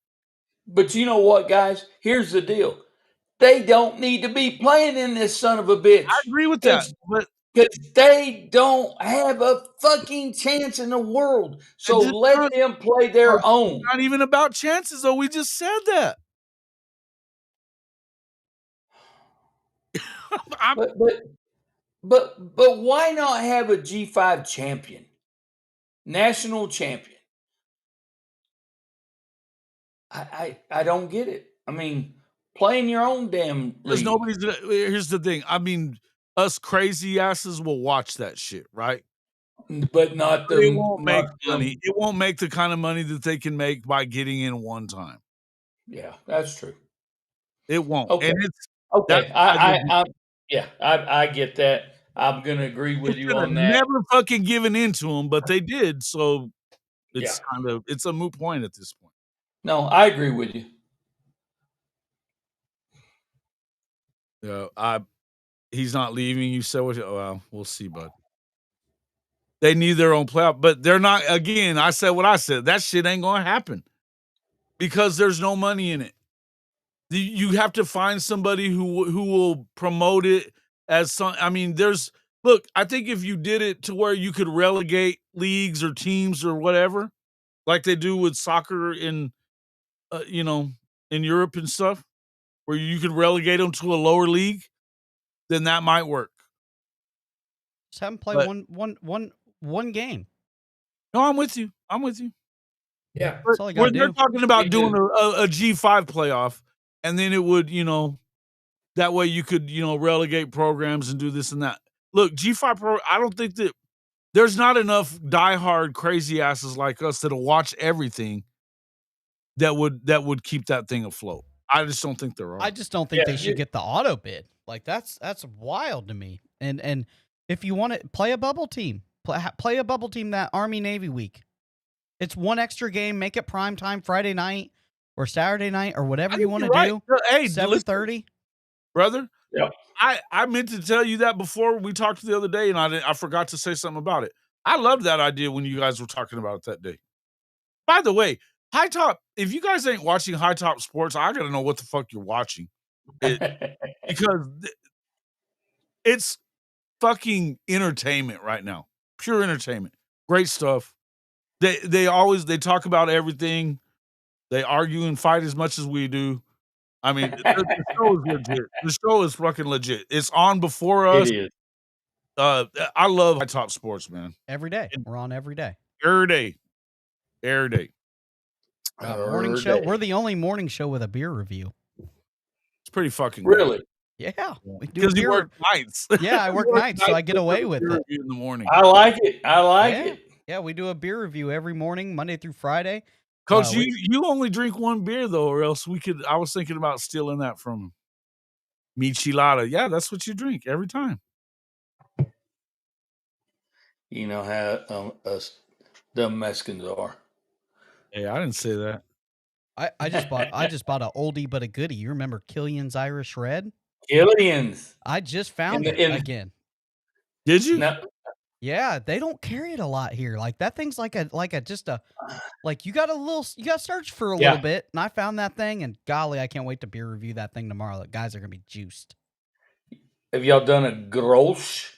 But you know what, guys? Here's the deal. They don't need to be playing in this son of a bitch. I agree with that. Because they don't have a fucking chance in the world. So let them play their own. It's not even about chances, though. We just said that. But why not have a G5 champion, national champion? I don't get it. I mean, play in your own damn Because league. nobody's gonna. Here's the thing. I mean, us crazy asses will watch that shit, right? But not the. It won't make money. It won't make the kind of money that they can make by getting in one time. Yeah, that's true. It won't. Okay. And it's okay. I get that. I'm gonna agree with you on that. Never fucking given in to them, but they did. So it's it's a moot point at this point. No, I agree with you. He's not leaving. You said, well, we'll see, bud. They need their own playoff, but they're not. Again, I said what I said. That shit ain't going to happen because there's no money in it. You have to find somebody who will promote it as some. I mean, look. I think if you did it to where you could relegate leagues or teams or whatever, like they do with soccer in, in Europe and stuff, where you could relegate them to a lower league, then that might work. Just have them play one game. No, I'm with you. Yeah, that's all I gotta do. They're talking about doing a G5 playoff, and then it would, that way you could, relegate programs and do this and that. Look, G5 I don't think that there's not enough diehard crazy asses like us that'll watch everything that would keep that thing afloat. I just don't think there are. I just don't think they should get the auto bid. Like that's wild to me. And if you want to play a bubble team, play a bubble team that Army Navy week. It's one extra game. Make it prime time Friday night or Saturday night or whatever you want to do. Hey, 7:30, brother. Yeah. I meant to tell you that before we talked the other day, and I forgot to say something about it. I loved that idea when you guys were talking about it that day. By the way, High Top, if you guys ain't watching High Top Sports, I gotta know what the fuck you're watching. Because it's fucking entertainment right now. Pure entertainment. Great stuff. They talk about everything. They argue and fight as much as we do. I mean, the show is legit. The show is fucking legit. It's on before us. It is. I love High Top Sports, man. every day. We're on every day. Every day. Morning show. We're the only morning show with a beer review. It's pretty fucking really. Good. Yeah, we do because you work nights. Yeah, I work nights, so I get away with it. In the morning. I like it. Yeah, we do a beer review every morning, Monday through Friday. Coach, you only drink one beer though, or else I was thinking about stealing that from Michelada. Yeah, that's what you drink every time. You know how us dumb Mexicans are. Yeah, I didn't say that. I just bought a oldie but a goodie. You remember Killian's Irish Red? Killian's. I just found it again. Did you? No. Yeah, they don't carry it a lot here. Like that thing's like you gotta search for a little bit. And I found that thing, and golly, I can't wait to beer review that thing tomorrow. The guys are gonna be juiced. Have y'all done a Grolsch?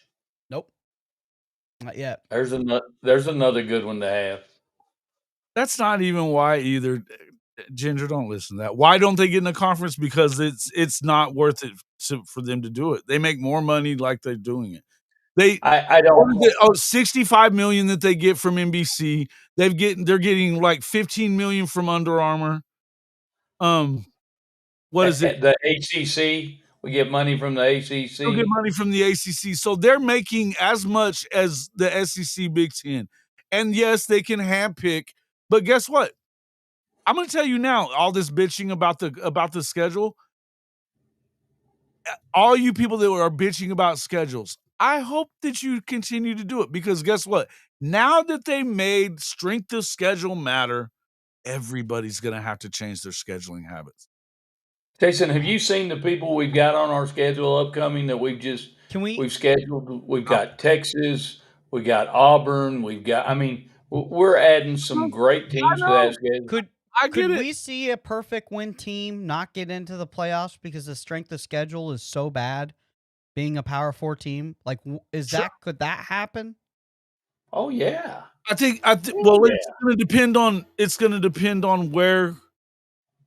Nope, not yet. There's another good one to have. That's not even why either. Ginger, don't listen to that. Why don't they get in the conference? Because it's not worth it for them to do it. They make more money like they're doing it. I don't. 65 million that they get from NBC. They're getting like 15 million from Under Armour. What is it? The ACC. We get money from the ACC. They get money from the ACC, so they're making as much as the SEC Big Ten. And yes, they can handpick, but guess what? I'm going to tell you now. All this bitching about the schedule. All you people that are bitching about schedules, I hope that you continue to do it because guess what? Now that they made strength of schedule matter, everybody's going to have to change their scheduling habits. Jason, have you seen the people we've got on our schedule upcoming that we've scheduled? We've got Texas, we got Auburn, we're adding some great teams to that schedule. Could we see a perfect win team not get into the playoffs because the strength of schedule is so bad? Being a Power 4 team, could that happen? Oh yeah, I think. Well, it's going to depend on. It's going to depend on where,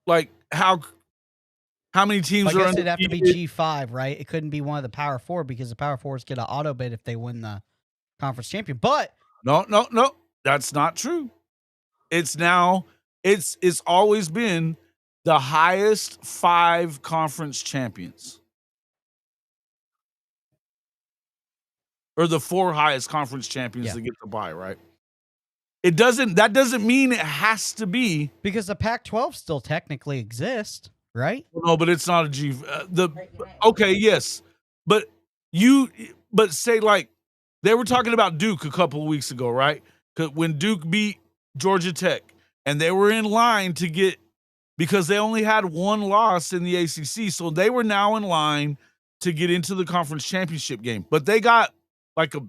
like how how many teams I are guess it'd have to be undefeated. G5, right? It couldn't be one of the Power 4 because the Power 4s get an auto bid if they win the conference champion. But No, that's not true. It's always been the highest 5 conference champions. Or the 4 highest conference champions that get the bye, right? That doesn't mean it has to be, because the Pac-12 still technically exists, right? No, but it's not a G. Okay, yes, but say like they were talking about Duke a couple of weeks ago, right? When Duke beat Georgia Tech, and they were in line to get, because they only had 1 loss in the ACC, so they were now in line to get into the conference championship game. But they got like a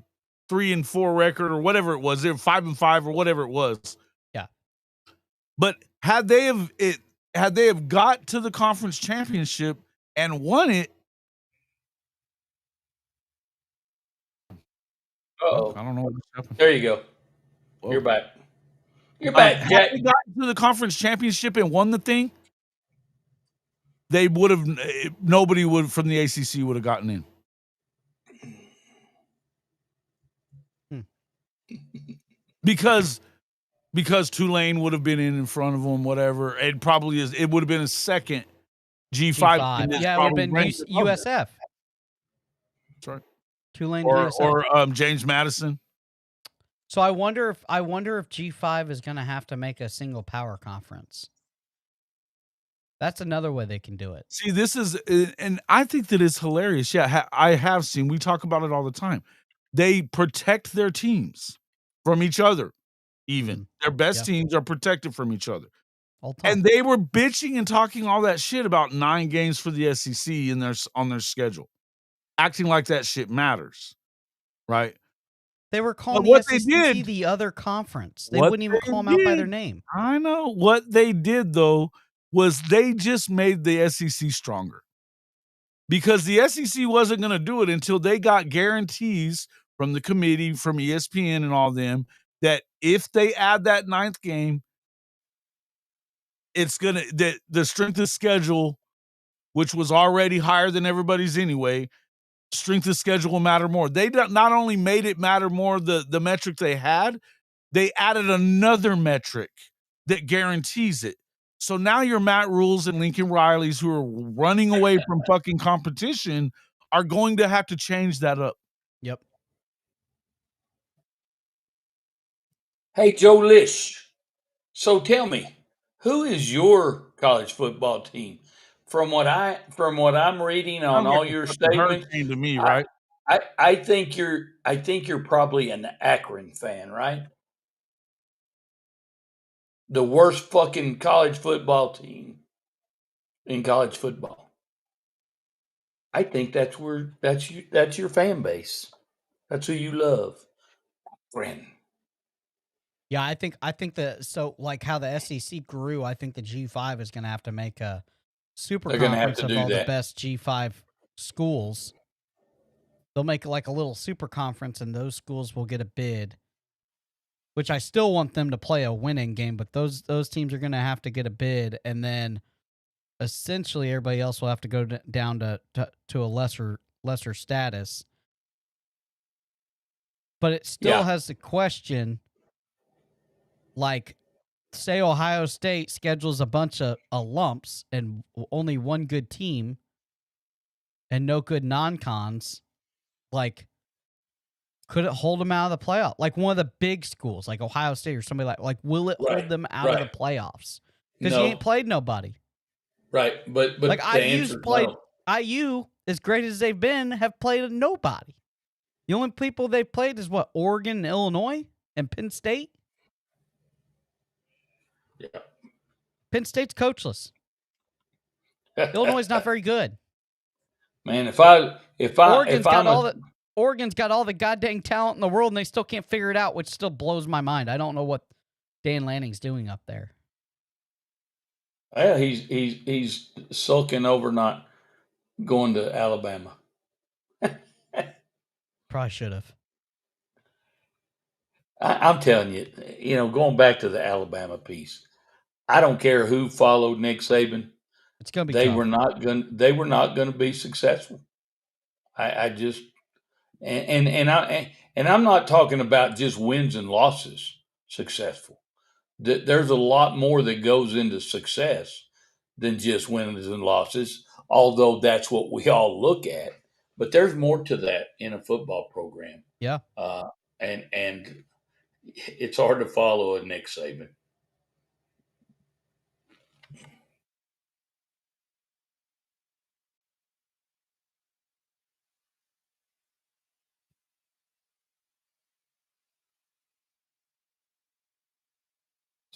3-4 record or whatever it was. They were 5-5 or whatever it was. Yeah. But had they have got to the conference championship and won it, Uh-oh. I don't know what happened. There you go. Whoa. You're back. You're back, Jack. Had they gotten to the conference championship and won the thing, they would have. Nobody would from the ACC would have gotten in. Because Tulane would have been in front of them, whatever. It probably is. It would have been a second G5. Yeah, it would have been USF. That's right. Tulane USF. Or James Madison. So I wonder if G5 is going to have to make a single power conference. That's another way they can do it. See, this is, and I think that it's hilarious. Yeah, I have seen. We talk about it all the time. They protect their teams from each other. Even their best teams are protected from each other. And they were bitching and talking all that shit about 9 games for the SEC on their schedule, acting like that shit matters, right? They were calling the SEC the other conference. They wouldn't even call them out by their name. I know. What they did, though, was they just made the SEC stronger. Because the SEC wasn't going to do it until they got guarantees from the committee, from ESPN and all them, that if they add that 9th game, it's going to, the strength of schedule, which was already higher than everybody's anyway, strength of schedule will matter more. They not only made it matter more, the metric they had, they added another metric that guarantees it. So now your Matt Rules and Lincoln Rileys, who are running away from fucking competition, are going to have to change that up. Yep. Hey, Joe Lish. So tell me, who is your college football team? From what I'm reading on all your statements, to me, right? I think you're probably an Akron fan, right? The worst fucking college football team in college football. I think that's your fan base. That's who you love, friend. Yeah, I think like how the SEC grew, I think the G5 is going to have to make a super conference of all the best G5 schools. They'll make like a little super conference, and those schools will get a bid. Which I still want them to play a winning game, but those teams are going to have to get a bid, and then essentially everybody else will have to go down to a lesser status. But it still has the question, like, say Ohio State schedules a bunch of lumps and only one good team and no good non-cons, like, could it hold them out of the playoff? Like one of the big schools, like Ohio State or somebody like will it hold them out of the playoffs? Because you ain't played nobody. Right, but like IU's played. No. IU, as great as they've been, have played nobody. The only people they've played is what, Oregon and Illinois and Penn State. Yeah. Penn State's coachless. Illinois is not very good. Man, Oregon's got all the goddamn talent in the world, and they still can't figure it out, which still blows my mind. I don't know what Dan Lanning's doing up there. Yeah, he's sulking over not going to Alabama. Probably should have. I'm telling you, going back to the Alabama piece, I don't care who followed Nick Saban. It's going to be they tough. were not going to be successful. I just and I'm not talking about just wins and losses successful. There's a lot more that goes into success than just wins and losses, although that's what we all look at. But there's more to that in a football program. Yeah. And it's hard to follow a Nick Saban.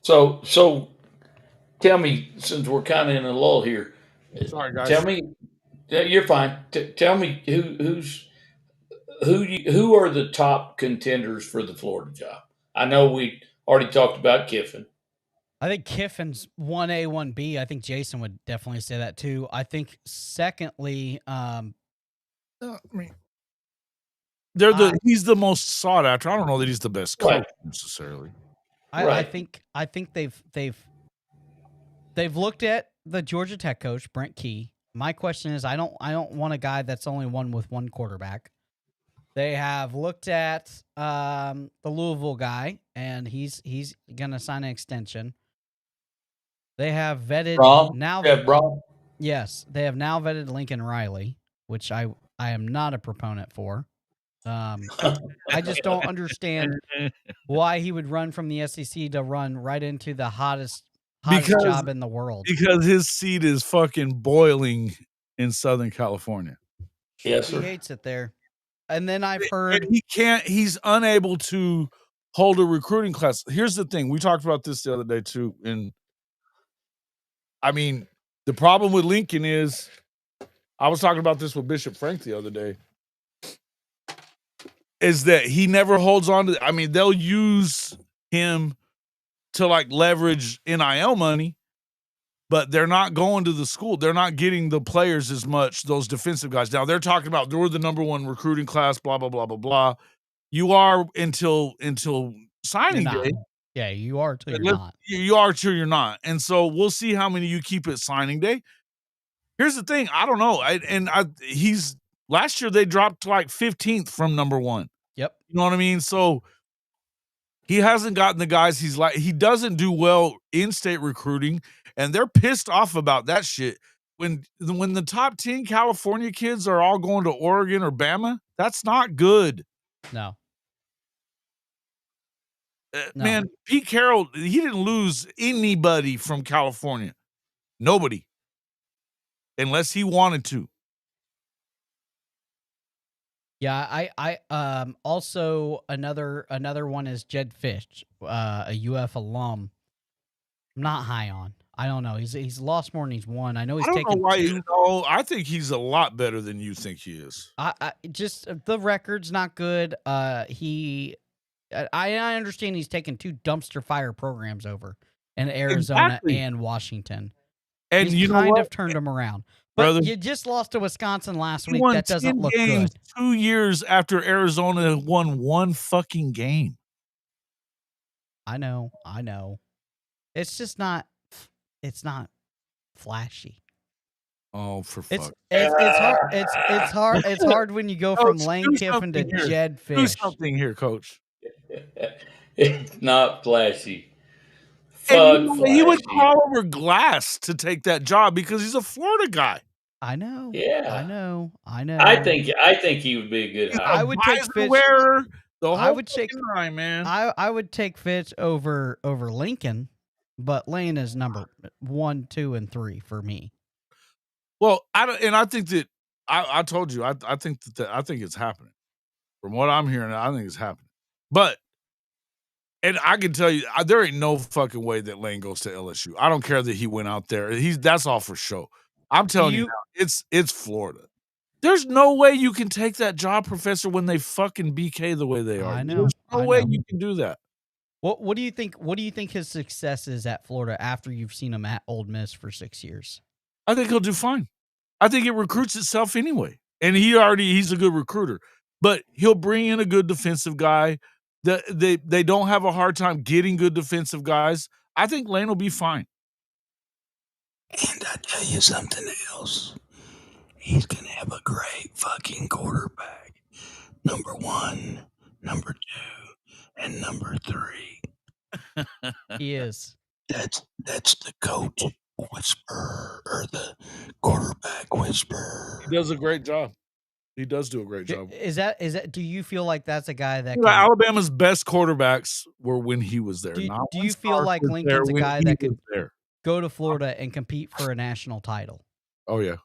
So tell me, since we're kind of in a lull here, Sorry, guys. tell me, you're fine. Tell me who are the top contenders for the Florida job? I know we already talked about Kiffin. I think Kiffin's 1A, 1B. I think Jason would definitely say that too. I think secondly, I mean, he's the most sought after. I don't know that he's the best coach necessarily. I think they've looked at the Georgia Tech coach, Brent Key. My question is, I don't want a guy that's only won with one quarterback. They have looked at the Louisville guy, and he's gonna sign an extension. They have vetted Braun. Yes, they have now vetted Lincoln Riley, which I am not a proponent for. I just don't understand why he would run from the SEC to run right into the hottest job in the world. Because his seat is fucking boiling in Southern California. Yes, sir. He hates it there. And then I've heard he's unable to hold a recruiting class. Here's the thing. We talked about this the other day too. And I mean, the problem with Lincoln is, I was talking about this with Bishop Frank the other day, is that he never holds on to, I mean, they'll use him to like leverage NIL money, but they're not going to the school. They're not getting the players as much, those defensive guys. Now they're talking about we're the number one recruiting class, blah, blah, blah, blah, blah. You are until signing day. Yeah, you are till you're not. You are till you're not. And so we'll see how many you keep at signing day. Here's the thing. I don't know. He's last year they dropped to like 15th from number one. Yep. You know what I mean? So he hasn't gotten the guys he's like. He doesn't do well in-state recruiting, and they're pissed off about that shit. When the top 10 California kids are all going to Oregon or Bama, that's not good. No. Man, Pete Carroll, he didn't lose anybody from California. Nobody. Unless he wanted to. Yeah, I also another one is Jed Fish, a UF alum. I'm not high on. I don't know. He's lost more than he's won. I know he's taken two. I think he's a lot better than you think he is. I just the record's not good. I understand he's taken two dumpster fire programs over in Arizona and Washington. And he's you kind of turned them around. But brother, you just lost to Wisconsin last week. Won that doesn't 10 look games good. 2 years after Arizona won one fucking game. I know. It's just not. It's not flashy. Oh, for fuck! It's hard. It's hard when you go from Lane Kiffin to Jed Fish. Do something here, Coach. It's not flashy. He would crawl over glass to take that job because he's a Florida guy. I know. Yeah, I know. I think he would be a good hire. I would take Fitch. I would take Ryan, man. I would take Fitch over Lincoln, but Lane is number 1, 2, and 3 for me. Well, I think that I told you I think it's happening. From what I'm hearing, I think it's happening. But and I can tell you, there ain't no fucking way that Lane goes to LSU. I don't care that he went out there. That's all for show. I'm telling you now, it's Florida. There's no way you can take that job, Professor, when they fucking BK the way they are. I know. There's no way you can do that. What do you think? What do you think his success is at Florida after you've seen him at Ole Miss for 6 years? I think he'll do fine. I think it recruits itself anyway, and he's a good recruiter. But he'll bring in a good defensive guy. They don't have a hard time getting good defensive guys. I think Lane will be fine. And I tell you something else. He's going to have a great fucking quarterback. Number 1, number 2, and number 3. He is. That's the coach whisperer or the quarterback whisperer. He does a great job. He does do a great job. Is that? Do you feel like that's a guy that You know, Alabama's best quarterbacks were when he was there. Do Not you when feel Sark like was Lincoln's there, a when guy he that was could there. go to Florida and compete for a national title? Oh yeah.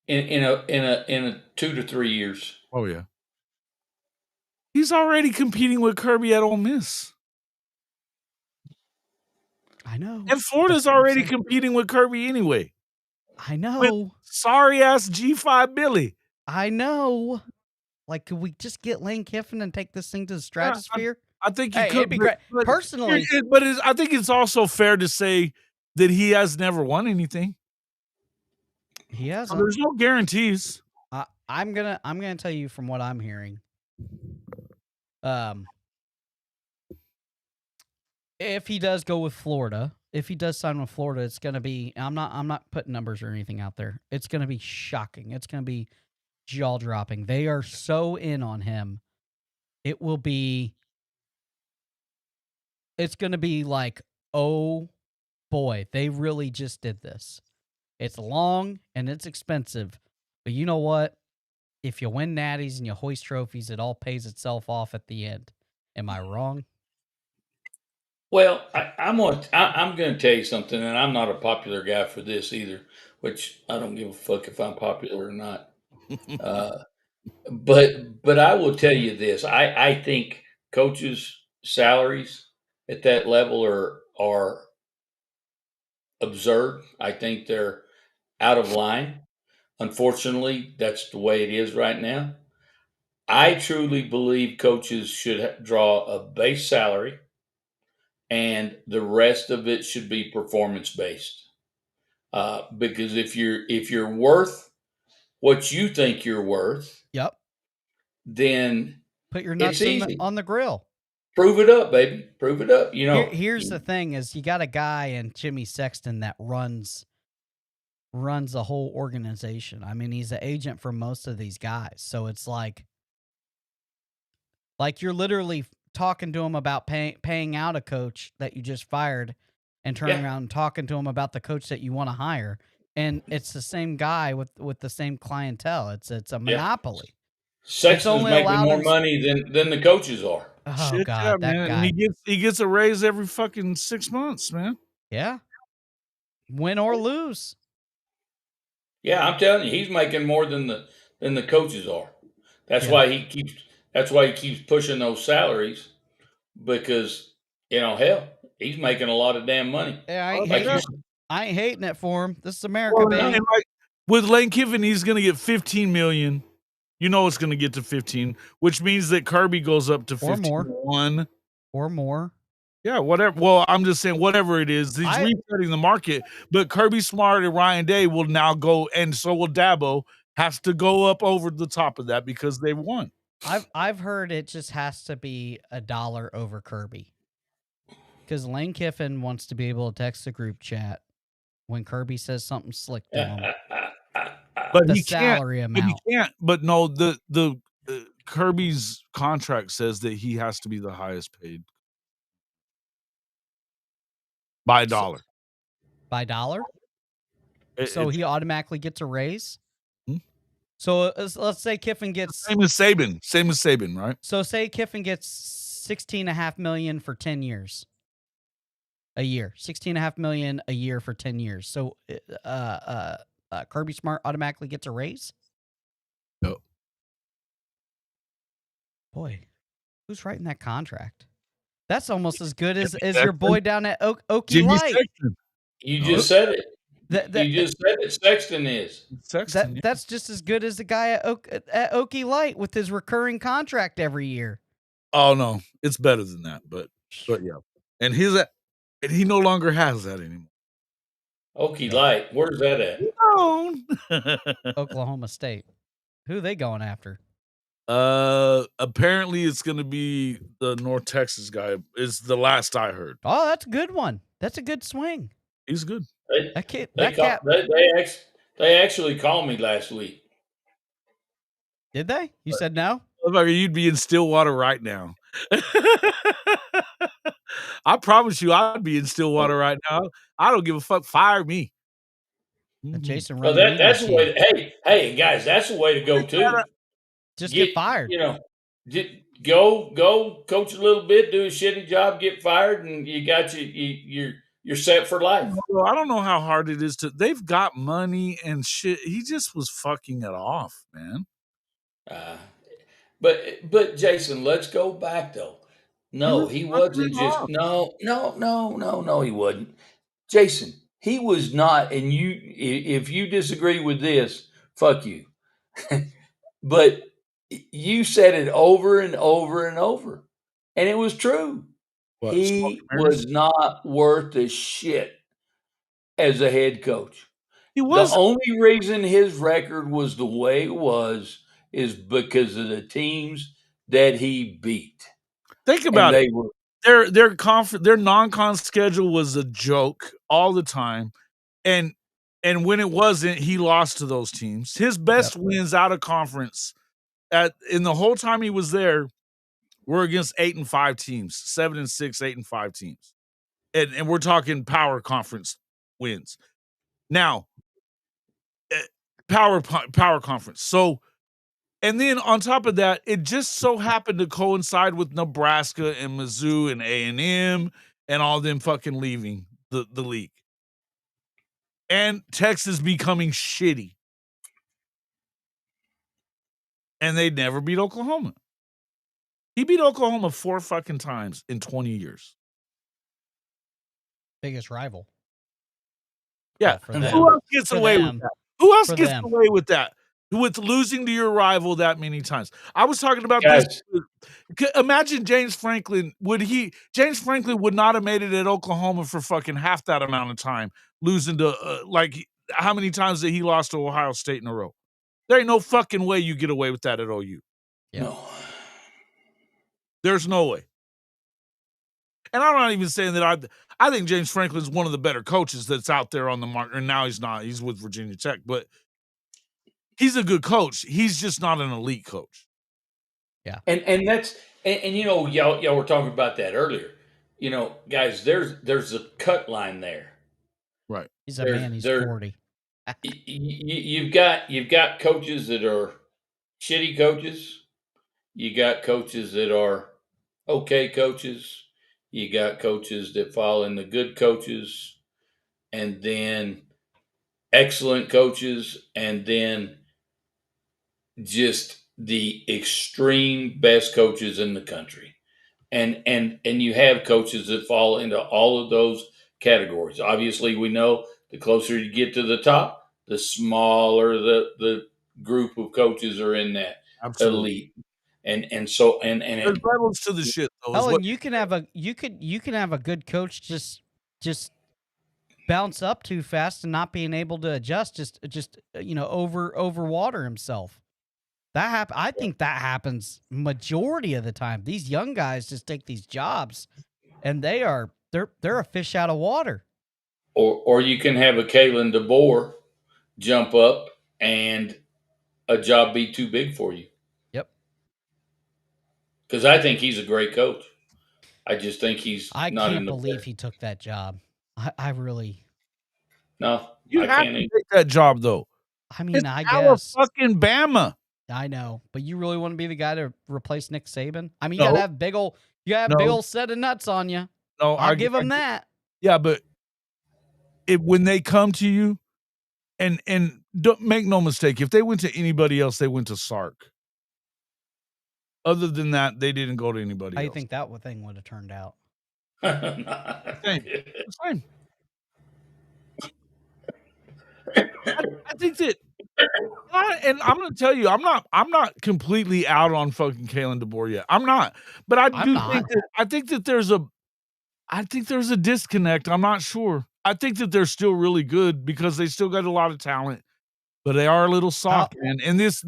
In a 2 to 3 years. Oh yeah. He's already competing with Kirby at Ole Miss. I know. And Florida's already competing with Kirby anyway. I know. With sorry ass G5 Billy. I know. Like, could we just get Lane Kiffin and take this thing to the stratosphere? I think he could. It'd be great. Personally, I think it's also fair to say that he has never won anything. He hasn't. There's no guarantees. I'm gonna tell you from what I'm hearing. If he does go with Florida, if he does sign with Florida, it's gonna be. I'm not putting numbers or anything out there. It's gonna be shocking. It's gonna be jaw dropping. They are so in on him. It will be. It's gonna be like, oh boy, they really just did this. It's long and it's expensive, but you know what? If you win natties and you hoist trophies, it all pays itself off at the end. Am I wrong? Well, I'm going to tell you something, and I'm not a popular guy for this either, which I don't give a fuck if I'm popular or not. But I will tell you this: I think coaches' salaries at that level are absurd. I think they're out of line. Unfortunately, that's the way it is right now. I truly believe coaches should draw a base salary, and the rest of it should be performance based. Because if you're worth what you think you're worth, Yep. then put your nuts on the grill. Prove it up, baby. Prove it up. You know. Here's the thing: is you got a guy in Jimmy Sexton that runs the whole organization. I mean, he's an agent for most of these guys, so it's like you're literally talking to him about paying out a coach that you just fired, and turning around and talking to him about the coach that you want to hire, and it's the same guy with the same clientele. It's a monopoly. Sexton's making more money than the coaches are. Oh, shit, God, that man. guy. And he gets a raise every fucking 6 months, man. Yeah. Win or lose. Yeah, I'm telling you, he's making more than the coaches are. That's why he keeps pushing those salaries, because hell, he's making a lot of damn money. Yeah, I ain't hating it for him. This is America, baby. With Lane Kiffin, he's gonna get $15 million. You know it's gonna get to 15, which means that Kirby goes up to 51 or more. Yeah, whatever. Well, I'm just saying, whatever it is, he's resetting the market. But Kirby Smart and Ryan Day will now go, and so will Dabo, has to go up over the top of that because they won. I've heard it just has to be $1 over Kirby, because Lane Kiffin wants to be able to text the group chat when Kirby says something slick to him. But the he salary can't, amount. But he can't. But no, the Kirby's contract says that he has to be the highest paid by $1. By $1? So he automatically gets a raise? Hmm? So let's say Kiffin gets same as Saban, right? So say Kiffin gets $16.5 million for 10 years. A year. $16.5 million a year for 10 years. So Kirby Smart automatically gets a raise? No. Boy, who's writing that contract? That's almost as good as your boy down at Okie Light. Sexton. You just said it. You just said it. Sexton is. That's just as good as the guy at Okie Light with his recurring contract every year. Oh no, it's better than that, but yeah. And he no longer has that anymore. Okie Light, where's that at? Oklahoma State. Who are they going after? Apparently it's going to be the North Texas guy. Is the last I heard. Oh, that's a good one. That's a good swing. He's good. They actually called me last week. Did they? You said no? You'd be in Stillwater right now. I promise you, I'd be in Stillwater right now. I don't give a fuck. Fire me. Jason Well, that's the way. Hey, guys, that's the way to go too. Just get fired. Go coach a little bit, do a shitty job, get fired, and you got you're set for life. Well, I don't know how hard it is to. They've got money and shit. He just was fucking it off, man. But Jason, let's go back though. No, he wasn't just no, he wasn't. Jason, he was not, and if you disagree with this, fuck you. But you said it over and over and over, and it was true. He was not worth a shit as a head coach. He was. The only reason his record was the way it was is because of the teams that he beat. Think about it. Their non-con schedule was a joke all the time, and when it wasn't, he lost to those teams. His best wins out of conference in the whole time he was there were against 8-5 teams, 7-6, 8-5 teams, and we're talking power conference wins. Now, power conference. So, and then on top of that, it just so happened to coincide with Nebraska and Mizzou and A&M and all them fucking leaving the league. And Texas becoming shitty. And they never beat Oklahoma. He beat Oklahoma 4 fucking times in 20 years. Biggest rival. Yeah. Well, who else gets away with that? Who else gets away with that? With losing to your rival that many times. I was talking about this. Imagine James Franklin. James Franklin would not have made it at Oklahoma for fucking half that amount of time, losing to how many times that he lost to Ohio State in a row? There ain't no fucking way you get away with that at OU. No. There's no way. And I'm not even saying that I think James Franklin's one of the better coaches that's out there on the market. And now he's not. He's with Virginia Tech, but he's a good coach. He's just not an elite coach. Yeah. And that's y'all were talking about that earlier. Guys, there's a cut line there. Right. He's 40. You've got coaches that are shitty coaches. You got coaches that are okay coaches. You got coaches that fall in the good coaches, and then excellent coaches, and then just the extreme best coaches in the country. And you have coaches that fall into all of those categories. Obviously, we know the closer you get to the top, the smaller the group of coaches are in that elite. And there's levels to the shit though. And you can have a good coach just bounce up too fast and not being able to adjust, just overwater himself. I think that happens majority of the time. These young guys just take these jobs and they're a fish out of water. Or you can have a Kalen DeBoer jump up and a job be too big for you. Yep. Because I think he's a great coach. I just think he's I can't believe he took that job. I really. No. You have to take that job though. I mean, I guess. Fucking Bama. I know, but you really want to be the guy to replace Nick Saban? I mean, you gotta have big old set of nuts on you. No, I'll give him that. Yeah, but when they come to you, and don't make no mistake, if they went to anybody else, they went to Sark. Other than that, they didn't go to anybody else. How do you think that thing would have turned out? Same. I think that, and I'm going to tell you, I'm not completely out on fucking Kalen DeBoer yet. I'm not, but I think that there's a disconnect. I'm not sure. I think that they're still really good because they still got a lot of talent, but they are a little soft, man. And this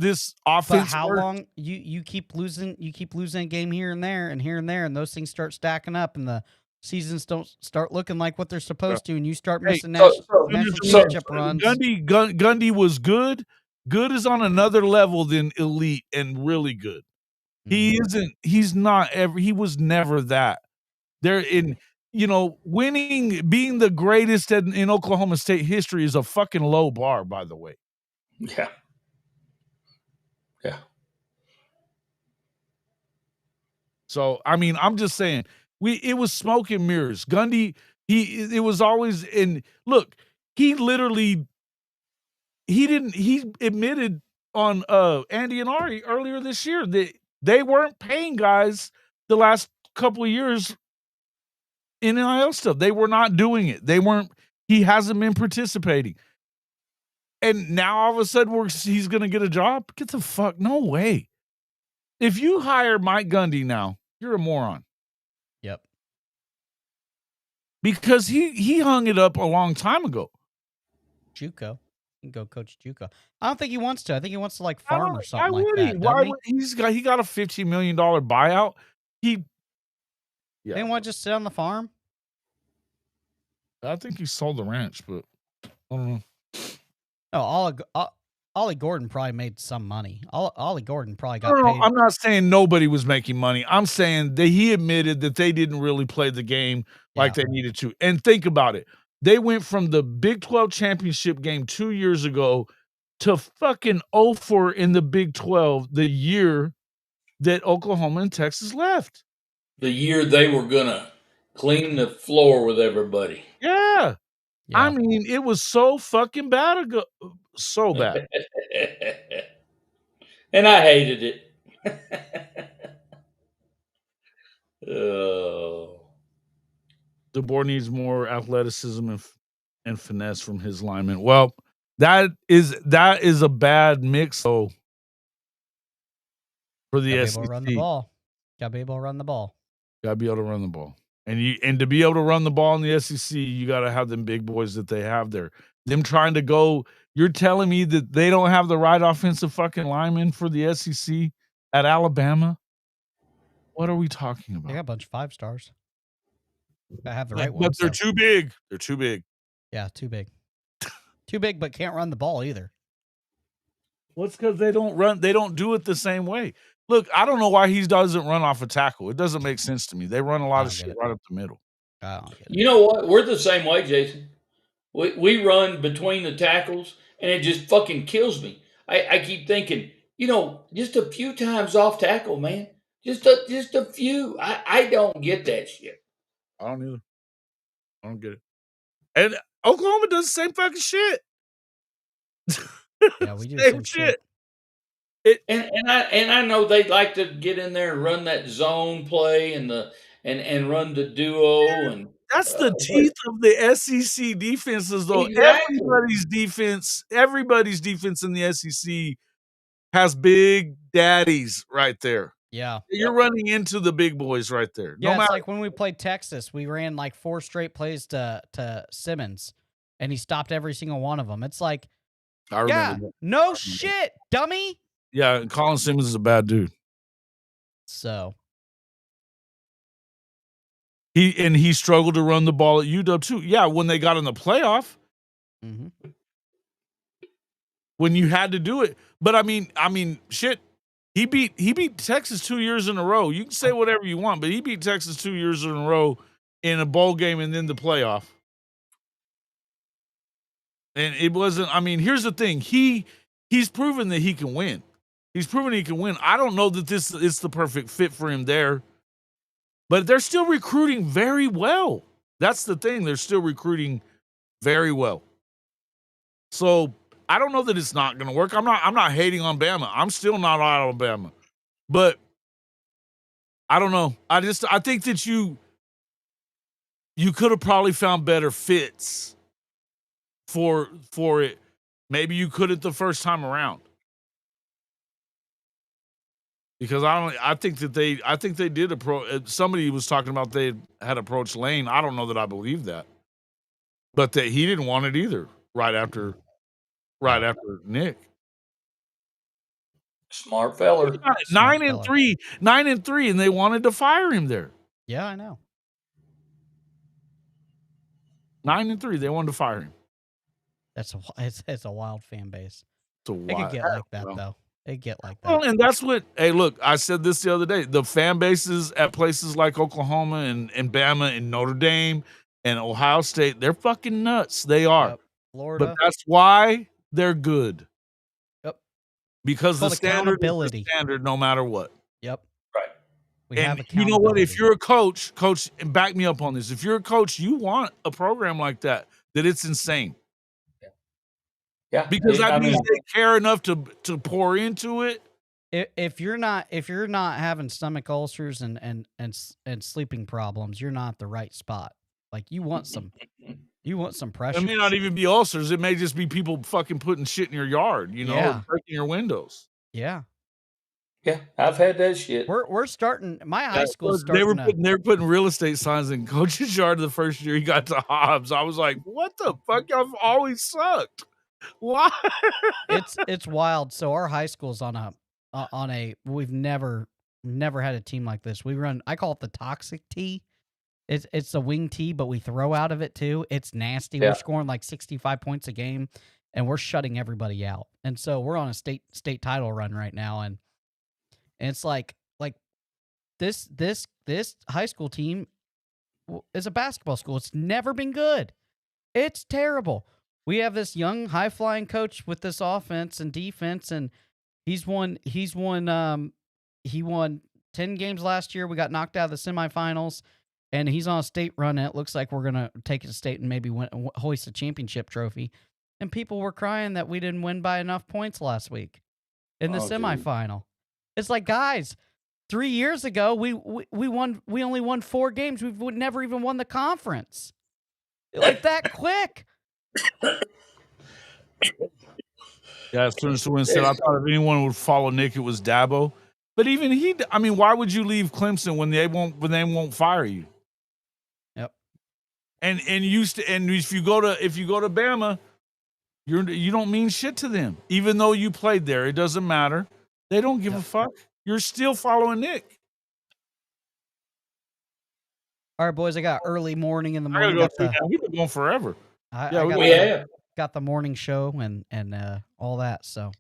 offense. But how long you keep losing a game here and there, and those things start stacking up, and the seasons don't start looking like what they're supposed to, and you start Hey, missing so- national so- championship runs. Gundy was good. Good is on another level than elite and really good. He isn't. He's not ever. He was never that. They're in. Winning, being the greatest in Oklahoma State history is a fucking low bar, by the way. Yeah. Yeah. So, I mean, I'm just saying, it was smoke and mirrors. Gundy, it was always in. Look, he admitted on Andy and Ari earlier this year that they weren't paying guys the last couple of years in NIL stuff. They were not doing it. He hasn't been participating. And now all of a sudden he's going to get a job? Get the fuck, no way. If you hire Mike Gundy now, you're a moron. Yep. Because he hung it up a long time ago. JUCO. You can go coach JUCO. I don't think he wants to. I think he wants to farm or something like that. Why would he got a $15 million buyout? They want to just sit on the farm? I think he sold the ranch, but I don't know. No, Ollie Gordon probably made some money. Ollie Gordon probably got paid. I'm not saying nobody was making money. I'm saying that he admitted that they didn't really play the game like they needed to. And think about it. They went from the Big 12 championship game 2 years ago to fucking 0-4 in the Big 12 the year that Oklahoma and Texas left. The year they were going to clean the floor with everybody. Yeah. I mean, it was so fucking bad ago. So bad. And I hated it. Oh. DeBoer needs more athleticism and finesse from his linemen. Well, that is a bad mix though for the SEC. Gotta be able to run the ball. Gotta be able to run the ball. Gotta be able to run the ball. And to be able to run the ball in the SEC, you gotta have them big boys that they have there. Them trying to go, you're telling me that they don't have the right offensive fucking lineman for the SEC at Alabama? What are we talking about? They got a bunch of 5 stars. I have the right But ones. they're too big. They're too big. Yeah, too big. Too big, but can't run the ball either. Well, it's because they don't do it the same way. Look, I don't know why he doesn't run off a tackle. It doesn't make sense to me. They run a lot of shit right up the middle. I don't get it. You know what? We're the same way, Jason. We run between the tackles, and it just fucking kills me. I keep thinking, just a few times off tackle, man. Just a few. I don't get that shit. I don't either. I don't get it. And Oklahoma does the same fucking shit. Yeah, we do the same shit. And I know they like to get in there and run that zone play and run the duo and that's the teeth of the SEC defenses, though. Exactly. Everybody's defense in the SEC has big daddies right there. Yeah. You're running into the big boys right there. Yeah, it's like when we played Texas, we ran 4 straight plays to Simmons, and he stopped every single one of them. It's like, I remember that. No shit, dummy. Yeah, and Colin Simmons is a bad dude. So he struggled to run the ball at UW too. Yeah, when they got in the playoff, when you had to do it. But I mean, shit. He beat Texas 2 years in a row. You can say whatever you want, but he beat Texas 2 years in a row in a bowl game and then the playoff. And it wasn't. I mean, here's the thing. He's proven that he can win. He's proven he can win. I don't know that this is the perfect fit for him there, but they're still recruiting very well. That's the thing. They're still recruiting very well. So I don't know that it's not going to work. I'm not hating on Bama. I'm still not on Alabama, but I don't know. I think that you could have probably found better fits for it. Maybe you couldn't the first time around. Because I think they did approach. Somebody was talking about they had approached Lane. I don't know that I believe that, but that he didn't want it either. Right after Nick. Smart feller. 9-3, and they wanted to fire him there. Yeah, I know. 9-3. They wanted to fire him. It's a wild fan base. It's a It could wild. get like that though. It get like that. Well, and that's what. Hey, look, I said this the other day. The fan bases at places like Oklahoma and Bama and Notre Dame and Ohio State, they're fucking nuts. They are. Yep. Florida. But that's why they're good. Yep. Because the standard is the accountability. standard no matter what. Yep. Right. We have And you accountability. know what? If you're a coach, and back me up on this. If you're a coach, you want a program like that it's insane. Yeah. Because that means they care enough to pour into it. If you're not having stomach ulcers and sleeping problems, you're not the right spot. Like you want some pressure. It may not even be ulcers. It may just be people fucking putting shit in your yard, or breaking your windows. Yeah. Yeah, I've had that shit. We're starting. My high school's starting. They were putting real estate signs in Coach's yard the first year he got to Hobbs. I was like, what the fuck? I've always sucked. Why? It's wild. So our high school's on a we've never had a team like this. We run, I call it the toxic tee. It's a wing tee, but we throw out of it too. It's nasty. Yeah. We're scoring like 65 points a game, and we're shutting everybody out. And so we're on a state title run right now, and it's like this high school team is a basketball school. It's never been good. It's terrible. We have this young high flying coach with this offense and defense, and he won 10 games last year. We got knocked out of the semifinals, and he's on a state run, and it looks like we're gonna take it to state and maybe hoist a championship trophy. And people were crying that we didn't win by enough points last week in the semifinal. Dude. It's like, guys, 3 years ago we only won 4 games. We would never even won the conference. Like that quick. Yeah, as soon as someone said, I thought if anyone would follow Nick, it was Dabo. But even he, I mean, why would you leave Clemson when they won't fire you? Yep. And if you go to Bama, you don't mean shit to them, even though you played there. It doesn't matter. They don't give a fuck. You're still following Nick. All right, boys. I got early morning in the morning. We've been going forever. Got the morning show and all that. So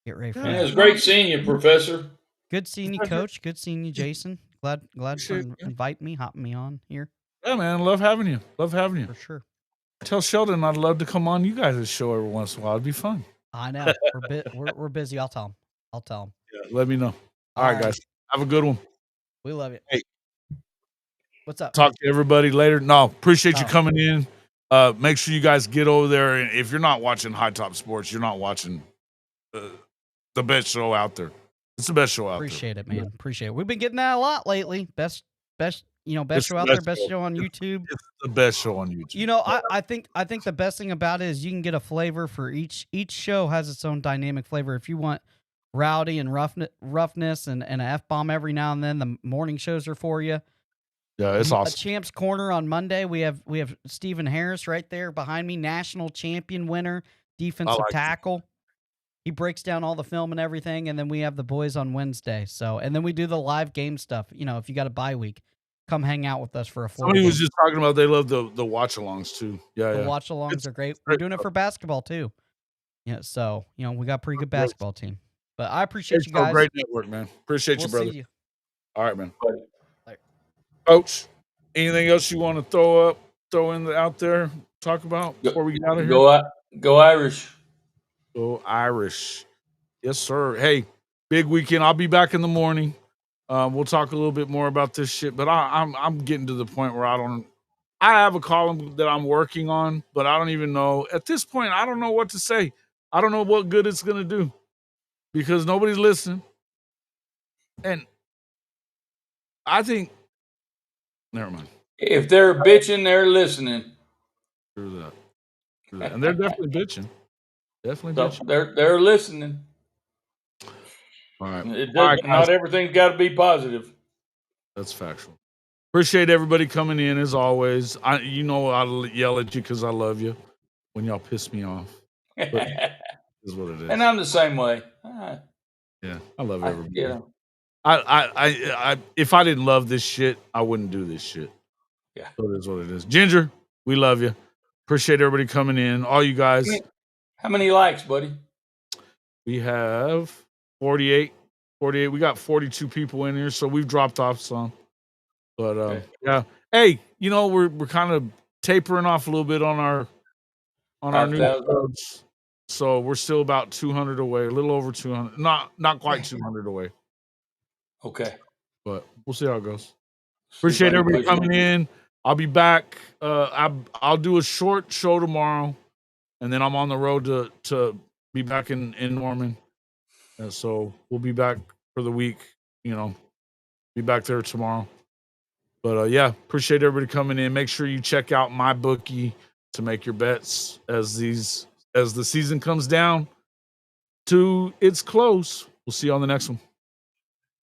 get ready for that. It was great seeing you, Professor. Good seeing you, Coach. Good seeing you, Jason. Glad for inviting me, hopping me on here. Yeah, man. Love having you. For sure. Tell Sheldon I'd love to come on you guys' show every once in a while. It'd be fun. I know. We're busy. I'll tell him. Yeah, let me know. All right, guys. Have a good one. We love you. Hey. What's up? Talk to everybody later. No, appreciate you coming in. Make sure you guys get over there. And if you're not watching High Top Sports, you're not watching the best show out there. It's the best show out there. Appreciate it, man. Yeah. Appreciate it. We've been getting that a lot lately. Best show out there. Best show on YouTube. It's the best show on YouTube. You know, I think the best thing about it is you can get a flavor for each show has its own dynamic flavor. If you want rowdy and roughness and an F-bomb every now and then, the morning shows are for you. Yeah, it's awesome. A Champs Corner on Monday. We have Stephen Harris right there behind me, national champion winner, defensive tackle. He breaks down all the film and everything, and then we have the boys on Wednesday. So, and then we do the live game stuff. You know, if you got a bye week, come hang out with us for a 4 Somebody was just talking about they love the watch-alongs too. Yeah, the watch-alongs are great. We're doing it for basketball too. Yeah, so we got a pretty good basketball team. But I appreciate you guys. Great network, man. Appreciate you, brother. See you. All right, man. Coach, anything else you want to throw out there, talk about before we get out of here? Go Irish. Go Irish. Yes, sir. Hey, big weekend. I'll be back in the morning. We'll talk a little bit more about this shit, but I'm getting to the point where I have a column that I'm working on, but I don't even know. At this point, I don't know what to say. I don't know what good it's going to do because nobody's listening. And I think, never mind. If they're bitching, they're listening. True that. And they're definitely bitching. They're listening. All right. Not everything's got to be positive. That's factual. Appreciate everybody coming in as always. I'll yell at you because I love you when y'all piss me off. But is what it is. And I'm the same way. Yeah, I love everybody. Yeah. I if I didn't love this shit, I wouldn't do this shit. Yeah. So it is what it is. Ginger, we love you. Appreciate everybody coming in. All you guys. How many likes, buddy? We have 48. We got 42 people in here, so we've dropped off some. But yeah. Hey, we're kind of tapering off a little bit on our new subs. So we're still about 200 away, a little over 200. Not quite 200 away. Okay. But we'll see how it goes. Appreciate everybody coming in. I'll be back. I'll do a short show tomorrow, and then I'm on the road to be back in Norman. So we'll be back for the week. Be back there tomorrow. But yeah, appreciate everybody coming in. Make sure you check out my bookie to make your bets as the season comes down to its close. We'll see you on the next one.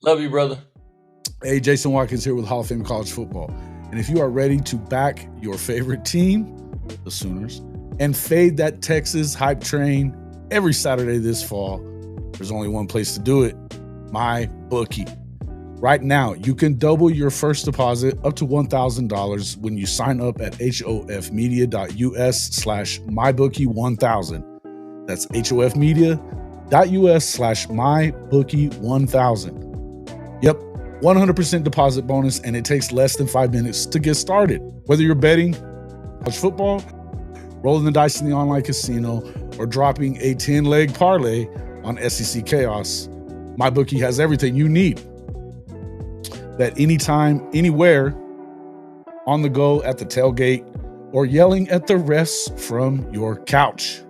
Love you, brother. Hey, Jason Watkins here with Hall of Fame College Football. And if you are ready to back your favorite team, the Sooners, and fade that Texas hype train every Saturday this fall, there's only one place to do it, my bookie. Right now, you can double your first deposit up to $1,000 when you sign up at hofmedia.us/mybookie1000. That's hofmedia.us/mybookie1000. Yep, 100% deposit bonus, and it takes less than 5 minutes to get started. Whether you're betting college football, rolling the dice in the online casino, or dropping a 10-leg parlay on SEC Chaos, MyBookie has everything you need. Bet anytime, anywhere, on the go, at the tailgate, or yelling at the refs from your couch.